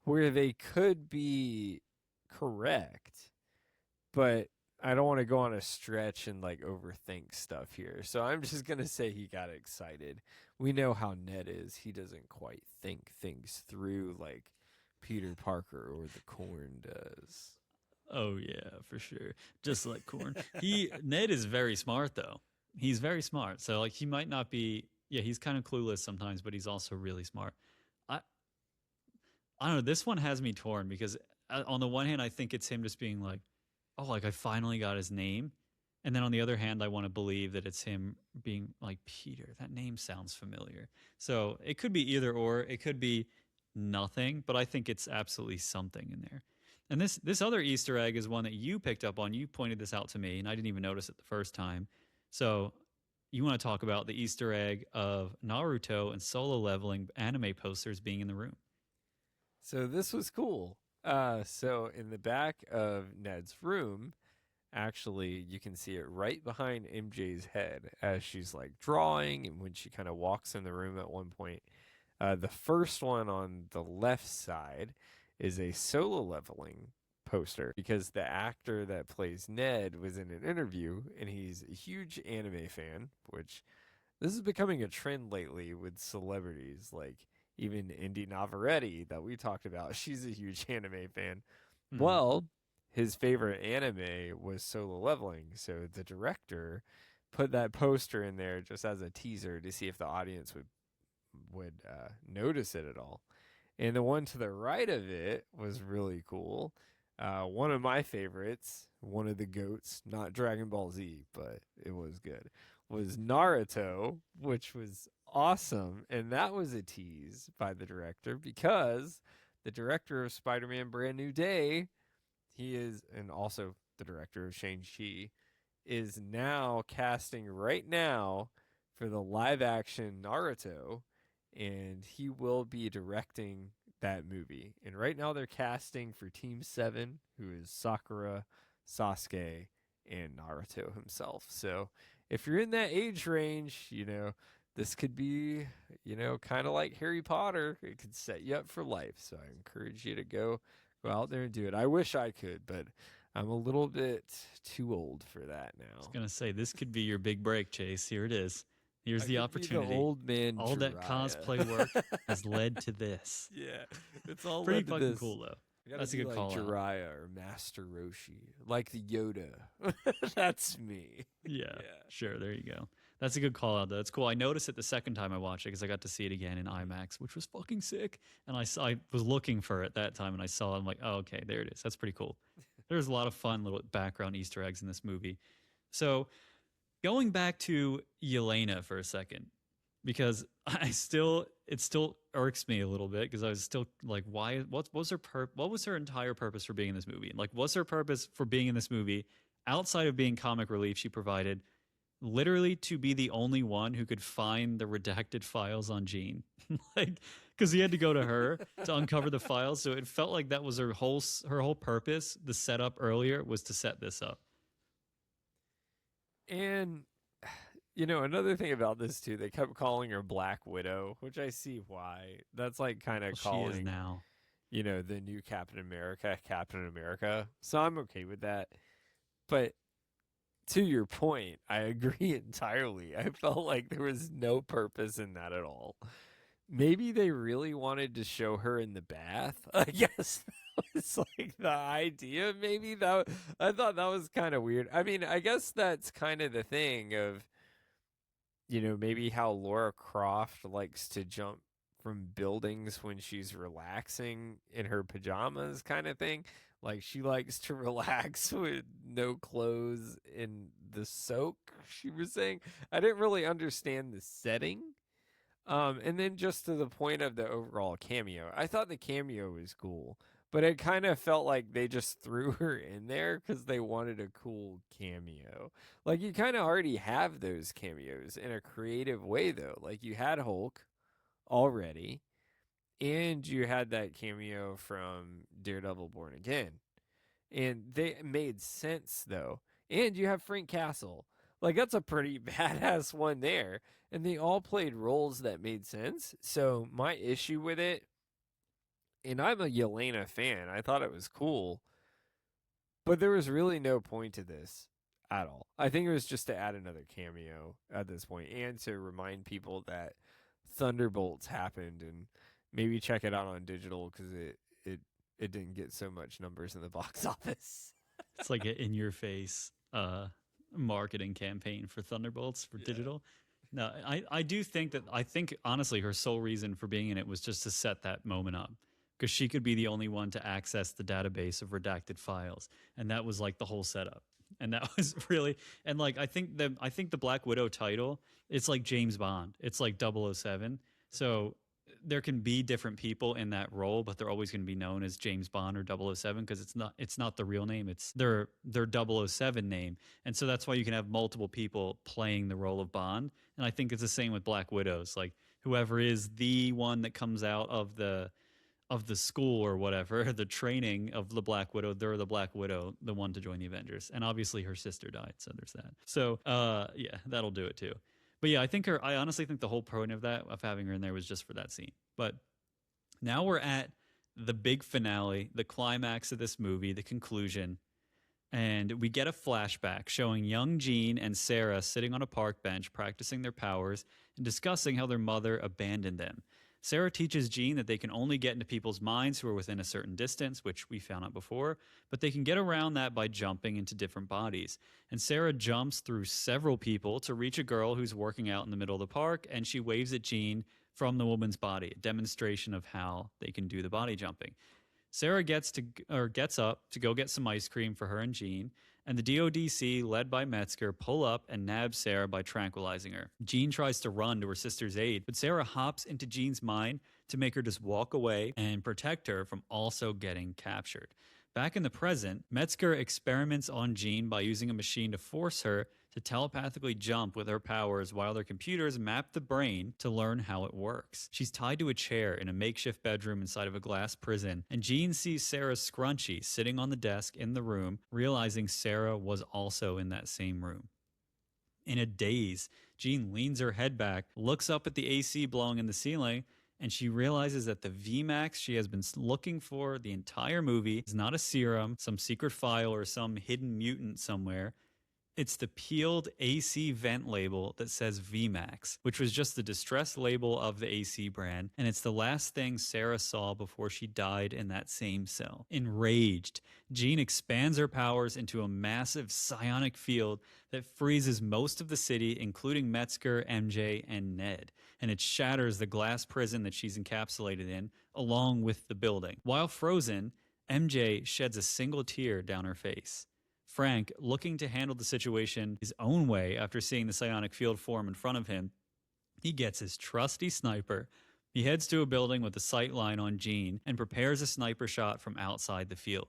Speaker 2: where they could be correct, but I don't want to go on a stretch and like overthink stuff here. So I'm just going to say he got excited. We know how Ned is. He doesn't quite think things through like Peter Parker or the Corn does.
Speaker 1: Oh yeah, for sure. Just like corn. Ned is very smart though. He's very smart. So like he might not be. Yeah, he's kind of clueless sometimes, but he's also really smart. I I don't know. This one has me torn because on the one hand, I think it's him just being like, oh, like I finally got his name. And then on the other hand, I want to believe that it's him being like Peter. That name sounds familiar. So it could be either or. It could be nothing, but I think it's absolutely something in there. And this other Easter egg is one that you picked up on. You pointed this out to me, and I didn't even notice it the first time. So you want to talk about the Easter egg of Naruto and Solo Leveling anime posters being in the room.
Speaker 2: So this was cool. So in the back of Ned's room, actually, you can see it right behind MJ's head as she's like drawing, and when she kind of walks in the room at one point. The first one on the left side is a Solo Leveling poster because the actor that plays Ned was in an interview and he's a huge anime fan, which this is becoming a trend lately with celebrities like even Indy Navarrete that we talked about. She's a huge anime fan.
Speaker 1: Hmm.
Speaker 2: Well, his favorite anime was Solo Leveling, so the director put that poster in there just as a teaser to see if the audience would notice it at all. And the one to the right of it was really cool. One of my favorites, one of the goats, not Dragon Ball Z, but it was good, was Naruto, which was awesome. And that was a tease by the director because the director of Spider Man Brand New Day, he is, and also the director of Shang-Chi, is now casting right now for the live action Naruto, and he will be directing that movie. And right now they're casting for Team 7, who is Sakura, Sasuke, and Naruto himself. So if you're in that age range, this could be, kind of like Harry Potter. It could set you up for life. So I encourage you to go out there and do it. I wish I could, but I'm a little bit too old for that now.
Speaker 1: I was going to say, this could be your big break, Chase. Here it is. Here's
Speaker 2: I
Speaker 1: the
Speaker 2: could
Speaker 1: opportunity.
Speaker 2: be the old man
Speaker 1: all
Speaker 2: Jiraiya.
Speaker 1: that cosplay work has led to this.
Speaker 2: Yeah, it's all
Speaker 1: Pretty
Speaker 2: led to
Speaker 1: fucking
Speaker 2: this.
Speaker 1: cool, though.
Speaker 2: That's a good call. Like Jiraiya or Master Roshi, like the Yoda. That's me.
Speaker 1: Yeah, sure. There you go. That's a good call out, though. It's cool. I noticed it the second time I watched it because I got to see it again in IMAX, which was fucking sick. And I was looking for it that time, and I saw it. I'm like, oh, okay, there it is. That's pretty cool. There's a lot of fun little background Easter eggs in this movie. So going back to Yelena for a second, because it still irks me a little bit because I was still like, why? What was her entire purpose for being in this movie? Like, what's her purpose for being in this movie outside of being comic relief? She provided literally to be the only one who could find the redacted files on Jean, like because he had to go to her to uncover the files. So it felt like that was her whole purpose. The setup earlier was to set this up.
Speaker 2: And another thing about this too, they kept calling her Black Widow, which I see why. That's like kind of calling
Speaker 1: she is now,
Speaker 2: the new Captain America. So I'm okay with that. But to your point, I agree entirely. I felt like there was no purpose in that at all. Maybe they really wanted to show her in the bath. I guess that was like the idea. I thought that was kind of weird. I mean, I guess that's kind of the thing of, maybe how Laura Croft likes to jump from buildings when she's relaxing in her pajamas kind of thing. Like she likes to relax with no clothes in the soak, she was saying. I didn't really understand the setting. And then just to the point of the overall cameo, I thought the cameo was cool, but it kind of felt like they just threw her in there because they wanted a cool cameo. Like you kind of already have those cameos in a creative way, though. Like you had Hulk already, and you had that cameo from Daredevil Born Again. And they made sense, though. And you have Frank Castle. Like, that's a pretty badass one there. And they all played roles that made sense. So, my issue with it, and I'm a Yelena fan, I thought it was cool, but there was really no point to this at all. I think it was just to add another cameo at this point and to remind people that Thunderbolts happened and maybe check it out on digital because it didn't get so much numbers in the box office.
Speaker 1: It's like an in-your-face marketing campaign for Thunderbolts for digital. No, I do think honestly her sole reason for being in it was just to set that moment up because she could be the only one to access the database of redacted files. And that was like the whole setup. And that was really, and like, I think the Black Widow title, it's like James Bond. It's like 007. So there can be different people in that role, but they're always going to be known as James Bond or 007 because it's not the real name. It's their 007 name. And so that's why you can have multiple people playing the role of Bond. And I think it's the same with Black Widows. Like whoever is the one that comes out of the school or whatever, the training of the Black Widow, they're the Black Widow, the one to join the Avengers. And obviously her sister died, so there's that. So yeah, that'll do it too. But yeah, I honestly think the whole point of having her in there was just for that scene. But now we're at the big finale, the climax of this movie, the conclusion. And we get a flashback showing young Jean and Sarah sitting on a park bench practicing their powers and discussing how their mother abandoned them. Sarah teaches Jean that they can only get into people's minds who are within a certain distance, which we found out before, but they can get around that by jumping into different bodies. And Sarah jumps through several people to reach a girl who's working out in the middle of the park, and she waves at Jean from the woman's body, a demonstration of how they can do the body jumping. Sarah gets up to go get some ice cream for her and Jean, and the DODC, led by Metzger, pull up and nab Sarah by tranquilizing her. Jean tries to run to her sister's aid, but Sarah hops into Jean's mind to make her just walk away and protect her from also getting captured. Back in the present, Metzger experiments on Jean by using a machine to force her to telepathically jump with her powers while their computers map the brain to learn how it works. She's tied to a chair in a makeshift bedroom inside of a glass prison, and Jean sees Sarah's scrunchie sitting on the desk in the room, realizing Sarah was also in that same room. In a daze, Jean leans her head back, looks up at the AC blowing in the ceiling, and she realizes that the VMAX she has been looking for the entire movie is not a serum, some secret file, or some hidden mutant somewhere. It's the peeled AC vent label that says VMAX, which was just the distress label of the AC brand, and it's the last thing Sarah saw before she died in that same cell. Enraged, Jean expands her powers into a massive psionic field that freezes most of the city, including Metzger, MJ, and Ned, and it shatters the glass prison that she's encapsulated in, along with the building. While frozen, MJ sheds a single tear down her face. Frank, looking to handle the situation his own way after seeing the psionic field form in front of him, he gets his trusty sniper. He heads to a building with a sight line on Jean and prepares a sniper shot from outside the field.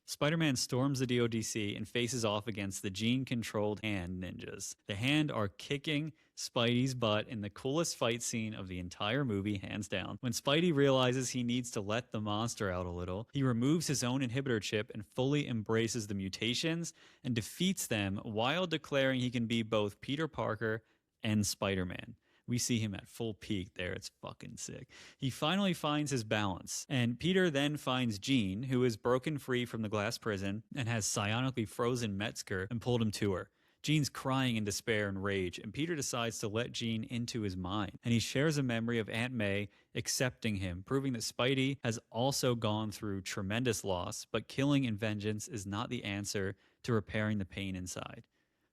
Speaker 1: Spider-Man storms the DODC and faces off against the Jean-controlled Hand ninjas. The Hand are kicking Spidey's butt in the coolest fight scene of the entire movie, hands down. When Spidey realizes he needs to let the monster out a little, he removes his own inhibitor chip and fully embraces the mutations and defeats them while declaring he can be both Peter Parker and Spider-Man. We see him at full peak there. It's fucking sick. He finally finds his balance, and Peter then finds Jean, who is broken free from the glass prison and has psionically frozen Metzger and pulled him to her. Jean's crying in despair and rage, and Peter decides to let Jean into his mind, and he shares a memory of Aunt May accepting him, proving that Spidey has also gone through tremendous loss, but killing in vengeance is not the answer to repairing the pain inside.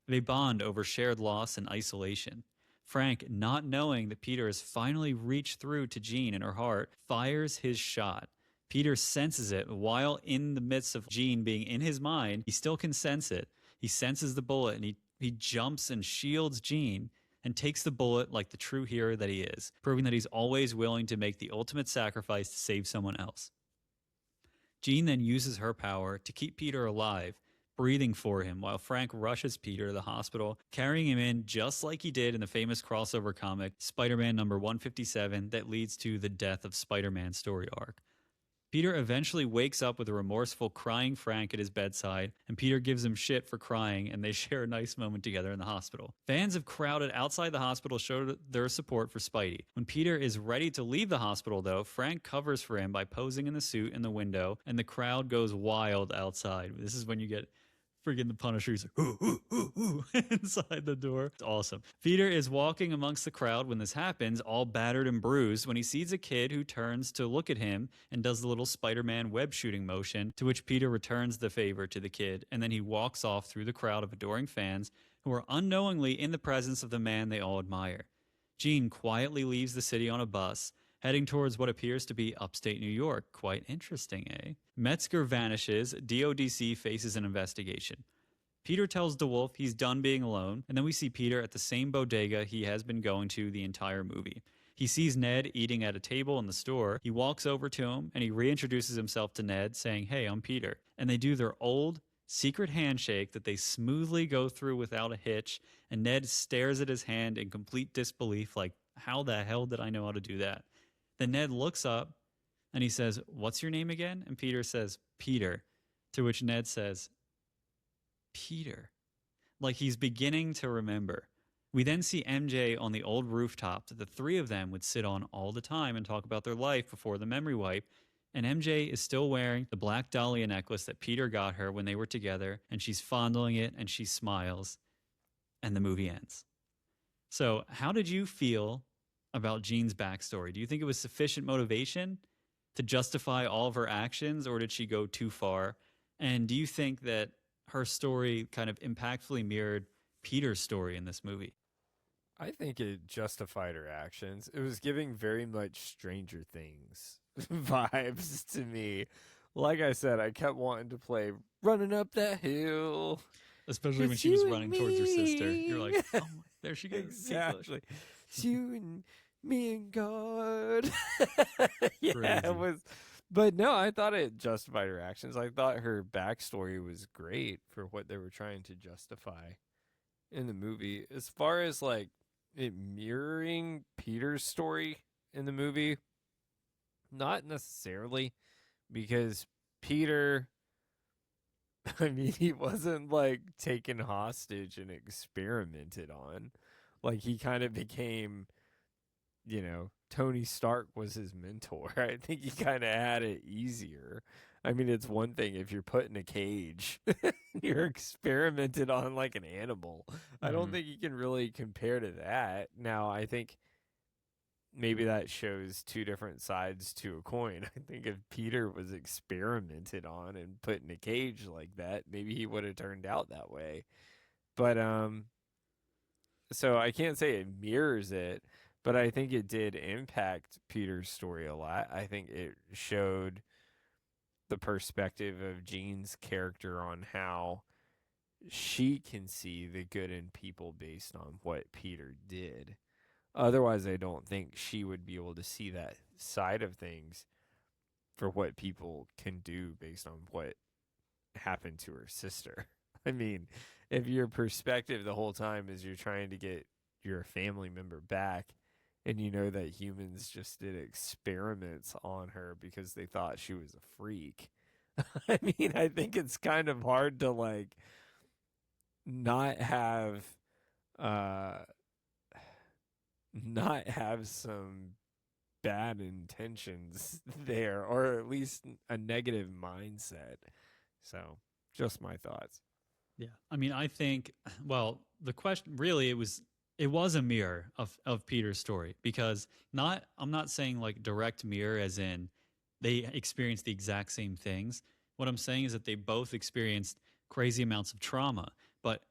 Speaker 1: They bond over shared loss and isolation. Frank, not knowing that Peter has finally reached through to Jean in her heart, fires his shot. Peter senses it while in the midst of Jean being in his mind. He still can sense it. He senses the bullet, and he jumps and shields Jean and takes the bullet like the true hero that he is, proving that he's always willing to make the ultimate sacrifice to save someone else. Jean then uses her power to keep Peter alive, breathing for him while Frank rushes Peter to the hospital, carrying him in just like he did in the famous crossover comic Spider-Man number 157 that leads to the death of Spider-Man story arc. Peter eventually wakes up with a remorseful, crying Frank at his bedside, and Peter gives him shit for crying, and they share a nice moment together in the hospital. Fans have crowded outside the hospital to show their support for Spidey. When Peter is ready to leave the hospital, though, Frank covers for him by posing in the suit in the window, and the crowd goes wild outside. This is when you get friggin' the Punisher, he's like, ooh, ooh, ooh, ooh, inside the door. It's awesome. Peter is walking amongst the crowd when this happens, all battered and bruised, when he sees a kid who turns to look at him and does the little Spider-Man web shooting motion, to which Peter returns the favor to the kid, and then he walks off through the crowd of adoring fans who are unknowingly in the presence of the man they all admire. Jean quietly leaves the city on a bus, heading towards what appears to be upstate New York. Quite interesting, eh? Metzger vanishes. DODC faces an investigation. Peter tells DeWolf he's done being alone, and then we see Peter at the same bodega he has been going to the entire movie. He sees Ned eating at a table in the store. He walks over to him, and he reintroduces himself to Ned, saying, "Hey, I'm Peter." And they do their old secret handshake that they smoothly go through without a hitch, and Ned stares at his hand in complete disbelief, like, how the hell did I know how to do that? Then Ned looks up, and he says, "What's your name again?" And Peter says, "Peter," to which Ned says, "Peter." Like he's beginning to remember. We then see MJ on the old rooftop that the three of them would sit on all the time and talk about their life before the memory wipe. And MJ is still wearing the black dahlia necklace that Peter got her when they were together, and she's fondling it and she smiles, and the movie ends. So, how did you feel about Jean's backstory? Do you think it was sufficient motivation to justify all of her actions, or did she go too far? And do you think that her story kind of impactfully mirrored Peter's story in this movie?
Speaker 2: I think it justified her actions. It was giving very much Stranger Things vibes to me. Like I said, I kept wanting to play Running Up That Hill.
Speaker 1: Especially when she was running towards her sister. You're like, oh, there she goes.
Speaker 2: Exactly. It's you and me and God. Yeah,
Speaker 1: Crazy.
Speaker 2: it was. But no, I thought it justified her actions. I thought her backstory was great for what they were trying to justify in the movie. As far as like it mirroring Peter's story in the movie, not necessarily, because Peter, I mean, he wasn't like taken hostage and experimented on. Like he kind of became, Tony Stark was his mentor. I think he kind of had it easier. I mean, it's one thing if you're put in a cage, you're experimented on like an animal. I don't think you can really compare to that. Now, I think maybe that shows two different sides to a coin. I think if Peter was experimented on and put in a cage like that, maybe he would have turned out that way. But so I can't say it mirrors it, but I think it did impact Peter's story a lot. I think it showed the perspective of Jean's character on how she can see the good in people based on what Peter did. Otherwise, I don't think she would be able to see that side of things for what people can do based on what happened to her sister. I mean, if your perspective the whole time is you're trying to get your family member back, and you know that humans just did experiments on her because they thought she was a freak. I mean, I think it's kind of hard to like not have some bad intentions there, or at least a negative mindset. So, just my thoughts.
Speaker 1: Yeah. I mean, I think, well, the question really, it was a mirror of Peter's story, because I'm not saying like direct mirror as in they experienced the exact same things. What I'm saying is that they both experienced crazy amounts of trauma, but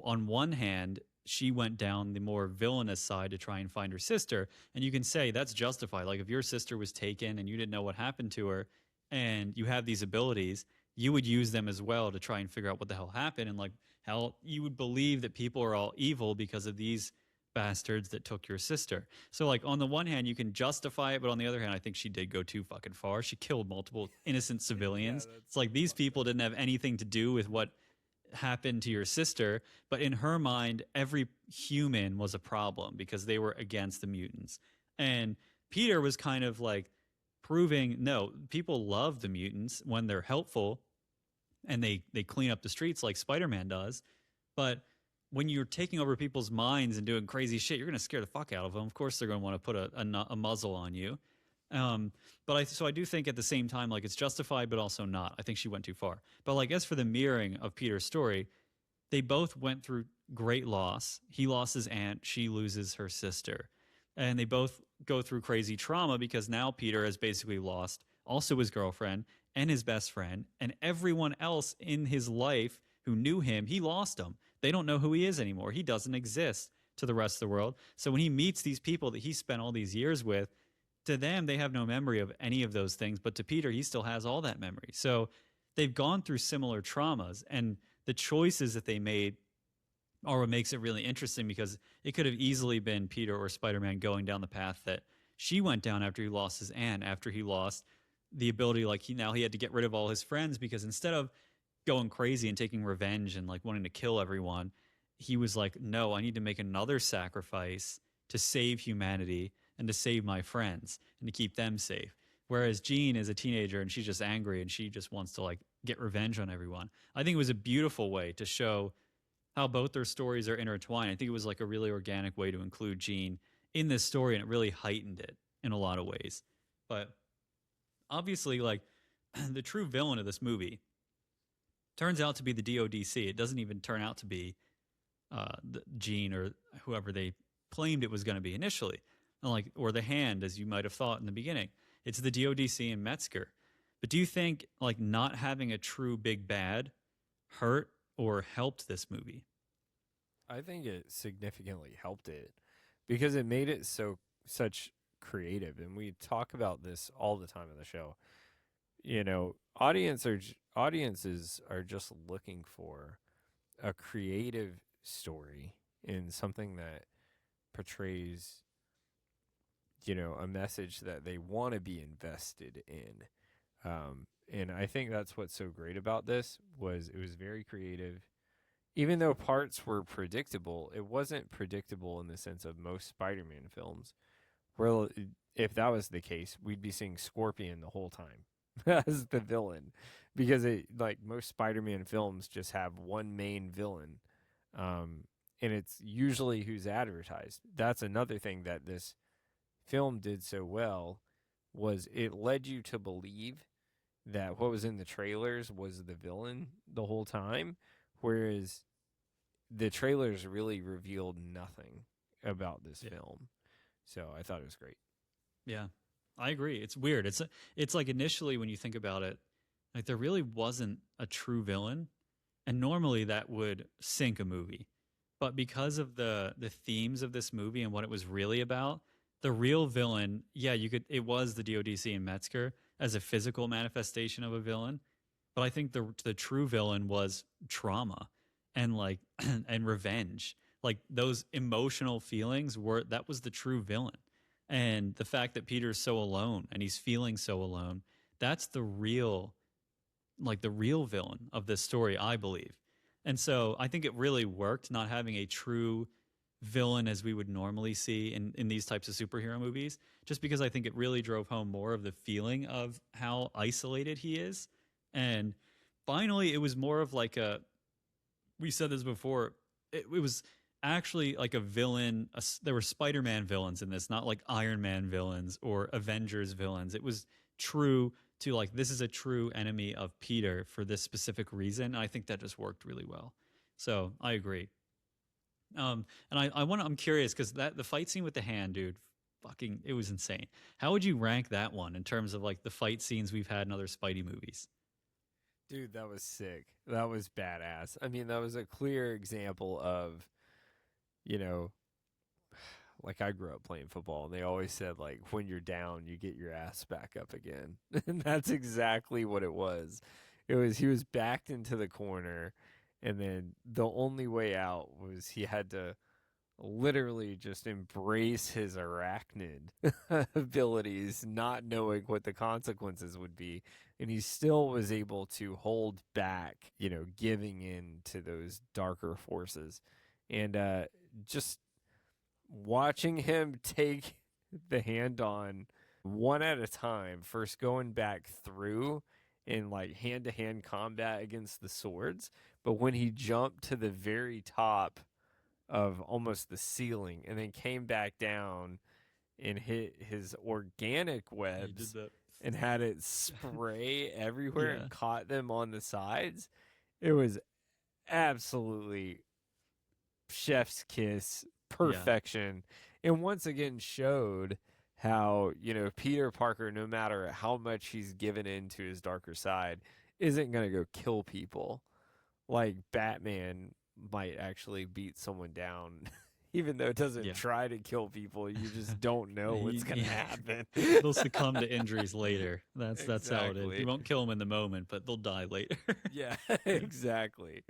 Speaker 1: on one hand, she went down the more villainous side to try and find her sister, and you can say that's justified. Like if your sister was taken and you didn't know what happened to her, and you have these abilities, you would use them as well to try and figure out what the hell happened, and like how you would believe that people are all evil because of these bastards that took your sister. So like on the one hand you can justify it, but on the other hand I think she did go too fucking far. She killed multiple innocent civilians. It's like these people didn't have anything to do with what happened to your sister, but in her mind every human was a problem because they were against the mutants. And Peter was kind of like proving, no, people love the mutants when they're helpful and they clean up the streets like Spider-Man does, but when you're taking over people's minds and doing crazy shit, you're going to scare the fuck out of them. Of course, they're going to want to put a muzzle on you. So I do think at the same time, like it's justified, but also not. I think she went too far. But like as for the mirroring of Peter's story, they both went through great loss. He lost his aunt. She loses her sister. And they both go through crazy trauma because now Peter has basically lost also his girlfriend and his best friend and everyone else in his life who knew him. He lost them. They don't know who he is anymore. He doesn't exist to the rest of the world. So when he meets these people that he spent all these years with,
Speaker 3: to them, they have no memory of any of those things. But to Peter, he still has all that memory. So they've gone through similar traumas, and the choices that they made are what makes it really interesting, because it could have easily been Peter or Spider-Man going down the path that she went down after he lost his aunt, after he lost the ability, like he had to get rid of all his friends, because instead of going crazy and taking revenge and like wanting to kill everyone, he was like, no, I need to make another sacrifice to save humanity and to save my friends and to keep them safe. Whereas Jean is a teenager and she's just angry and she just wants to like get revenge on everyone. I think it was a beautiful way to show how both their stories are intertwined. I think it was like a really organic way to include Jean in this story, and it really heightened it in a lot of ways. But obviously, like the true villain of this movie turns out to be the DODC. It doesn't even turn out to be Jean or whoever they claimed it was going to be initially, or the Hand, as you might have thought in the beginning. It's the DODC and Metzger. But do you think like not having a true big bad hurt or helped this movie?
Speaker 2: I think it significantly helped it because it made it such creative, and we talk about this all the time on the show. You know, audiences are just looking for a creative story in something that portrays, you know, a message that they want to be invested in. And I think that's what's so great about this was it was very creative. Even though parts were predictable, it wasn't predictable in the sense of most Spider-Man films. Well, if that was the case, we'd be seeing Scorpion the whole time as the villain, because like most Spider-Man films just have one main villain, and it's usually who's advertised. That's another thing that this film did so well was it led you to believe that what was in the trailers was the villain the whole time, whereas the trailers really revealed nothing about this film. So I thought it was great.
Speaker 3: Yeah, I agree. It's weird. It's like initially when you think about it, like there really wasn't a true villain, and normally that would sink a movie. But because of the themes of this movie and what it was really about, the real villain, yeah, it was the DODC and Metzger as a physical manifestation of a villain, but I think the true villain was trauma and like and revenge. Like those emotional feelings that was the true villain. And the fact that Peter's so alone and he's feeling so alone, that's the real villain of this story, I believe. And so I think it really worked not having a true villain as we would normally see in these types of superhero movies, just because I think it really drove home more of the feeling of how isolated he is. And finally, it was more of like we said this before, it was actually like a villain. There were Spider-Man villains in this, not like Iron Man villains or Avengers villains. It was true to like, this is a true enemy of Peter for this specific reason. And I think that just worked really well. So I agree. And I'm curious because the fight scene with the Hand, dude, fucking, it was insane. How would you rank that one in terms of like the fight scenes we've had in other Spidey movies?
Speaker 2: Dude, that was sick. That was badass. I mean, that was a clear example of, you know, like I grew up playing football, and they always said, like, when you're down, you get your ass back up again. And that's exactly what it was. He was backed into the corner, and then the only way out was he had to literally just embrace his arachnid abilities, not knowing what the consequences would be. And he still was able to hold back, you know, giving in to those darker forces. And just watching him take the Hand on one at a time, first going back through in like hand-to-hand combat against the swords, but when he jumped to the very top of almost the ceiling and then came back down and hit his organic webs and had it spray everywhere and caught them on the sides, it was absolutely chef's kiss perfection. And once again showed how, you know, Peter Parker, no matter how much he's given into his darker side, isn't going to go kill people. Like Batman might actually beat someone down, even though it doesn't
Speaker 3: Yeah.
Speaker 2: try to kill people, you just don't know what's gonna
Speaker 3: Yeah.
Speaker 2: happen.
Speaker 3: They'll succumb to injuries later. That's how it is.
Speaker 2: Exactly.
Speaker 3: You won't kill them in the moment, but they'll die later.
Speaker 2: Yeah, exactly.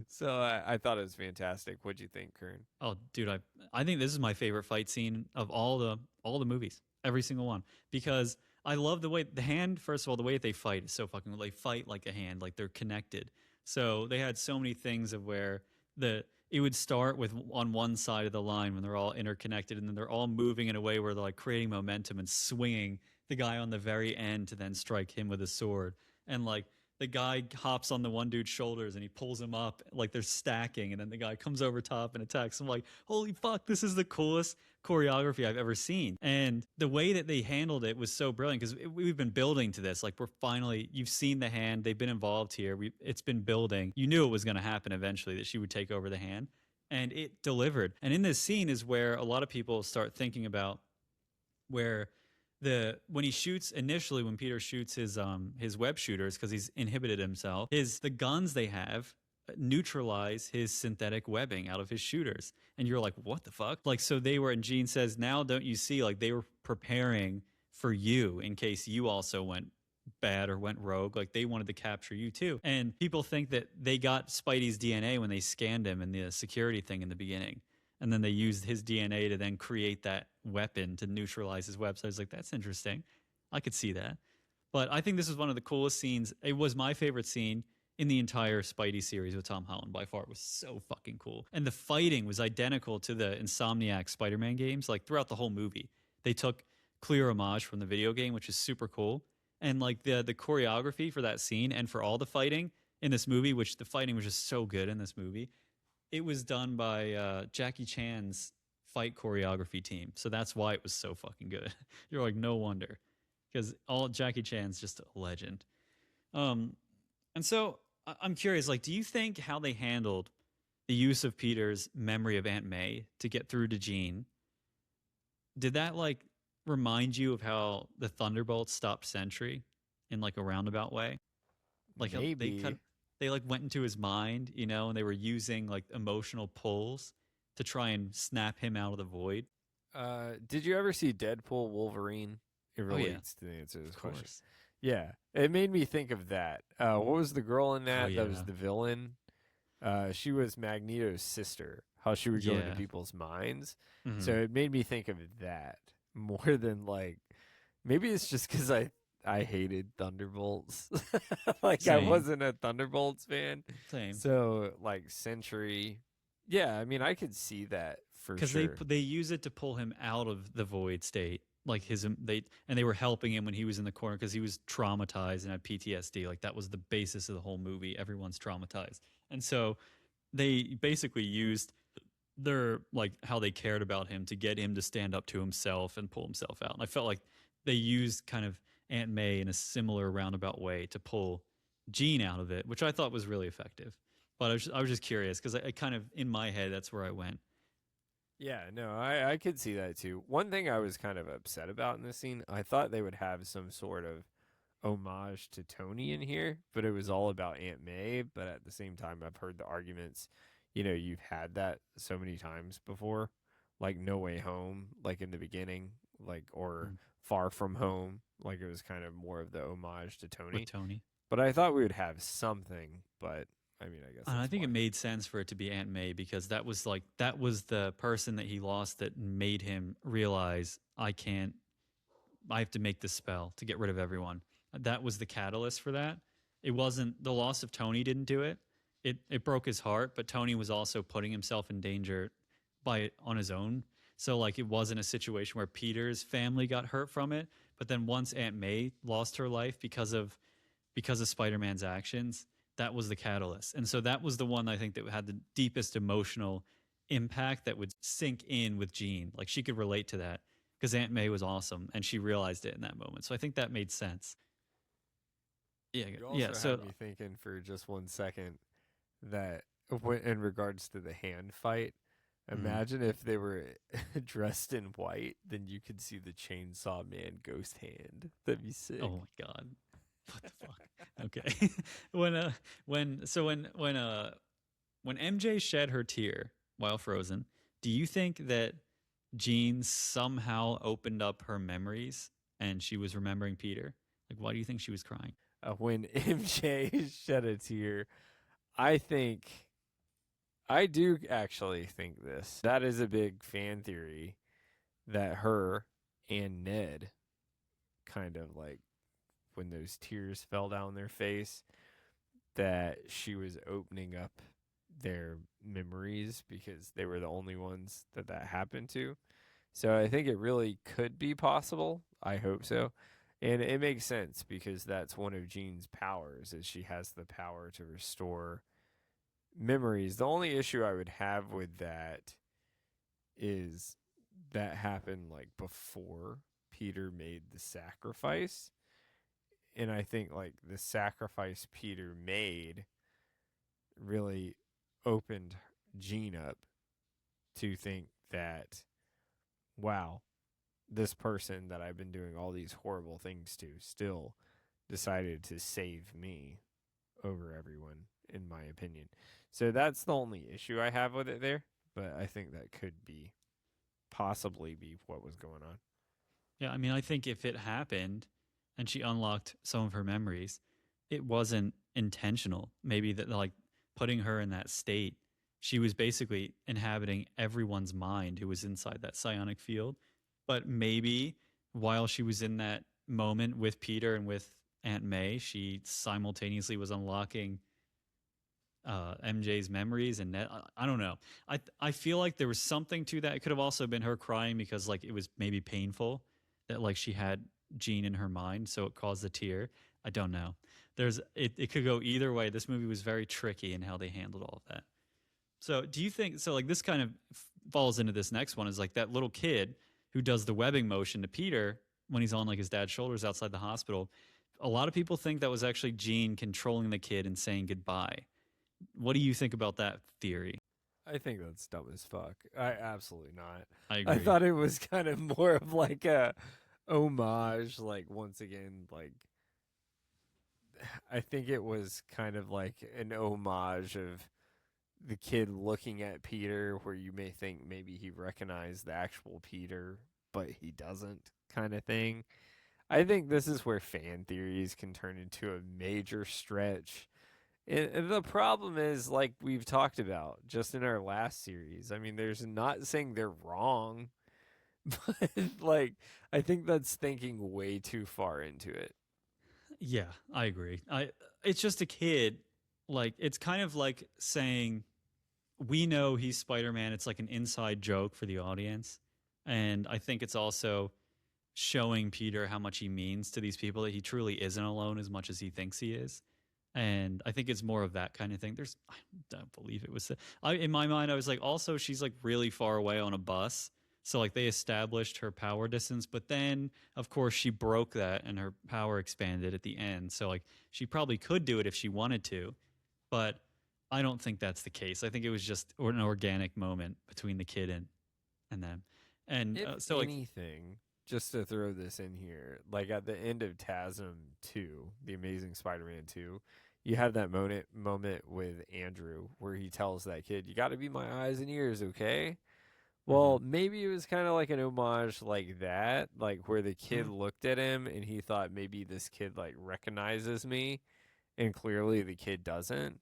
Speaker 2: So I thought it was fantastic. What'd you think, Kern?
Speaker 3: Oh, dude, I think this is my favorite fight scene of all the movies, every single one, because I love the way the hand. First of all, the way that they fight is so fucking. They fight like a hand, like they're connected. So they had so many things of where it would start with on one side of the line when they're all interconnected, and then they're all moving in a way where they're like creating momentum and swinging the guy on the very end to then strike him with a sword, and like the guy hops on the one dude's shoulders and he pulls him up like they're stacking, and then the guy comes over top and attacks him. Like, holy fuck, this is the coolest choreography I've ever seen. And the way that they handled it was so brilliant because we've been building to this. Like, we're finally, you've seen the hand, they've been involved here. It's been building. You knew it was going to happen eventually, that she would take over the hand, and it delivered. And in this scene is where a lot of people start thinking about where when he shoots initially, when Peter shoots his web shooters because he's inhibited himself, the guns they have neutralize his synthetic webbing out of his shooters, and you're like, what the fuck? Like, so they were, and Gene says, now don't you see, like they were preparing for you in case you also went bad or went rogue. Like, they wanted to capture you too. And people think that they got Spidey's DNA when they scanned him in the security thing in the beginning. And then they used his DNA to then create that weapon to neutralize his web. So I was like, that's interesting. I could see that. But I think this is one of the coolest scenes. It was my favorite scene in the entire Spidey series with Tom Holland by far. It was so fucking cool. And the fighting was identical to the Insomniac Spider-Man games. Like, throughout the whole movie, they took clear homage from the video game, which is super cool. And like the choreography for that scene and for all the fighting in this movie, which the fighting was just so good in this movie, it was done by Jackie Chan's fight choreography team. So that's why it was so fucking good. You're like, no wonder. Because Jackie Chan's just a legend. And so I'm curious, like, do you think how they handled the use of Peter's memory of Aunt May to get through to Jean, did that like remind you of how the Thunderbolts stopped Sentry in like a roundabout way? Like,
Speaker 2: Maybe.
Speaker 3: they like went into his mind, you know, and they were using like emotional pulls to try and snap him out of the void.
Speaker 2: Did you ever see Deadpool Wolverine? It
Speaker 3: Oh, yeah.
Speaker 2: relates to the answer to this
Speaker 3: Of
Speaker 2: question.
Speaker 3: course.
Speaker 2: Yeah, it made me think of that. What was the girl in that?
Speaker 3: Oh,
Speaker 2: That was
Speaker 3: yeah.
Speaker 2: the villain. She was Magneto's sister. How she would go
Speaker 3: Yeah.
Speaker 2: into people's minds.
Speaker 3: Mhm.
Speaker 2: So it made me think of that more than like. Maybe it's just because I hated Thunderbolts. Like,
Speaker 3: Same.
Speaker 2: I wasn't a Thunderbolts fan.
Speaker 3: Same.
Speaker 2: So like Sentry. Yeah, I mean I could see that for
Speaker 3: Because
Speaker 2: sure.
Speaker 3: they use it to pull him out of the void state, like they were helping him when he was in the corner because he was traumatized and had PTSD. Like, that was the basis of the whole movie. Everyone's traumatized, and so they basically used their like how they cared about him to get him to stand up to himself and pull himself out. And I felt like they used kind of Aunt May in a similar roundabout way to pull Jean out of it, which I thought was really effective. But I was just curious because I kind of, in my head, that's where I went.
Speaker 2: Yeah, no, I could see that too. One thing I was kind of upset about in this scene, I thought they would have some sort of homage to Tony in here, but it was all about Aunt May. But at the same time, I've heard the arguments, you've had that so many times before, like No Way Home, like in the beginning, like, or Far From Home, like it was kind of more of the homage to Tony.
Speaker 3: With Tony.
Speaker 2: But I thought we would have something, but I mean, I guess.
Speaker 3: And I
Speaker 2: that's
Speaker 3: think it
Speaker 2: why.
Speaker 3: made sense for it to be Aunt May because that was the person that he lost that made him realize I have to make this spell to get rid of everyone. That was the catalyst for that. It wasn't the loss of Tony didn't do it. It broke his heart, but Tony was also putting himself in danger on his own. So like it wasn't a situation where Peter's family got hurt from it, but then once Aunt May lost her life because of Spider-Man's actions, that was the catalyst. And so that was the one I think that had the deepest emotional impact that would sink in with Jean. Like she could relate to that because Aunt May was awesome and she realized it in that moment. So I think that made sense. Yeah,
Speaker 2: You also
Speaker 3: yeah. So
Speaker 2: had me thinking for just 1 second that in regards to the hand fight, imagine if they were dressed in white, then you could see the Chainsaw Man ghost hand. That'd be sick.
Speaker 3: oh my god, what the fuck? Okay, when MJ shed her tear while frozen, Do you think that Jean somehow opened up her memories and she was remembering Peter? Like, why do you think she was crying?
Speaker 2: When MJ shed a tear, I think I do actually think this. That is a big fan theory that her and Ned kind of like when those tears fell down their face, that she was opening up their memories because they were the only ones that happened to. So I think it really could be possible. I hope so. And it makes sense because that's one of Jean's powers is she has the power to restore memories. The only issue I would have with that is that happened like before Peter made the sacrifice. And I think like the sacrifice Peter made really opened Jean up to think that, wow, this person that I've been doing all these horrible things to still decided to save me over everyone, in my opinion. So that's the only issue I have with it there. But I think that could be possibly be what was going on.
Speaker 3: Yeah, I mean, I think if it happened and she unlocked some of her memories, it wasn't intentional. Maybe that, like, putting her in that state, she was basically inhabiting everyone's mind who was inside that psionic field. But maybe while she was in that moment with Peter and with Aunt May, she simultaneously was unlocking MJ's memories and Ned. I don't know. I feel like there was something to that. It could have also been her crying because like it was maybe painful that like she had Jean in her mind, so it caused a tear. I don't know. It could go either way. This movie was very tricky in how they handled all of that. So do you think so? Like this kind of falls into this next one is like that little kid who does the webbing motion to Peter when he's on like his dad's shoulders outside the hospital. A lot of people think that was actually Jean controlling the kid and saying goodbye. What do you think about that theory?
Speaker 2: I think that's dumb as fuck. I absolutely not.
Speaker 3: I agree.
Speaker 2: I thought it was kind of more of like a homage, like once again, like I think it was kind of like an homage of the kid looking at Peter where you may think maybe he recognized the actual Peter, but he doesn't kind of thing. I think this is where fan theories can turn into a major stretch. And the problem is, like we've talked about just in our last series, I mean, there's not saying they're wrong, but like, I think that's thinking way too far into it.
Speaker 3: Yeah, I agree. It's just a kid. Like it's kind of like saying we know he's Spider-Man. It's like an inside joke for the audience. And I think it's also showing Peter how much he means to these people that he truly isn't alone as much as he thinks he is. And I think it's more of that kind of thing. I don't believe it was. In my mind, I was like, also, she's like really far away on a bus. So like they established her power distance, but then of course she broke that and her power expanded at the end. So like she probably could do it if she wanted to, but I don't think that's the case. I think it was just an organic moment between the kid and them. And
Speaker 2: If
Speaker 3: so like
Speaker 2: anything, just to throw this in here, like at the end of TASM 2, The Amazing Spider-Man 2, you have that moment with Andrew where he tells that kid, "You got to be my eyes and ears, okay?" Well, maybe it was kind of like an homage like that, like where the kid looked at him and he thought maybe this kid like recognizes me, and clearly the kid doesn't.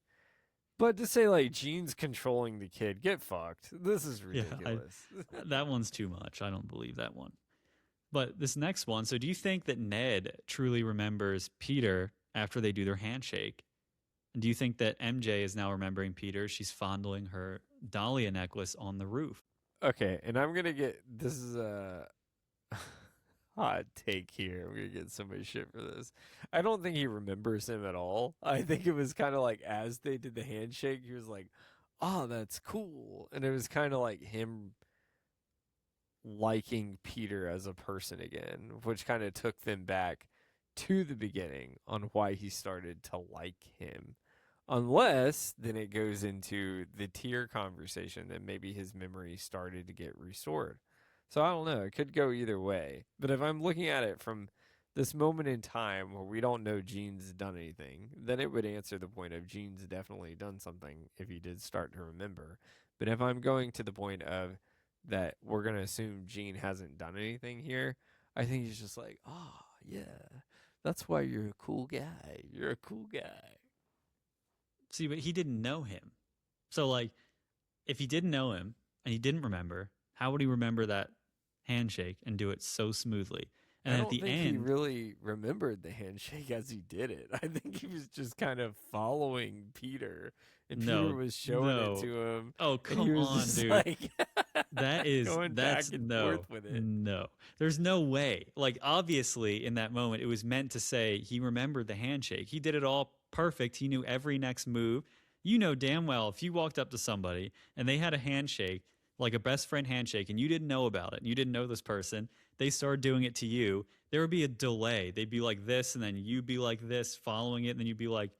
Speaker 2: But to say like Gene's controlling the kid, get fucked. This is ridiculous.
Speaker 3: that one's too much. I don't believe that one. But this next one, so do you think that Ned truly remembers Peter after they do their handshake? And do you think that MJ is now remembering Peter? She's fondling her Dahlia necklace on the roof.
Speaker 2: Okay, and I'm gonna get this is a hot take here. I'm gonna get so much shit for this. I don't think he remembers him at all. I think it was kind of like as they did the handshake, he was like, "Oh, that's cool," and it was kind of like him liking Peter as a person again, which kind of took them back to the beginning on why he started to like him. Unless then it goes into the tier conversation that maybe his memory started to get restored. So I don't know. It could go either way. But if I'm looking at it from this moment in time where we don't know Gene's done anything, then it would answer the point of Gene's definitely done something if he did start to remember. But if I'm going to the point of that we're going to assume Gene hasn't done anything here, I think he's just like, oh, yeah, that's why you're a cool guy. You're a cool guy.
Speaker 3: See, but he didn't know him. So, like, if he didn't know him and he didn't remember, how would he remember that handshake and do it so smoothly? And
Speaker 2: I
Speaker 3: at
Speaker 2: don't
Speaker 3: the
Speaker 2: think he
Speaker 3: end,
Speaker 2: really remembered the handshake as he did it. I think he was just kind of following Peter, and
Speaker 3: No,
Speaker 2: Peter was showing
Speaker 3: no.
Speaker 2: it to him.
Speaker 3: Oh,
Speaker 2: And he
Speaker 3: come
Speaker 2: was
Speaker 3: on,
Speaker 2: just
Speaker 3: dude.
Speaker 2: like
Speaker 3: That's
Speaker 2: back and
Speaker 3: no,
Speaker 2: forth with it.
Speaker 3: no. There's no way. Like, obviously, in that moment, it was meant to say he remembered the handshake. He did it all perfect. He knew every next move. You know damn well if you walked up to somebody and they had a handshake, like a best friend handshake, and you didn't know about it, and you didn't know this person, they started doing it to you, there would be a delay. They'd be like this, and then you'd be like this, following it, and then you'd be like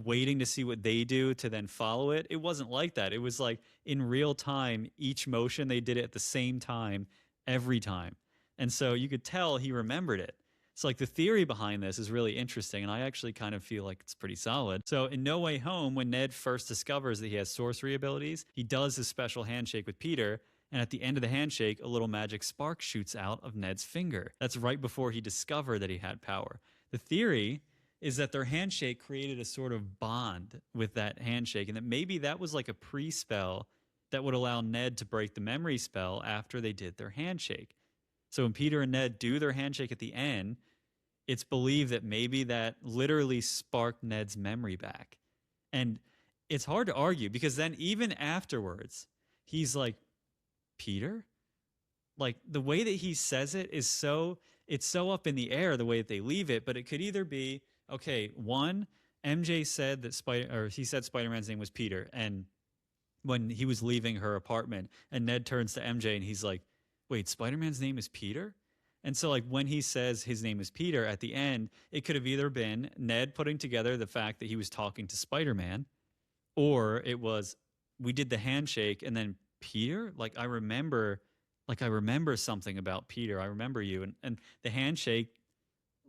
Speaker 3: waiting to see what they do to then follow it. It wasn't like that. It was like in real time, each motion they did it at the same time every time. And so you could tell he remembered it. So like the theory behind this is really interesting, and I actually kind of feel like it's pretty solid. So in No Way Home, when Ned first discovers that he has sorcery abilities, he does his special handshake with Peter, and at the end of the handshake, a little magic spark shoots out of Ned's finger. That's right before he discovered that he had power. The theory is that their handshake created a sort of bond with that handshake, and that maybe that was like a pre-spell that would allow Ned to break the memory spell after they did their handshake. So when Peter and Ned do their handshake at the end, it's believed that maybe that literally sparked Ned's memory back. And it's hard to argue because then even afterwards, he's like, Peter? Like the way that he says it is it's so up in the air the way that they leave it, but it could either be, okay, one, MJ said that he said Spider-Man's name was Peter, and when he was leaving her apartment, and Ned turns to MJ and he's like, wait, Spider-Man's name is Peter? And so like when he says his name is Peter at the end, it could have either been Ned putting together the fact that he was talking to Spider-Man, or it was we did the handshake and then Peter, I remember something about Peter. I remember you. And the handshake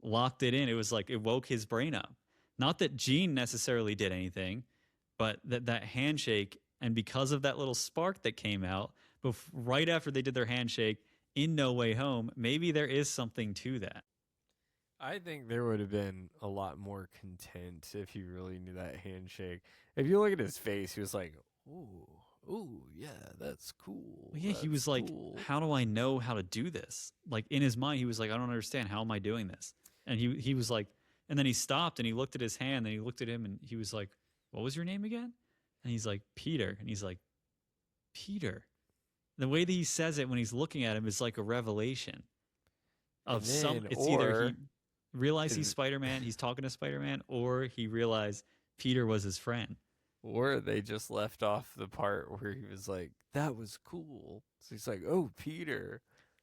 Speaker 3: locked it in. It was like it woke his brain up. Not that Gene necessarily did anything, but that handshake, and because of that little spark that came out right after they did their handshake in No Way Home, maybe there is something to that.
Speaker 2: I think there would have been a lot more content if he really knew that handshake. If you look at his face, he was like, ooh, yeah, that's cool.
Speaker 3: Well, yeah, he was like, how do I know how to do this? Like in his mind, he was like, I don't understand. How am I doing this? And he was like, and then he stopped and he looked at his hand and he looked at him and he was like, what was your name again? And he's like, Peter. And he's like, Peter. The way that he says it when he's looking at him is like a revelation of it's either he realized he's Spider-Man, he's talking to Spider-Man, or he realized Peter was his friend.
Speaker 2: Or they just left off the part where he was like, that was cool. So he's like, oh, Peter.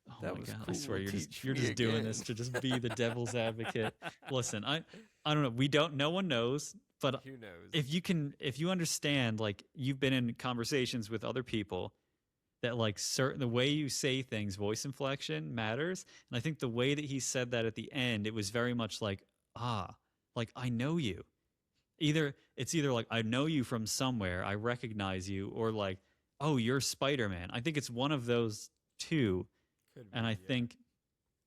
Speaker 3: Oh
Speaker 2: that
Speaker 3: my
Speaker 2: was
Speaker 3: God,
Speaker 2: cool.
Speaker 3: I swear you're just
Speaker 2: again.
Speaker 3: doing this to just be the devil's advocate. Listen, I don't know. No one knows, but
Speaker 2: who knows?
Speaker 3: If you understand, like you've been in conversations with other people that like the way you say things, voice inflection matters. And I think the way that he said that at the end, it was very much like, like I know you. It's either like I know you from somewhere, I recognize you, or like, oh, you're Spider-Man. I think it's one of those two. And I think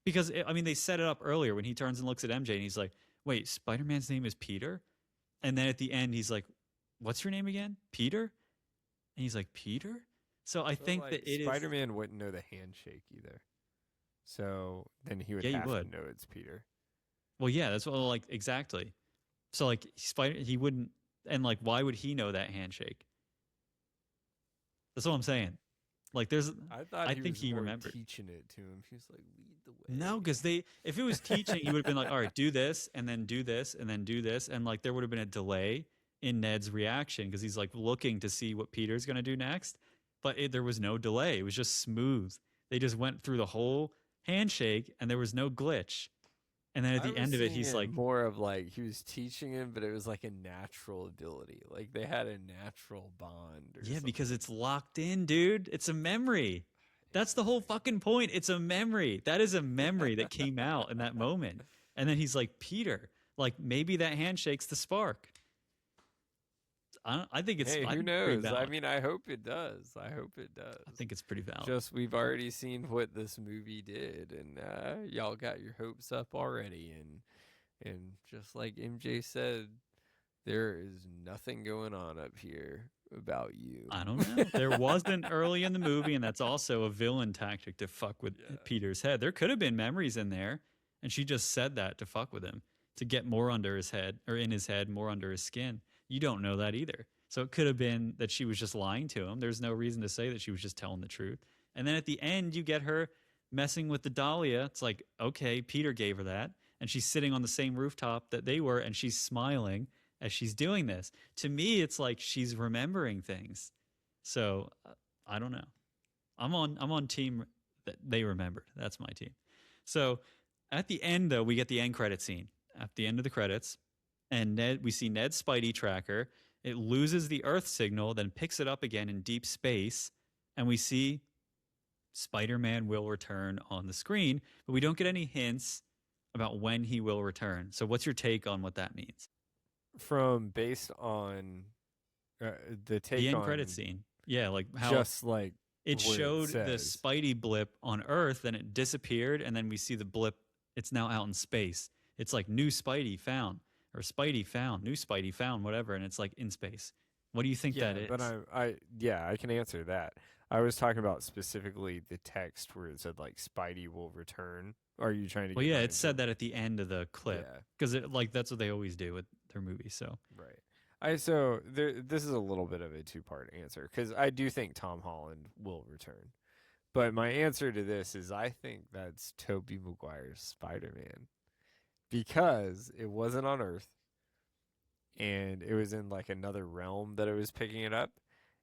Speaker 3: because they set it up earlier when he turns and looks at MJ and he's like, wait, Spider-Man's name is Peter? And then at the end he's like, what's your name again? Peter? And he's like, Peter? So I think
Speaker 2: like,
Speaker 3: that
Speaker 2: Spider-Man wouldn't know the handshake either. So then he would have to know it's Peter.
Speaker 3: Well, yeah, that's what exactly. So like he wouldn't, and like why would he know that handshake? That's what I'm saying. Like I think he remembered
Speaker 2: teaching it to him. He was like, lead the way.
Speaker 3: No, because if it was teaching, he would have been like, all right, do this and then do this and then do this, and like there would have been a delay in Ned's reaction because he's like looking to see what Peter's gonna do next. But there was no delay. It was just smooth. They just went through the whole handshake and there was no glitch. And then at the end of it, he's like
Speaker 2: more of like he was teaching him, but it was like a natural ability. Like they had a natural bond.
Speaker 3: Yeah, because it's locked in, dude. It's a memory. That's the whole fucking point. It's a memory. That is a memory that came out in that moment. And then he's like, Peter, like maybe that handshake's the spark. I think it's.
Speaker 2: Hey,
Speaker 3: I
Speaker 2: who
Speaker 3: think it's pretty
Speaker 2: knows? I
Speaker 3: valid.
Speaker 2: mean, I hope it does. I hope it does.
Speaker 3: I think it's pretty valid.
Speaker 2: Just we've already seen what this movie did, and y'all got your hopes up already. And just like MJ said, there is nothing going on up here about you.
Speaker 3: I don't know. There wasn't early in the movie, and that's also a villain tactic to fuck with
Speaker 2: Yeah.
Speaker 3: Peter's head. There could have been memories in there, and she just said that to fuck with him, to get more under his head, or in his head, more under his skin. You don't know that either. So it could have been that she was just lying to him. There's no reason to say that she was just telling the truth. And then at the end, you get her messing with the Dahlia. It's like, okay, Peter gave her that, and she's sitting on the same rooftop that they were, and she's smiling as she's doing this. To me, it's like she's remembering things. So I don't know. I'm on team that they remembered. That's my team. So at the end, though, we get the end credit scene. At the end of the credits, and we see Ned's Spidey tracker. It loses the Earth signal, then picks it up again in deep space, and we see Spider-Man will return on the screen, but we don't get any hints about when he will return. So what's your take on what that means?
Speaker 2: From based on the take
Speaker 3: The end
Speaker 2: on
Speaker 3: credit scene. Yeah, like how
Speaker 2: just like
Speaker 3: it
Speaker 2: what
Speaker 3: showed the
Speaker 2: says.
Speaker 3: Spidey blip on Earth, then it disappeared, and then we see the blip. It's now out in space. It's like new Spidey found, or Spidey found, new Spidey found, whatever, and it's like in space. What do you think
Speaker 2: Yeah,
Speaker 3: that is?
Speaker 2: but I can answer that. I was talking about specifically the text where it said like Spidey will return. Are you trying to?
Speaker 3: Well,
Speaker 2: get
Speaker 3: yeah,
Speaker 2: my
Speaker 3: it said that at the end of the clip
Speaker 2: Yeah,
Speaker 3: because like that's what they always do with their movies. So
Speaker 2: right. This is a little bit of a two-part answer because I do think Tom Holland will return, but my answer to this is I think that's Tobey Maguire's Spider-Man because it wasn't on Earth and it was in like another realm that it was picking it up,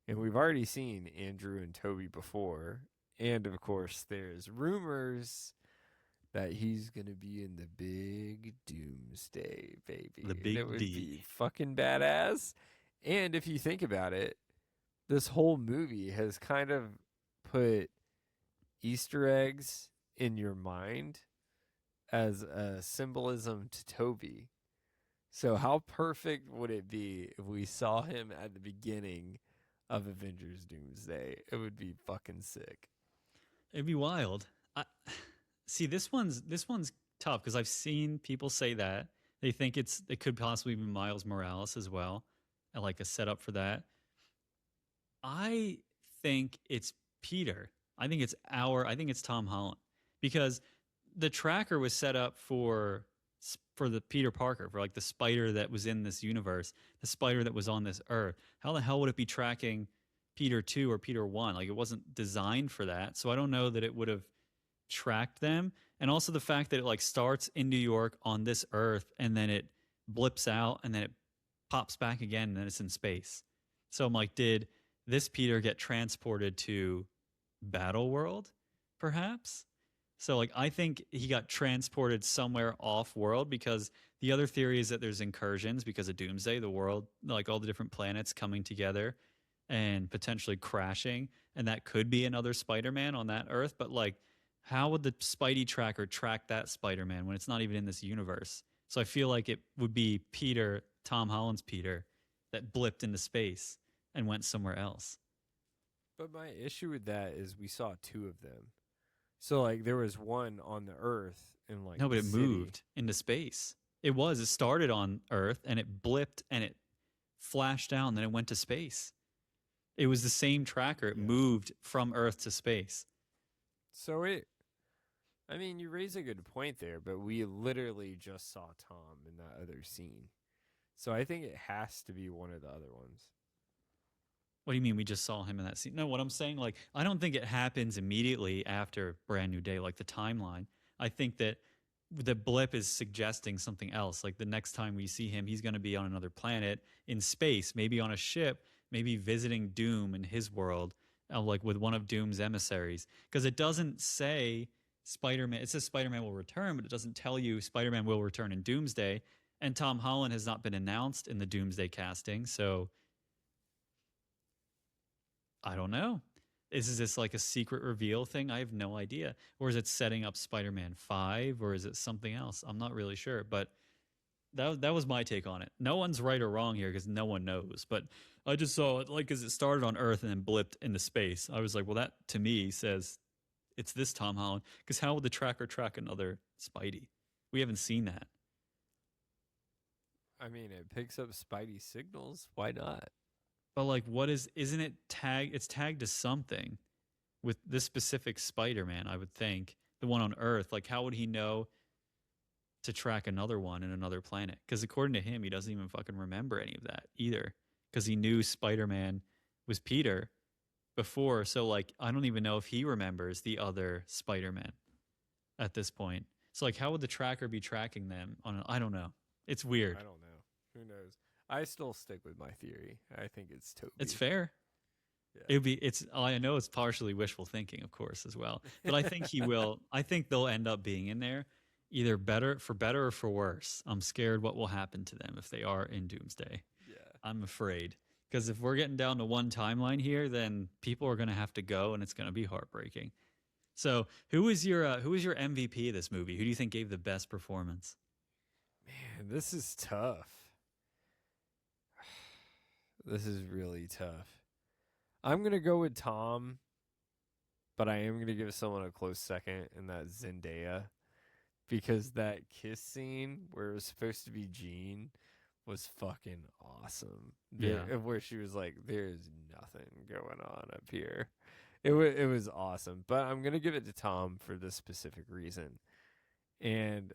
Speaker 2: and we've already seen Andrew and Tobey before, and of course there's rumors that he's gonna be in the big Doomsday, baby.
Speaker 3: The
Speaker 2: And
Speaker 3: big
Speaker 2: it would
Speaker 3: D.
Speaker 2: be fucking badass. And if you think about it, this whole movie has kind of put Easter eggs in your mind as a symbolism to Toby. So how perfect would it be if we saw him at the beginning of Avengers Doomsday? It would be fucking sick.
Speaker 3: it'd be wild. See, this one's tough because I've seen people say that they think it could possibly be Miles Morales as well, and like a setup for that. I think it's Peter. I think it's Tom Holland because the tracker was set up for the Peter Parker, for like the spider that was in this universe, the spider that was on this Earth. How the hell would it be tracking Peter 2 or Peter 1? Like it wasn't designed for that. So I don't know that it would have tracked them. And also the fact that it like starts in New York on this Earth and then it blips out and then it pops back again and then it's in space. So I'm like, did this Peter get transported to Battle World perhaps? So like I think he got transported somewhere off world because the other theory is that there's incursions because of Doomsday, the world, like all the different planets coming together and potentially crashing, and that could be another Spider-Man on that Earth, but like how would the Spidey tracker track that Spider-Man when it's not even in this universe? So I feel like it would be Peter, Tom Holland's Peter, that blipped into space and went somewhere else.
Speaker 2: But my issue with that is we saw two of them. So like there was one on the Earth and like
Speaker 3: No, but
Speaker 2: the
Speaker 3: it
Speaker 2: city.
Speaker 3: moved into space. It started on Earth and it blipped and it flashed down, and then it went to space. It was the same tracker. It
Speaker 2: Yeah.
Speaker 3: moved from Earth to space.
Speaker 2: So I mean, you raise a good point there, but we literally just saw Tom in that other scene. So I think it has to be one of the other ones.
Speaker 3: What do you mean we just saw him in that scene? No, what I'm saying, like, I don't think it happens immediately after Brand New Day, like the timeline. I think that the blip is suggesting something else. Like the next time we see him, he's going to be on another planet in space, maybe on a ship, maybe visiting Doom in his world, like with one of Doom's emissaries. Because it doesn't say Spider-Man. It says Spider-Man will return, but it doesn't tell you Spider-Man will return in Doomsday. And Tom Holland has not been announced in the Doomsday casting, so I don't know. Is this like a secret reveal thing? I have no idea. Or is it setting up Spider-Man 5, or is it something else? I'm not really sure. But that was my take on it. No one's right or wrong here because no one knows. But I just saw it like because it started on Earth and then blipped into space. I was like, well, that to me says it's this Tom Holland. Because how would the tracker track another Spidey? We haven't seen that.
Speaker 2: I mean, it picks up Spidey signals. Why not?
Speaker 3: But like, what isn't it tagged? It's tagged to something with this specific Spider-Man. I would think the one on Earth. Like, how would he know to track another one in another planet? Because according to him, he doesn't even fucking remember any of that either. Because he knew Spider-Man was Peter before. So like, I don't even know if he remembers the other Spider-Man at this point. So like, how would the tracker be tracking them on? I don't know. It's weird.
Speaker 2: I don't know. Who knows? I still stick with my theory. I think it's Toby.
Speaker 3: It's fair.
Speaker 2: Yeah.
Speaker 3: It'd be. It's. I know it's partially wishful thinking, of course, as well. But I think he will. I think they'll end up being in there, either better or for worse. I'm scared what will happen to them if they are in Doomsday.
Speaker 2: Yeah.
Speaker 3: I'm afraid because if we're getting down to one timeline here, then people are going to have to go, and it's going to be heartbreaking. So, who is your MVP of this movie? Who do you think gave the best performance?
Speaker 2: Man, this is tough. This is really tough. I'm going to go with Tom, but I am going to give someone a close second, and that's Zendaya. Because that kiss scene where it was supposed to be Jean was fucking awesome.
Speaker 3: Yeah.
Speaker 2: Where she was like, there's nothing going on up here. It was awesome. But I'm going to give it to Tom for this specific reason. And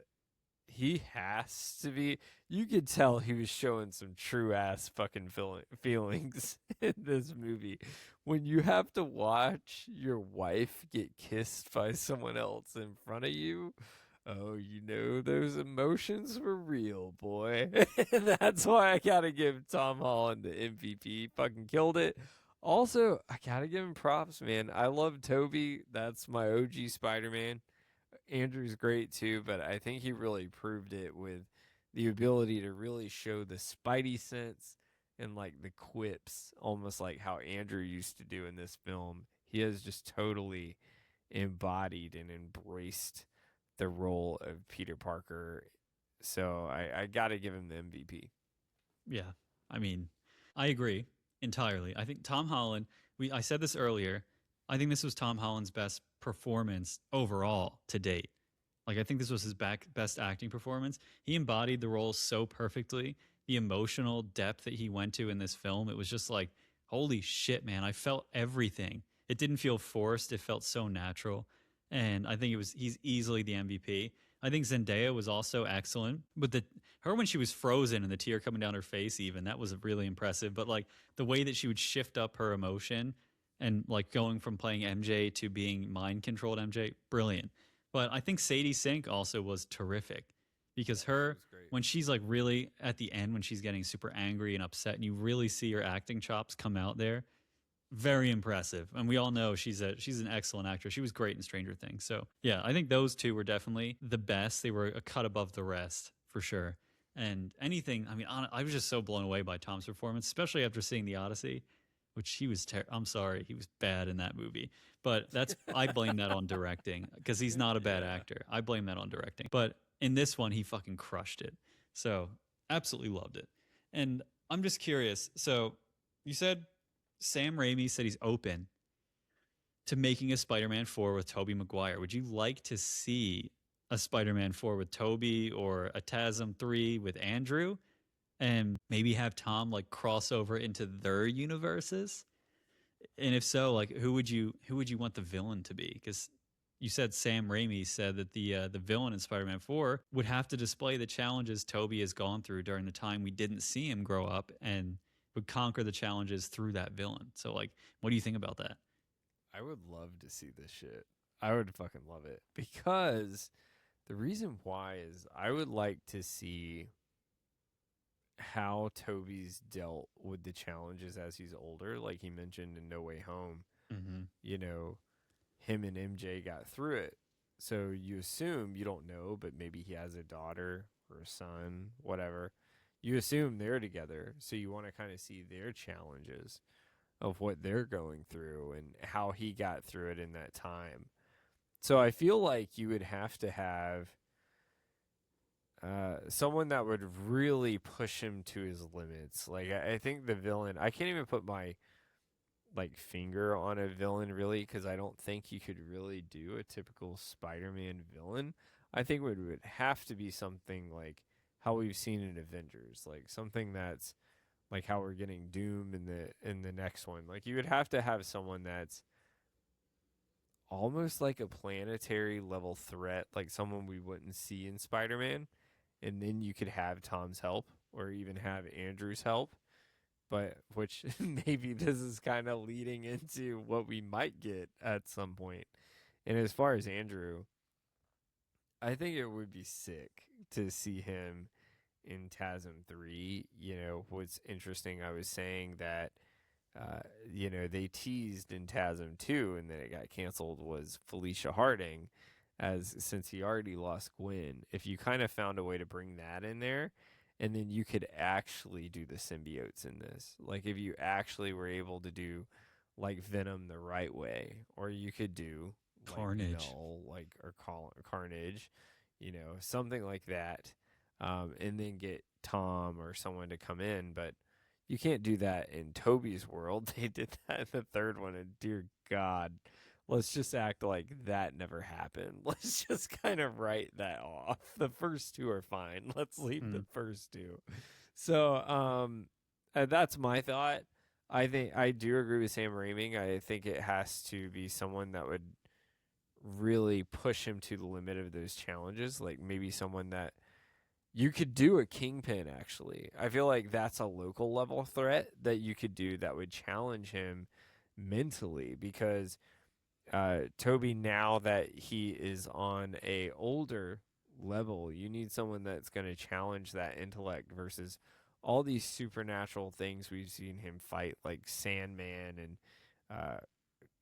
Speaker 2: he has to be. You could tell he was showing some true ass fucking feelings in this movie. When you have to watch your wife get kissed by someone else in front of you, oh, you know those emotions were real, boy. That's why I gotta give Tom Holland the MVP. Fucking killed it. Also, I gotta give him props, man. I love Toby. That's my OG Spider-Man. Andrew's great too, but I think he really proved it with the ability to really show the Spidey sense and like the quips, almost like how Andrew used to do in this film. He has just totally embodied and embraced the role of Peter Parker. So I got to give him the MVP.
Speaker 3: Yeah. I mean, I agree entirely. I think Tom Holland, I said this earlier, I think this was Tom Holland's best performance overall to date. Like, I think this was his best acting performance. He embodied the role so perfectly. The emotional depth that he went to in this film, it was just like, holy shit, man. I felt everything. It didn't feel forced. It felt so natural. And I think he's easily the MVP. I think Zendaya was also excellent. But her when she was frozen and the tear coming down her face, even, that was really impressive. But like the way that she would shift up her emotion and like going from playing MJ to being mind controlled MJ, brilliant. But I think Sadie Sink also was terrific because when she's like really at the end, when she's getting super angry and upset, and you really see her acting chops come out there, very impressive. And we all know she's an excellent actress. She was great in Stranger Things. So yeah, I think those two were definitely the best. They were a cut above the rest for sure. And anything, I mean, I was just so blown away by Tom's performance, especially after seeing The Odyssey, which he was, I'm sorry, he was bad in that movie. But I blame that on directing because he's not a bad actor. I blame that on directing. But in this one, he fucking crushed it. So absolutely loved it. And I'm just curious. So you said Sam Raimi said he's open to making a Spider-Man 4 with Tobey Maguire. Would you like to see a Spider-Man 4 with Tobey or a TASM 3 with Andrew? And maybe have Tom like cross over into their universes? And if so, like who would you want the villain to be? Because you said Sam Raimi said that the villain in Spider-Man 4 would have to display the challenges Tobey has gone through during the time we didn't see him grow up and would conquer the challenges through that villain. So like, what do you think about that?
Speaker 2: I would love to see this shit. I would fucking love it. Because the reason why is I would like to see how Toby's dealt with the challenges as he's older, like he mentioned in No Way Home.
Speaker 3: Mm-hmm.
Speaker 2: You know, him and MJ got through it. So you assume, you don't know, but maybe he has a daughter or a son, whatever. You assume they're together. So you want to kind of see their challenges of what they're going through and how he got through it in that time. So I feel like you would have to have someone that would really push him to his limits. Like I think the villain, I can't even put my like finger on a villain really because I don't think you could really do a typical Spider-Man villain. I think it would have to be something like how we've seen in Avengers, like something that's like how we're getting Doom in the next one. Like you would have to have someone that's almost like a planetary level threat, like someone we wouldn't see in Spider-Man, and then you could have Tom's help or even have Andrew's help. But which maybe this is kind of leading into what we might get at some point. And as far as Andrew, I think it would be sick to see him in TASM 3. You know, what's interesting, I was saying that, they teased in TASM 2 and then it got canceled was Felicia Harding, as since he already lost Gwen. If you kind of found a way to bring that in there, and then you could actually do the symbiotes in this. Like if you actually were able to do like Venom the right way, or you could do like
Speaker 3: Carnage.
Speaker 2: Null, like or Carnage, something like that, and then get Tom or someone to come in. But you can't do that in Toby's world. They did that in the third one, and dear God, let's just act like that never happened. Let's just kind of write that off. The first two are fine. Let's leave the first two. So, that's my thought. I think I do agree with Sam Raimi. I think it has to be someone that would really push him to the limit of those challenges. Like maybe someone that you could do a Kingpin, actually. I feel like that's a local level threat that you could do that would challenge him mentally, because Toby, now that he is on a older level, you need someone that's going to challenge that intellect versus all these supernatural things we've seen him fight, like Sandman and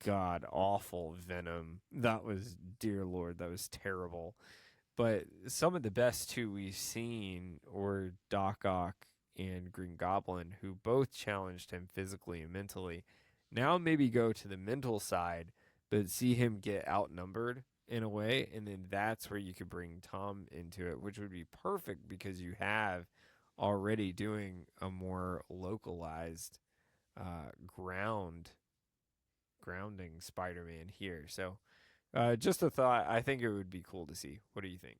Speaker 2: god awful Venom. That was, dear Lord, that was terrible. But some of the best two we've seen were Doc Ock and Green Goblin, who both challenged him physically and mentally. Now maybe go to the mental side, but see him get outnumbered in a way, and then that's where you could bring Tom into it, which would be perfect because you have already doing a more localized grounding Spider-Man here. So just a thought. I think it would be cool to see. What do you think?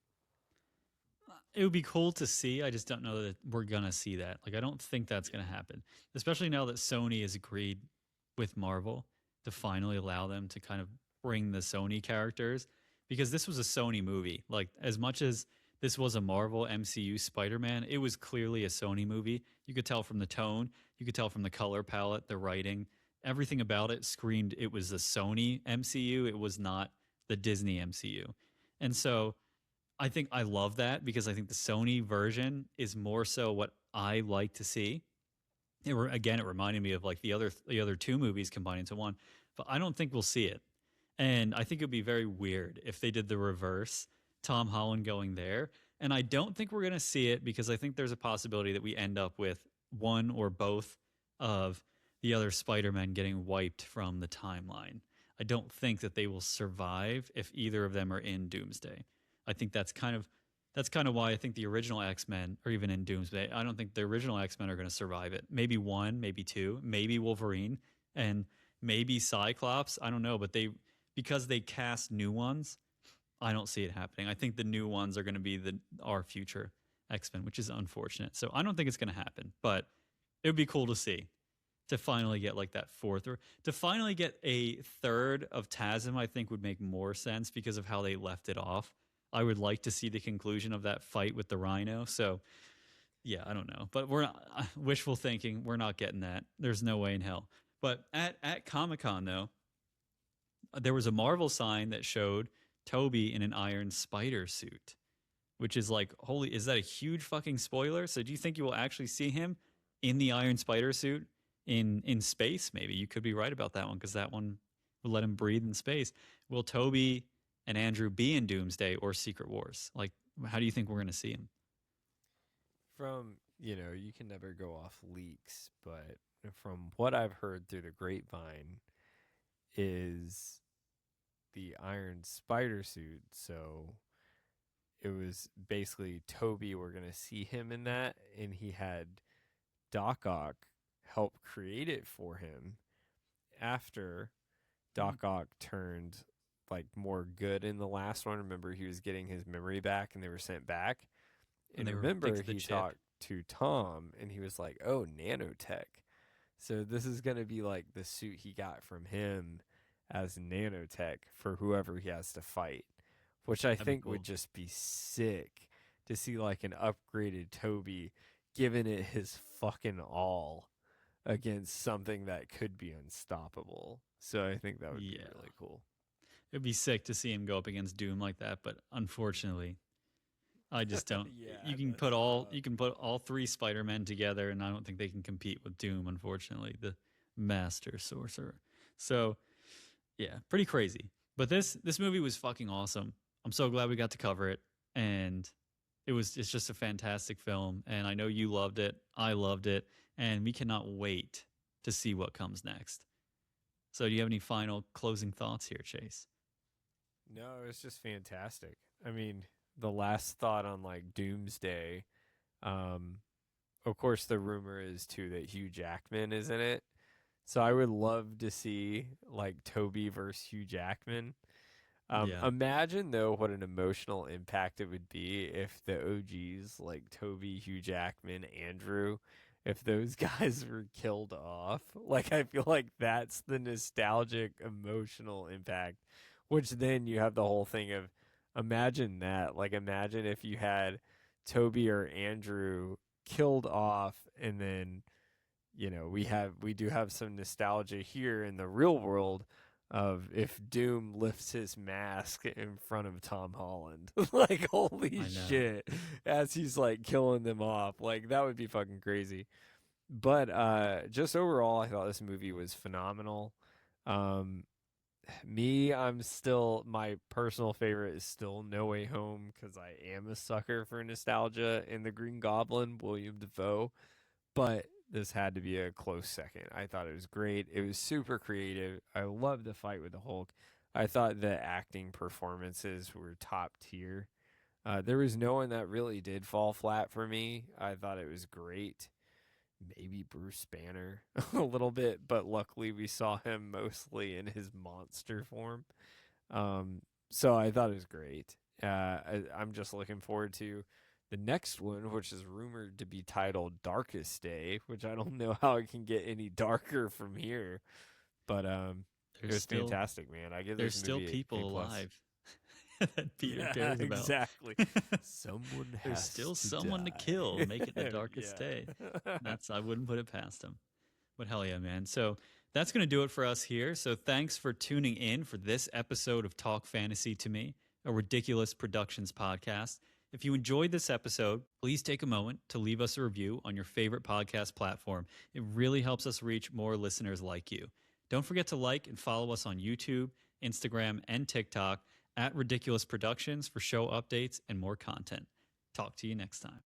Speaker 3: It would be cool to see. I just don't know that we're gonna see that. Like, I don't think that's gonna happen, especially now that Sony has agreed with Marvel to finally allow them to kind of bring the Sony characters, because this was a Sony movie. Like, as much as this was a Marvel MCU Spider-Man, it was clearly a Sony movie. You could tell from the tone, you could tell from the color palette, the writing, everything about it screamed it was a Sony MCU. It was not the Disney MCU. And so I think I love that, because I think the Sony version is more so what I like to see. It reminded me of like the other two movies combined into one, but I don't think we'll see it. And I think it would be very weird if they did the reverse, Tom Holland going there. And I don't think we're going to see it, because I think there's a possibility that we end up with one or both of the other Spider-Men getting wiped from the timeline. I don't think that they will survive if either of them are in Doomsday. I think that's kind of why I think the original X-Men are even in Doomsday. I don't think the original X-Men are going to survive it. Maybe one, maybe two, maybe Wolverine, and maybe Cyclops. I don't know, but because they cast new ones, I don't see it happening. I think the new ones are going to be our future X-Men, which is unfortunate. So I don't think it's going to happen, but it would be cool to see, to finally get like that fourth, or to finally get a third of TASM. I think would make more sense because of how they left it off. I would like to see the conclusion of that fight with the Rhino. So yeah, I don't know, but we're not, wishful thinking. We're not getting that. There's no way in hell. But at Comic-Con though, there was a Marvel sign that showed Toby in an Iron Spider suit, which is like, holy, is that a huge fucking spoiler? So do you think you will actually see him in the Iron Spider suit in space? Maybe you could be right about that one, because that one will let him breathe in space. Will Toby and Andrew be in Doomsday or Secret Wars? Like, how do you think we're going to see him?
Speaker 2: From, you can never go off leaks, but from what I've heard through the grapevine is the Iron Spider suit. So it was basically Toby. We're gonna see him in that, and he had Doc Ock help create it for him after Doc Ock turned like more good in the last one. Remember, he was getting his memory back, and they were sent back. And
Speaker 3: they were
Speaker 2: remember,
Speaker 3: fixed the
Speaker 2: he
Speaker 3: chip.
Speaker 2: talked to Tom, and he was like, "Oh, nanotech." So this is gonna be like the suit he got from him as nanotech for whoever he has to fight, which I
Speaker 3: That'd be
Speaker 2: think
Speaker 3: cool.
Speaker 2: would just be sick to see like an upgraded Toby giving it his fucking all against something that could be unstoppable. So I think that would be
Speaker 3: Yeah.
Speaker 2: really cool.
Speaker 3: It'd be sick to see him go up against Doom like that, but unfortunately, I just don't.
Speaker 2: Yeah,
Speaker 3: you can
Speaker 2: that's
Speaker 3: put all
Speaker 2: tough.
Speaker 3: you can put all three Spider-Men together, and I don't think they can compete with Doom. Unfortunately, the Master Sorcerer. So yeah, pretty crazy. But this movie was fucking awesome. I'm so glad we got to cover it, and it's just a fantastic film. And I know you loved it. I loved it, and we cannot wait to see what comes next. So, do you have any final closing thoughts here, Chase?
Speaker 2: No, it's just fantastic. I mean, the last thought on like Doomsday, um, of course, the rumor is too that Hugh Jackman is in it. So I would love to see like Toby versus Hugh Jackman.
Speaker 3: Yeah.
Speaker 2: Imagine though what an emotional impact it would be if the OGs like Toby, Hugh Jackman, Andrew, if those guys were killed off. Like I feel like that's the nostalgic emotional impact. Which then you have the whole thing of imagine that. Like imagine if you had Toby or Andrew killed off and then we do have some nostalgia here in the real world of if Doom lifts his mask in front of Tom Holland. Like holy
Speaker 3: I know.
Speaker 2: shit. As he's like killing them off. Like that would be fucking crazy. But just overall I thought this movie was phenomenal. I'm still my personal favorite is still No Way Home because I am a sucker for nostalgia in the Green Goblin, William Dafoe. But this had to be a close second. I thought it was great. It was super creative. I loved the fight with the Hulk. I thought the acting performances were top tier. There was no one that really did fall flat for me. I thought it was great. Maybe Bruce Banner a little bit, but luckily we saw him mostly in his monster form. So I thought it was great. I'm just looking forward to the next one, which is rumored to be titled Darkest Day, which I don't know how it can get any darker from here. But it was fantastic, man. I give
Speaker 3: There's
Speaker 2: this
Speaker 3: still
Speaker 2: movie
Speaker 3: people
Speaker 2: A+.
Speaker 3: alive that Peter cares about.
Speaker 2: Exactly. Someone has
Speaker 3: There's still
Speaker 2: to
Speaker 3: someone to
Speaker 2: die.
Speaker 3: kill. Make it the darkest
Speaker 2: Yeah.
Speaker 3: day. I wouldn't put it past him. But hell yeah, man. So that's going to do it for us here. So thanks for tuning in for this episode of Talk Fantasy to Me, a Ridiculous Productions podcast. If you enjoyed this episode, please take a moment to leave us a review on your favorite podcast platform. It really helps us reach more listeners like you. Don't forget to like and follow us on YouTube, Instagram, and TikTok at Ridiculous Productions for show updates and more content. Talk to you next time.